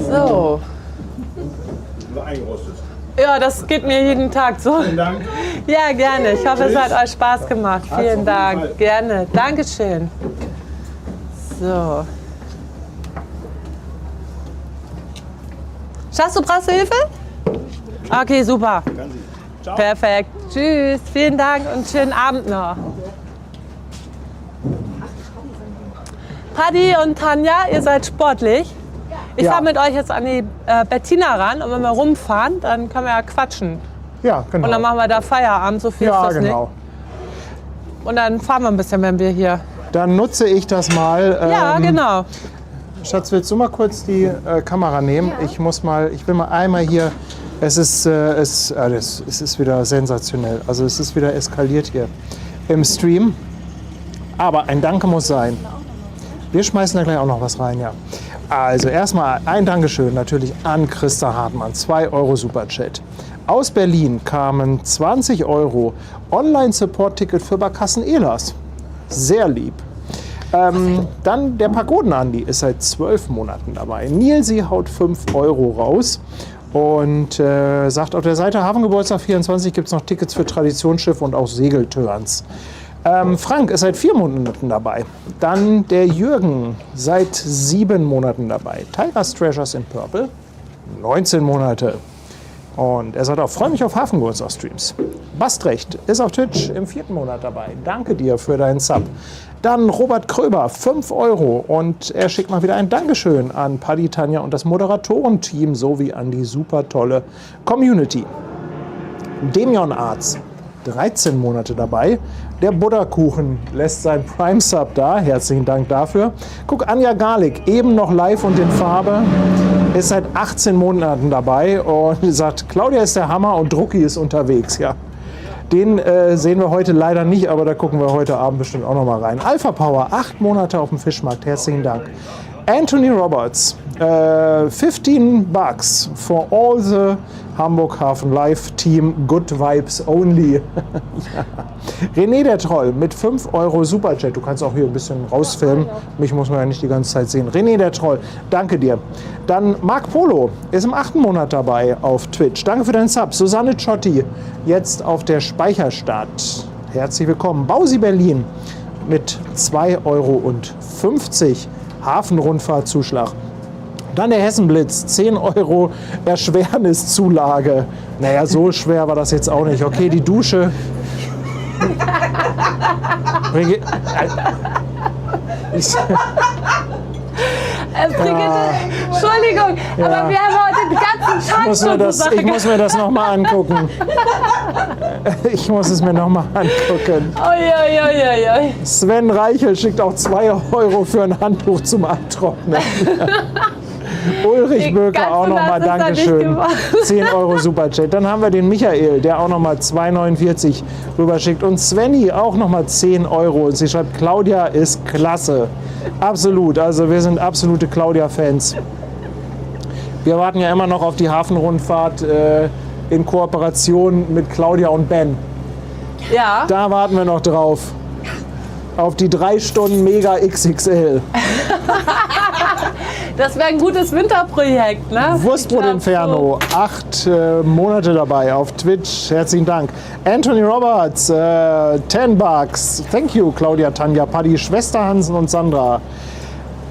So. Ja, das geht mir jeden Tag so. Vielen Dank. Ja, gerne. Ich hoffe, es hat euch Spaß gemacht. Vielen Dank. Gerne. Dankeschön. So. Schatz, du brauchst Hilfe? Okay, super. Perfekt. Tschüss. Vielen Dank und schönen Abend noch. Paddy und Tanja, ihr seid sportlich. Ich Ja. fahre mit euch jetzt an die Bettina ran und wenn wir rumfahren, dann können wir ja quatschen. Ja, genau. Und dann machen wir da Feierabend, so viel ja, ist das genau. nicht. Und dann fahren wir ein bisschen, wenn wir hier... Dann nutze ich das mal. Ja, genau. Schatz, willst du mal kurz die Kamera nehmen? Ich will mal einmal hier. Es ist wieder sensationell. Also es ist wieder eskaliert hier im Stream. Aber ein Danke muss sein. Wir schmeißen da gleich auch noch was rein, ja. Also erstmal ein Dankeschön natürlich an Christa Hartmann. 2 € Superchat. Aus Berlin kamen 20 € Online-Support-Ticket für Barkassen Ehlers. Sehr lieb. Dann der Pagoden-Andi ist seit 12 Monaten dabei. Nilsi haut 5 € raus und sagt, auf der Seite Hafengeburtstag 24 gibt es noch Tickets für Traditionsschiffe und auch Segelturns. Frank ist seit 4 Monaten dabei. Dann der Jürgen seit 7 Monaten dabei. Tiger's Treasures in Purple 19 Monate. Und er sagt auch, freue mich auf Hafengeburtstag-Streams. Bastrecht ist auf Twitch im 4. Monat dabei. Danke dir für deinen Sub. Dann Robert Kröber, 5 € und er schickt mal wieder ein Dankeschön an Paddy, Tanja und das Moderatorenteam sowie an die super tolle Community. Demion Arts, 13 Monate dabei. Der Butterkuchen lässt sein Prime Sub da. Herzlichen Dank dafür. Guck, Anja Garlick, eben noch live und in Farbe. Ist seit 18 Monaten dabei und sagt, Claudia ist der Hammer und Drucki ist unterwegs. Ja. Den sehen wir heute leider nicht, aber da gucken wir heute Abend bestimmt auch noch mal rein. Alpha Power, 8 Monate auf dem Fischmarkt. Herzlichen Dank. Anthony Roberts, 15 bucks for all the Hamburg Hafen Live Team, good vibes only. Ja. René der Troll mit 5 Euro Superchat. Du kannst auch hier ein bisschen rausfilmen. Mich muss man ja nicht die ganze Zeit sehen. René der Troll, danke dir. Dann Marc Polo ist im 8. Monat dabei auf Twitch. Danke für deinen Sub. Susanne Ciotti, jetzt auf der Speicherstadt. Herzlich willkommen. Bausi Berlin mit 2,50 Euro. Hafenrundfahrtzuschlag. Dann der Hessenblitz, 10 Euro Erschwerniszulage. Naja, so schwer war das jetzt auch nicht. Okay, die Dusche. Brigitte, Entschuldigung, aber wir haben heute den ganzen Tag ich muss mir das nochmal angucken. Ich muss es mir nochmal angucken. Oi. Sven Reichel schickt auch 2 Euro für ein Handtuch zum Abtrocknen. Ulrich Böker auch nochmal Dankeschön. 10 Euro Superchat. Dann haben wir den Michael, der auch nochmal 2,49 rüberschickt. Und Svenny auch nochmal 10 Euro. Und sie schreibt, Claudia ist klasse. Absolut. Also wir sind absolute Claudia-Fans. Wir warten ja immer noch auf die Hafenrundfahrt in Kooperation mit Claudia und Ben. Ja. Da warten wir noch drauf. Auf die 3 Stunden Mega XXL. Das wäre ein gutes Winterprojekt, ne? Wurstbrot Inferno, 8 Monate dabei auf Twitch. Herzlichen Dank. Anthony Roberts, 10 bucks. Thank you, Claudia, Tanja, Paddy, Schwester Hansen und Sandra.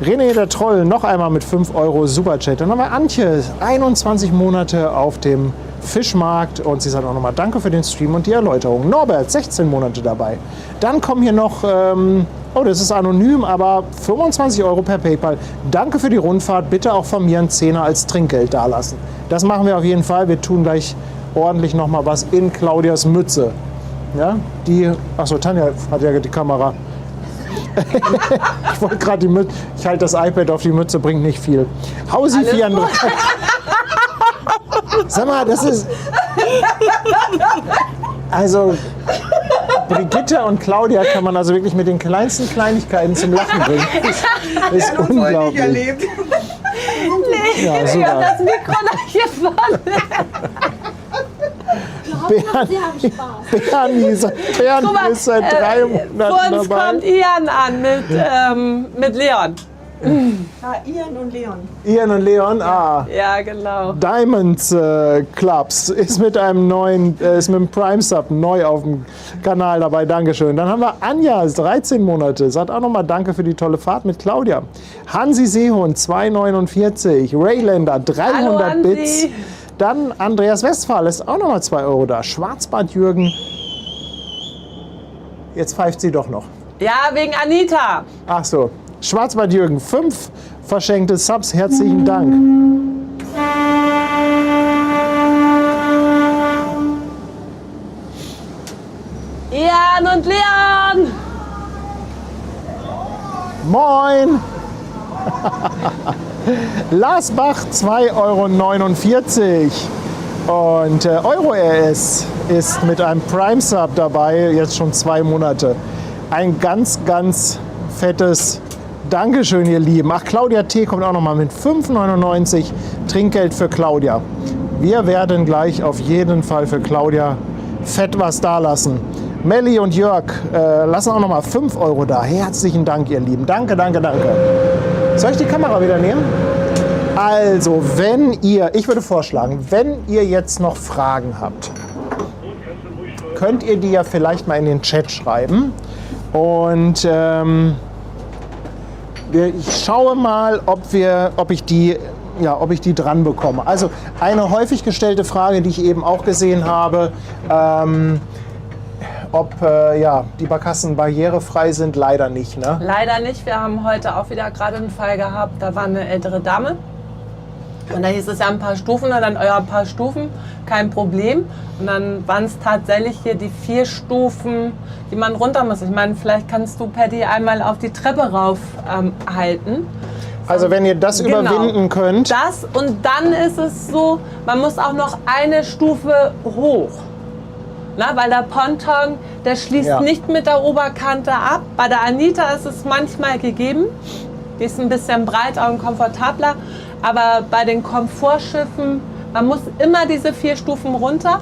René der Troll, noch einmal mit 5 Euro Superchat. Dann haben wir Antje, 21 Monate auf dem Fischmarkt. Und sie sagt auch nochmal Danke für den Stream und die Erläuterung. Norbert, 16 Monate dabei. Dann kommen hier noch, oh, das ist anonym, aber 25 Euro per PayPal. Danke für die Rundfahrt. Bitte auch von mir einen Zehner als Trinkgeld dalassen. Das machen wir auf jeden Fall. Wir tun gleich ordentlich nochmal was in Claudias Mütze. Ja, achso, Tanja hat ja die Kamera. Ich wollte gerade die Mütze, ich halte das iPad auf die Mütze, bringt nicht viel. Hausi 34. Sag mal, das ist... Also, Brigitte und Claudia kann man also wirklich mit den kleinsten Kleinigkeiten zum Lachen bringen. Das ist unglaublich. Ja, Ich super. habe das Mikro noch gefallen. Bernie ist seit 3 Monaten Vor uns dabei. kommt Ian an mit Leon. Ian und Leon. Ian und Leon, Ja, genau. Diamonds Clubs ist mit einem Prime Sub neu auf dem Kanal dabei. Dankeschön. Dann haben wir Anja, 13 Monate. Sagt auch nochmal Danke für die tolle Fahrt mit Claudia. Hansi Seehund, 2,49. Raylander, 300 Bits. Dann Andreas Westphal ist auch nochmal 2 Euro da. Schwarzbart Jürgen. Jetzt pfeift sie doch noch. Ja, wegen Anita. Ach so. Schwarzbart Jürgen, 5 verschenkte Subs. Herzlichen Dank. Ian und Leon. Moin! Lars Bach, 2,49 Euro. Und Euro-RS ist mit einem Prime-Sub dabei, jetzt schon 2 Monate. Ein ganz, ganz fettes Dankeschön, ihr Lieben. Ach, Claudia T. kommt auch noch mal mit 5,99 € Trinkgeld für Claudia. Wir werden gleich auf jeden Fall für Claudia fett was da lassen. Melli und Jörg lassen auch noch mal 5 Euro da. Herzlichen Dank, ihr Lieben. Danke, danke, danke. Soll ich die Kamera wieder nehmen? Also, ich würde vorschlagen, wenn ihr jetzt noch Fragen habt, könnt ihr die ja vielleicht mal in den Chat schreiben. Und ich schaue mal, ob ich die dran bekomme. Also eine häufig gestellte Frage, die ich eben auch gesehen habe, ob die Barkassen barrierefrei sind, leider nicht. Ne? Leider nicht. Wir haben heute auch wieder gerade einen Fall gehabt. Da war eine ältere Dame Und da hieß es ja ein paar Stufen, und dann ein paar Stufen, kein Problem. Und dann waren es tatsächlich hier die 4 Stufen, die man runter muss. Ich meine, vielleicht kannst du, Patty, einmal auf die Treppe rauf halten. Also wenn ihr das überwinden könnt. Das, und dann ist es so, man muss auch noch eine Stufe hoch. Na, weil der Ponton, der schließt nicht mit der Oberkante ab. Bei der Anita ist es manchmal gegeben. Die ist ein bisschen breiter und komfortabler. Aber bei den Komfortschiffen, man muss immer diese 4 Stufen runter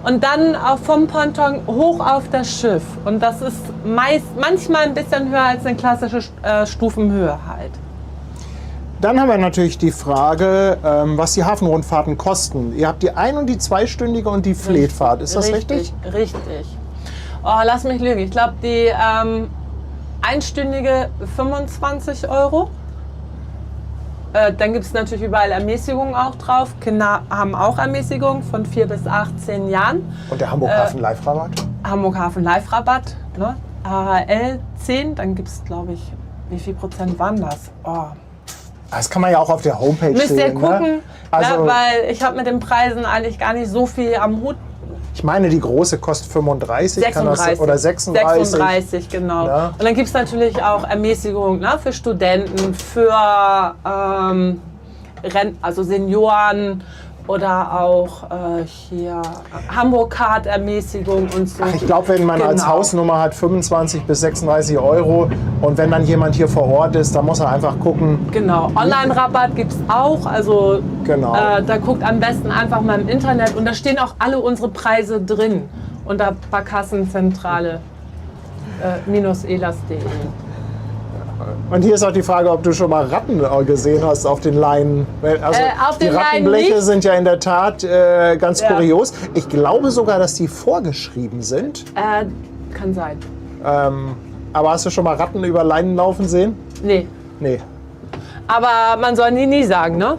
und dann auch vom Ponton hoch auf das Schiff. Und das ist manchmal ein bisschen höher als eine klassische Stufenhöhe halt. Dann haben wir natürlich die Frage, was die Hafenrundfahrten kosten. Ihr habt die 1- und die 2-stündige und die Fletfahrt. Ist das richtig? Richtig. Oh, lass mich lügen. Ich glaube, die einstündige 25 €. Dann gibt es natürlich überall Ermäßigungen auch drauf. Kinder haben auch Ermäßigungen von 4 bis 18 Jahren. Und der Hamburg-Hafen-Live-Rabatt? Hamburg-Hafen-Live-Rabatt, ne? AHL 10, dann gibt es, glaube ich, wie viel Prozent waren das? Oh. Das kann man ja auch auf der Homepage sehen. Müsst ihr gucken, ne? Also, weil ich habe mit den Preisen eigentlich gar nicht so viel am Hut. Ich meine, die große kostet 35 36. Oder 36. 36, genau. Ja. Und dann gibt es natürlich auch Ermäßigungen, ne, für Studenten, für also Senioren oder auch hier Hamburg-Card-Ermäßigung und so. Ach, ich glaube, wenn man als Hausnummer hat 25 bis 36 € und wenn dann jemand hier vor Ort ist, dann muss er einfach gucken. Genau, Online-Rabatt gibt es auch, also da guckt am besten einfach mal im Internet und da stehen auch alle unsere Preise drin unter Barkassenzentrale -elas.de. Und hier ist auch die Frage, ob du schon mal Ratten gesehen hast auf den Leinen. Also auf die den Leinen Rattenbleche nicht. sind ja in der Tat ganz kurios. Ich glaube sogar, dass die vorgeschrieben sind. Kann sein. Aber hast du schon mal Ratten über Leinen laufen sehen? Nee. Nee. Aber man soll nie sagen, ne?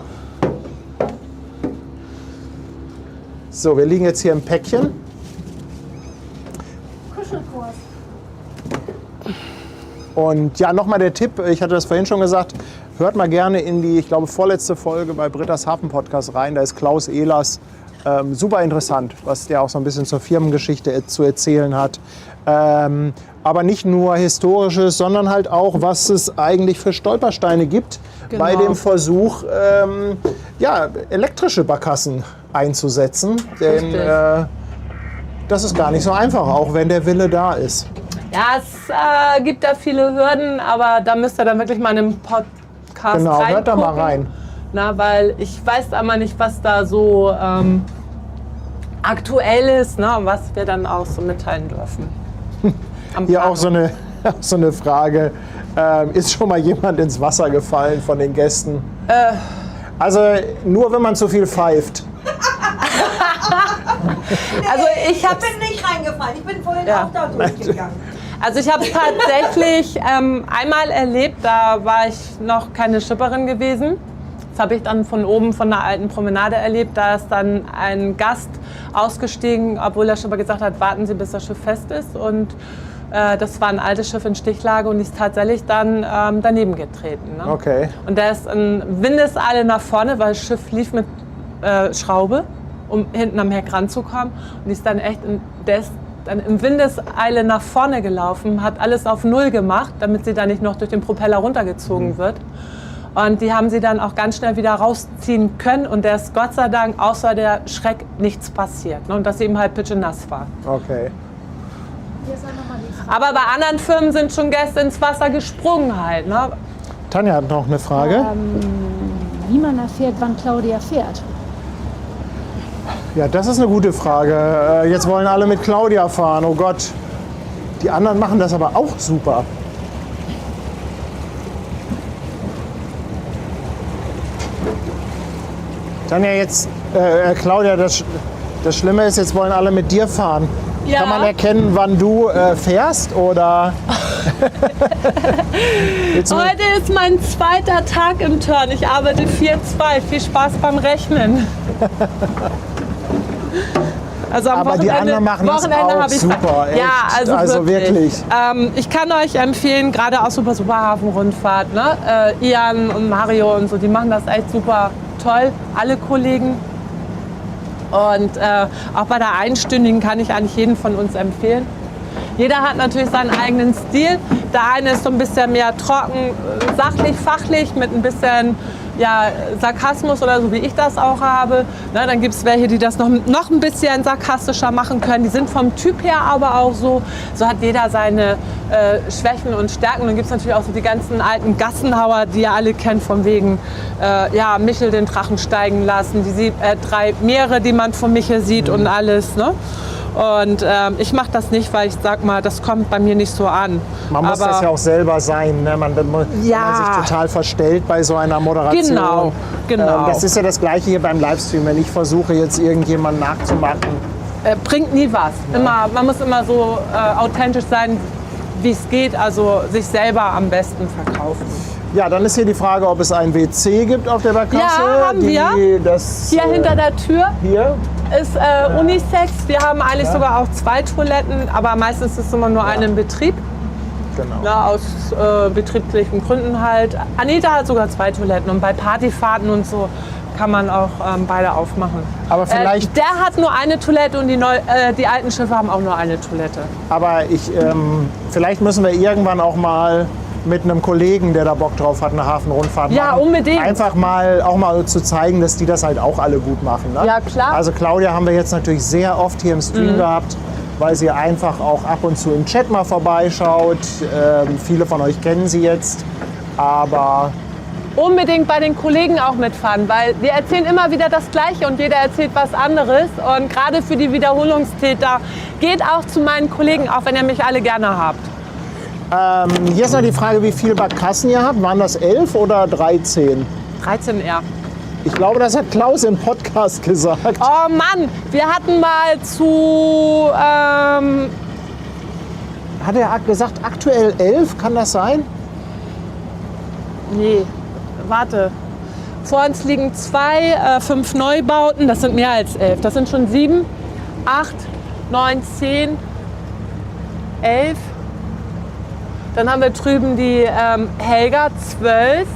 So, wir liegen jetzt hier im Päckchen. Kuschelkurs. Und ja, nochmal der Tipp, ich hatte das vorhin schon gesagt, hört mal gerne in die, ich glaube, vorletzte Folge bei Britta's Hafen-Podcast rein. Da ist Klaus Ehlers. Super interessant, was der auch so ein bisschen zur Firmengeschichte zu erzählen hat. Aber nicht nur Historisches, sondern halt auch, was es eigentlich für Stolpersteine gibt bei dem Versuch, elektrische Barkassen einzusetzen. Denn das ist gar nicht so einfach, auch wenn der Wille da ist. Ja, es gibt da viele Hürden, aber da müsst ihr dann wirklich mal in den Podcast Genau, hört da mal reingucken. rein. Na, weil ich weiß einmal nicht, was da so aktuell ist, ne, und was wir dann auch so mitteilen dürfen. Hier auch so eine Frage. Ist schon mal jemand ins Wasser gefallen von den Gästen? Also nur, wenn man zu viel pfeift. Also ich bin nicht reingefallen, ich bin vorhin auch da durchgegangen. Also ich habe es tatsächlich einmal erlebt, da war ich noch keine Schipperin gewesen. Das habe ich dann von oben von der alten Promenade erlebt. Da ist dann ein Gast ausgestiegen, obwohl der Schipper gesagt hat, warten Sie, bis das Schiff fest ist. Und das war ein altes Schiff in Stichlage und ist tatsächlich dann daneben getreten. Ne? Okay. Und der ist in Windeseile nach vorne, weil das Schiff lief mit Schraube, um hinten am Heck ranzukommen. Und ist dann echt, der ist dann im Windeseile nach vorne gelaufen, hat alles auf Null gemacht, damit sie dann nicht noch durch den Propeller runtergezogen wird. Und die haben sie dann auch ganz schnell wieder rausziehen können. Und der ist Gott sei Dank außer der Schreck nichts passiert. Ne? Und dass sie eben halt pitschenass war. Okay. Aber bei anderen Firmen sind schon Gäste ins Wasser gesprungen halt. Ne? Tanja hat noch eine Frage. Wie man erfährt, wann Claudia fährt. Ja, das ist eine gute Frage. Jetzt wollen alle mit Claudia fahren. Oh Gott. Die anderen machen das aber auch super. Tanja, jetzt, Claudia, das Schlimme ist, jetzt wollen alle mit dir fahren. Ja. Kann man erkennen, wann du fährst oder? Heute ist mein zweiter Tag im Turn. Ich arbeite 4/2. Viel Spaß beim Rechnen. Also am Aber die anderen machen das auch habe ich super, echt. Ja, also wirklich. Ich kann euch empfehlen, gerade auch Super Hafenrundfahrt, ne? Ian und Mario und so, die machen das echt super. toll, alle Kollegen. Und auch bei der einstündigen kann ich eigentlich jeden von uns empfehlen. Jeder hat natürlich seinen eigenen Stil. Der eine ist so ein bisschen mehr trocken, sachlich, fachlich, mit ein bisschen Sarkasmus oder so, wie ich das auch habe. Na, dann gibt es welche, die das noch ein bisschen sarkastischer machen können. Die sind vom Typ her aber auch so. So hat jeder seine Schwächen und Stärken. Und dann gibt es natürlich auch so die ganzen alten Gassenhauer, die ihr alle kennt, von wegen Michel den Drachen steigen lassen. Die 3 Meere, die man von Michel sieht und alles. Ne? Und ich mache das nicht, weil ich sag mal, das kommt bei mir nicht so an. Man muss das ja auch selber sein, ne? Wenn man sich total verstellt bei so einer Moderation. Genau. Das ist ja das Gleiche hier beim Livestream. Wenn ich versuche, jetzt irgendjemanden nachzumachen. Bringt nie was. Man muss immer so authentisch sein, wie es geht, also sich selber am besten verkaufen. Ja, dann ist hier die Frage, ob es ein WC gibt auf der Barkasse. Ja, haben wir. Hier hinter der Tür. Hier? Ist Unisex. Wir haben eigentlich sogar auch 2 Toiletten, aber meistens ist immer nur eine im Betrieb. Genau. Ja, aus betrieblichen Gründen halt. Anita hat sogar 2 Toiletten und bei Partyfahrten und so kann man auch beide aufmachen. Aber vielleicht. Der hat nur eine Toilette und die alten Schiffe haben auch nur eine Toilette. Aber vielleicht müssen wir irgendwann auch mal mit einem Kollegen, der da Bock drauf hat, eine Hafenrundfahrt machen. Ja, unbedingt. Einfach mal zu zeigen, dass die das halt auch alle gut machen. Ne? Ja, klar. Also Claudia haben wir jetzt natürlich sehr oft hier im Stream gehabt, weil sie einfach auch ab und zu im Chat mal vorbeischaut. Viele von euch kennen sie jetzt, aber Unbedingt bei den Kollegen auch mitfahren, weil wir erzählen immer wieder das Gleiche und jeder erzählt was anderes. Und gerade für die Wiederholungstäter, geht auch zu meinen Kollegen, auch wenn ihr mich alle gerne habt. Hier ist noch die Frage, wie viele Barkassen ihr habt. Waren das 11 oder 13? 13 eher. Ich glaube, das hat Klaus im Podcast gesagt. Oh Mann, wir hatten mal zu... Hat er gesagt, aktuell 11? Kann das sein? Nee, warte. Vor uns liegen 2, 5 Neubauten. Das sind mehr als 11. Das sind schon 7, 8, 9, 10, 11. Dann haben wir drüben die Helga, 12.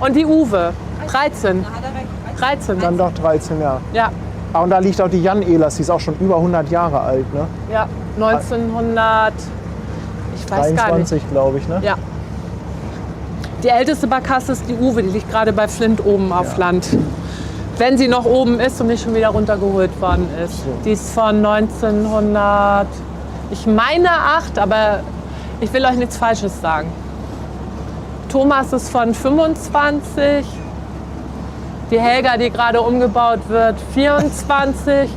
Und die Uwe, 13. 13. Dann doch 13, ja. Ja, Ah, und da liegt auch die Jan Ehlers, die ist auch schon über 100 Jahre alt, ne? ja, 1900, ich weiß gar nicht. 23, glaube ich, ne? Ja. Die älteste Barkasse ist die Uwe, die liegt gerade bei Flint oben auf Land. Wenn sie noch oben ist und nicht schon wieder runtergeholt worden ist. So. Die ist von 1900, ich meine 8, aber ich will euch nichts Falsches sagen. Thomas ist von 25. Die Helga, die gerade umgebaut wird, 24.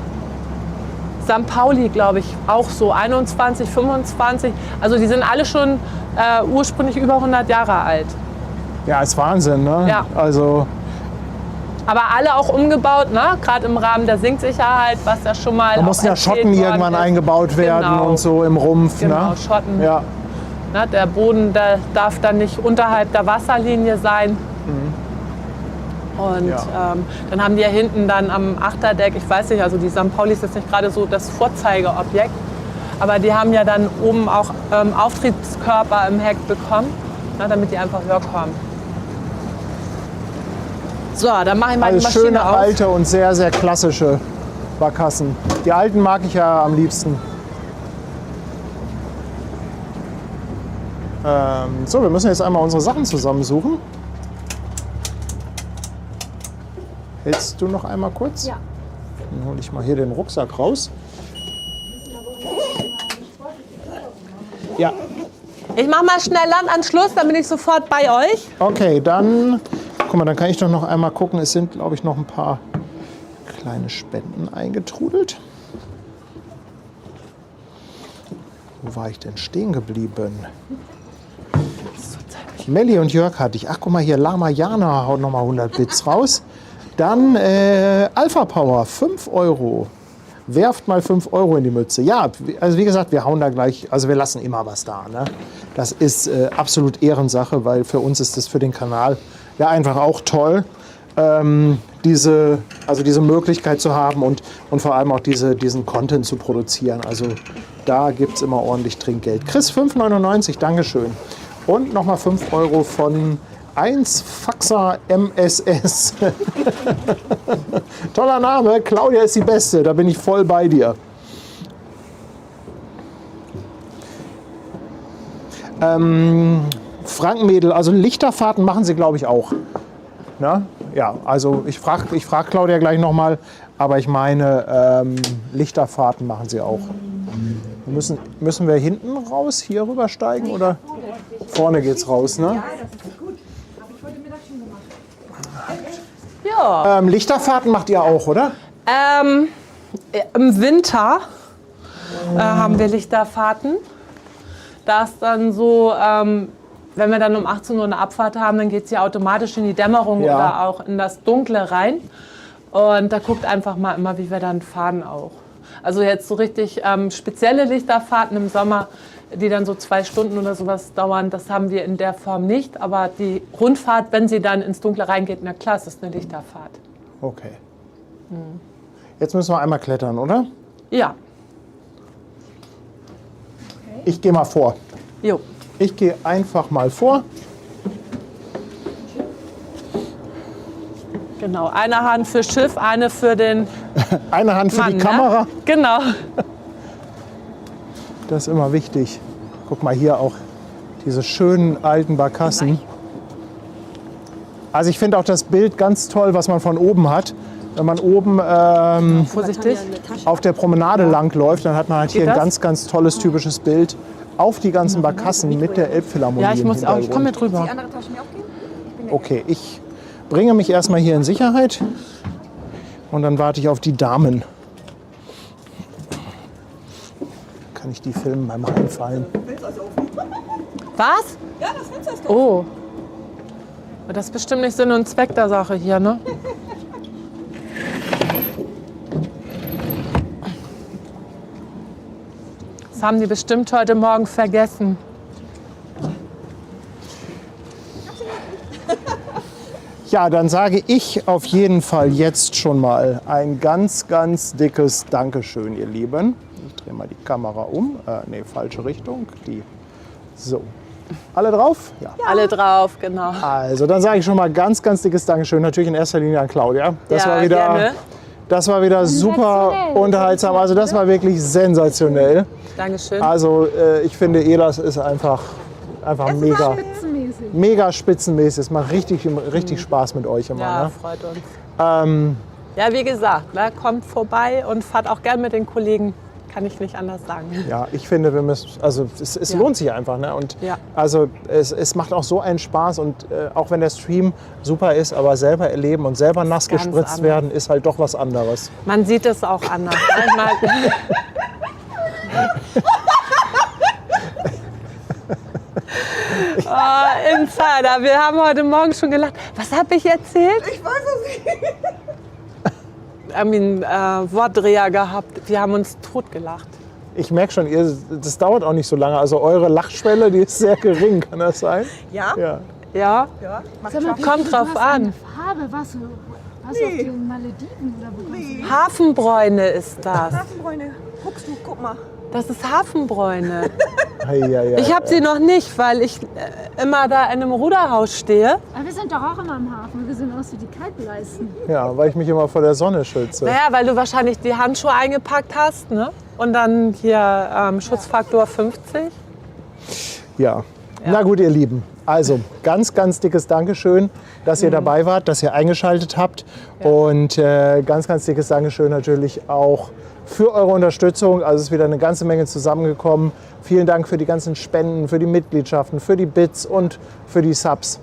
St. Pauli, glaube ich, auch so, 21, 25. Also die sind alle schon ursprünglich über 100 Jahre alt. Ja, ist Wahnsinn, ne? Ja. Also, Aber alle auch umgebaut, ne? Gerade im Rahmen der Sinksicherheit, was ja schon mal da mussten ja Schotten irgendwann eingebaut werden Genau. und so im Rumpf, Genau, ne? Schotten. Ja. Ne? Der Boden, der darf dann nicht unterhalb der Wasserlinie sein. Und Ja. dann haben die ja hinten dann am Achterdeck, ich weiß nicht, also die St. Pauli ist jetzt nicht gerade so das Vorzeigeobjekt, aber die haben ja dann oben auch Auftriebskörper im Heck bekommen, ne, damit die einfach höher kommen. So, dann mache ich mal Also die Maschine schöne, auf. alte und sehr, sehr klassische Barkassen. Die alten mag ich ja am liebsten. So, wir müssen jetzt einmal unsere Sachen zusammensuchen. Hältst du noch einmal kurz? Ja. Dann hole ich mal hier den Rucksack raus. Ja, Ich mache mal schnell Landanschluss, dann bin ich sofort bei euch. okay, dann, guck mal, dann kann ich doch noch einmal gucken. Es sind, glaube ich, noch ein paar kleine Spenden eingetrudelt. Wo war ich denn stehen geblieben? Melli und Jörg hatte ich. Ach, guck mal hier, Lama Jana haut noch mal 100 Bits raus. Dann Alpha Power, 5 Euro. Werft mal 5 Euro in die Mütze. Ja, also wie gesagt, wir hauen da gleich, also wir lassen immer was da. Ne? Das ist absolut Ehrensache, weil für uns ist das für den Kanal ja einfach auch toll, diese Möglichkeit zu haben und vor allem auch diesen Content zu produzieren. Also da gibt es immer ordentlich Trinkgeld. Chris, 5,99, Dankeschön. Und nochmal 5 Euro von 1 Faxer MSS. Toller Name, Claudia ist die Beste, da bin ich voll bei dir. Frankenmädel, also Lichterfahrten machen Sie, glaube ich, auch. Na? Ja, also ich frag Claudia gleich nochmal, aber ich meine, Lichterfahrten machen Sie auch. Müssen wir hinten raus, hier rübersteigen oder? Vorne geht's raus, ne? Ja, das ist gut. Habe ich heute Mittag schon gemacht. Ja. Lichterfahrten macht ihr auch, oder? Im Winter haben wir Lichterfahrten. Da ist dann so, wenn wir dann um 18 Uhr eine Abfahrt haben, dann geht es ja automatisch in die Dämmerung Ja. oder auch in das Dunkle rein. Und da guckt einfach mal immer, wie wir dann fahren auch. Also jetzt so richtig spezielle Lichterfahrten im Sommer, die dann so 2 Stunden oder sowas dauern, das haben wir in der Form nicht. Aber die Rundfahrt, wenn sie dann ins Dunkle reingeht, na klar, es ist eine Lichterfahrt. Okay. Jetzt müssen wir einmal klettern, oder? Ja, Ich gehe mal vor. jo. Ich gehe einfach mal vor. Genau, eine Hand für Schiff, eine für den Eine Hand für Mann, die Kamera. Ne? Genau. Das ist immer wichtig. Guck mal hier auch diese schönen alten Barkassen. Also ich finde auch das Bild ganz toll, was man von oben hat. Wenn man oben Vorsichtig. auf der Promenade lang läuft, dann hat man halt hier Geht ein das? ganz, ganz tolles typisches Bild auf die ganzen Barkassen mit der Elbphilharmonie. Ja, ich im muss auch, ich komme mit Hintergrund. rüber. Andere Taschen mir auch geben? Okay, ich bringe mich erstmal hier in Sicherheit und dann warte ich auf die Damen. Kann ich die filmen beim Reinfallen? Was? Ja, das Fenster ist Oh. Das ist bestimmt nicht Sinn und Zweck der Sache hier, ne? Das haben die bestimmt heute Morgen vergessen. Ja, dann sage ich auf jeden Fall jetzt schon mal ein ganz, ganz dickes Dankeschön, ihr Lieben. Ich drehe mal die Kamera um. Nee, falsche Richtung. So. Alle drauf? Ja. Alle drauf, genau. Also, dann sage ich schon mal ganz, ganz dickes Dankeschön. Natürlich in erster Linie an Claudia. Das Ja, war wieder, gerne. das war wieder super Sensationell. unterhaltsam. Also, das war wirklich sensationell. Dankeschön. Also, ich finde, ELAS ist einfach mega, Spitzenmäßig. mega spitzenmäßig. Es macht richtig, richtig Spaß mit euch immer. Ja, Ne? freut uns. Ja, wie gesagt, ne, kommt vorbei und fahrt auch gern mit den Kollegen. Kann ich nicht anders sagen. Ja, ich finde, wir müssen, also es Ja. lohnt sich einfach. Ne? Und Ja. also es macht auch so einen Spaß und auch wenn der Stream super ist, aber selber erleben und selber nass ganz gespritzt anders. werden, ist halt doch was anderes. Man sieht es auch anders. Manchmal oh, Insider, wir haben heute Morgen schon gelacht. Was habe ich erzählt? Ich weiß es nicht. Irgendwie einen Wortdreher gehabt. Wir haben uns totgelacht. Ich merke schon, das dauert auch nicht so lange. Also eure Lachschwelle, die ist sehr gering, kann das sein? Ja? Ja. Ja, Ja. Macht Sag mal, Spaß. Kommt drauf du hast eine an. Farbe, was du auf den Malediven oder wo kommst du? Hafenbräune ist das. Hafenbräune. Guckst du, guck mal. Das ist Hafenbräune. Ja. Ich habe sie noch nicht, weil ich immer da in einem Ruderhaus stehe. Aber wir sind doch auch immer am Hafen. Wir sehen aus wie die Kaltleisten. Ja, weil ich mich immer vor der Sonne schütze. Naja, weil du wahrscheinlich die Handschuhe eingepackt hast, ne? Und dann hier Schutzfaktor 50. Ja. Na gut, ihr Lieben. Also, ganz, ganz dickes Dankeschön, dass ihr dabei wart, dass ihr eingeschaltet habt. Und ganz, ganz dickes Dankeschön natürlich auch für eure Unterstützung. Also es ist wieder eine ganze Menge zusammengekommen. Vielen Dank für die ganzen Spenden, für die Mitgliedschaften, für die Bits und für die Subs.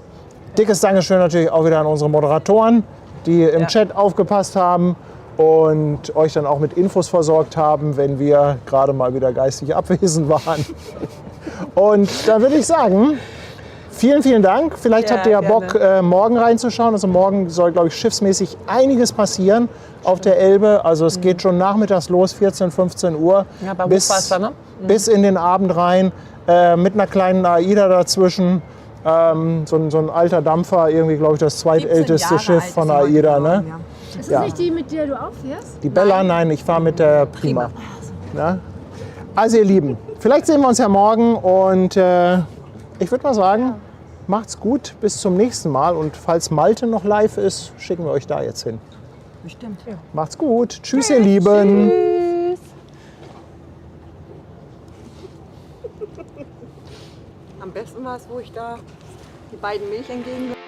Dickes Dankeschön natürlich auch wieder an unsere Moderatoren, die im Chat aufgepasst haben und euch dann auch mit Infos versorgt haben, wenn wir gerade mal wieder geistig abwesend waren. Und dann würde ich sagen, vielen, vielen Dank. Vielleicht Ja, habt ihr ja gerne. Bock, morgen reinzuschauen. Also morgen soll, glaube ich, schiffsmäßig einiges passieren auf der Elbe. Also es geht schon nachmittags los, 14, 15 Uhr. Ja, bei Hochwasser, ne? Bis in den Abend rein, mit einer kleinen AIDA dazwischen. So ein alter Dampfer, irgendwie, glaube ich, das zweitälteste 17 Jahre Schiff alt von ist sie AIDA. heute Ne? geworden, ja. Ist Ja. das nicht die, mit der du auffährst? Die Bella, nein, ich fahre mit der Prima. Ja? Also ihr Lieben, vielleicht sehen wir uns ja morgen und ich würde mal sagen, macht's gut, bis zum nächsten Mal. Und falls Malte noch live ist, schicken wir euch da jetzt hin. Bestimmt. Ja. Macht's gut. Tschüss, ihr Lieben. Tschüss. Am besten war es, wo ich da die beiden Milch entgegen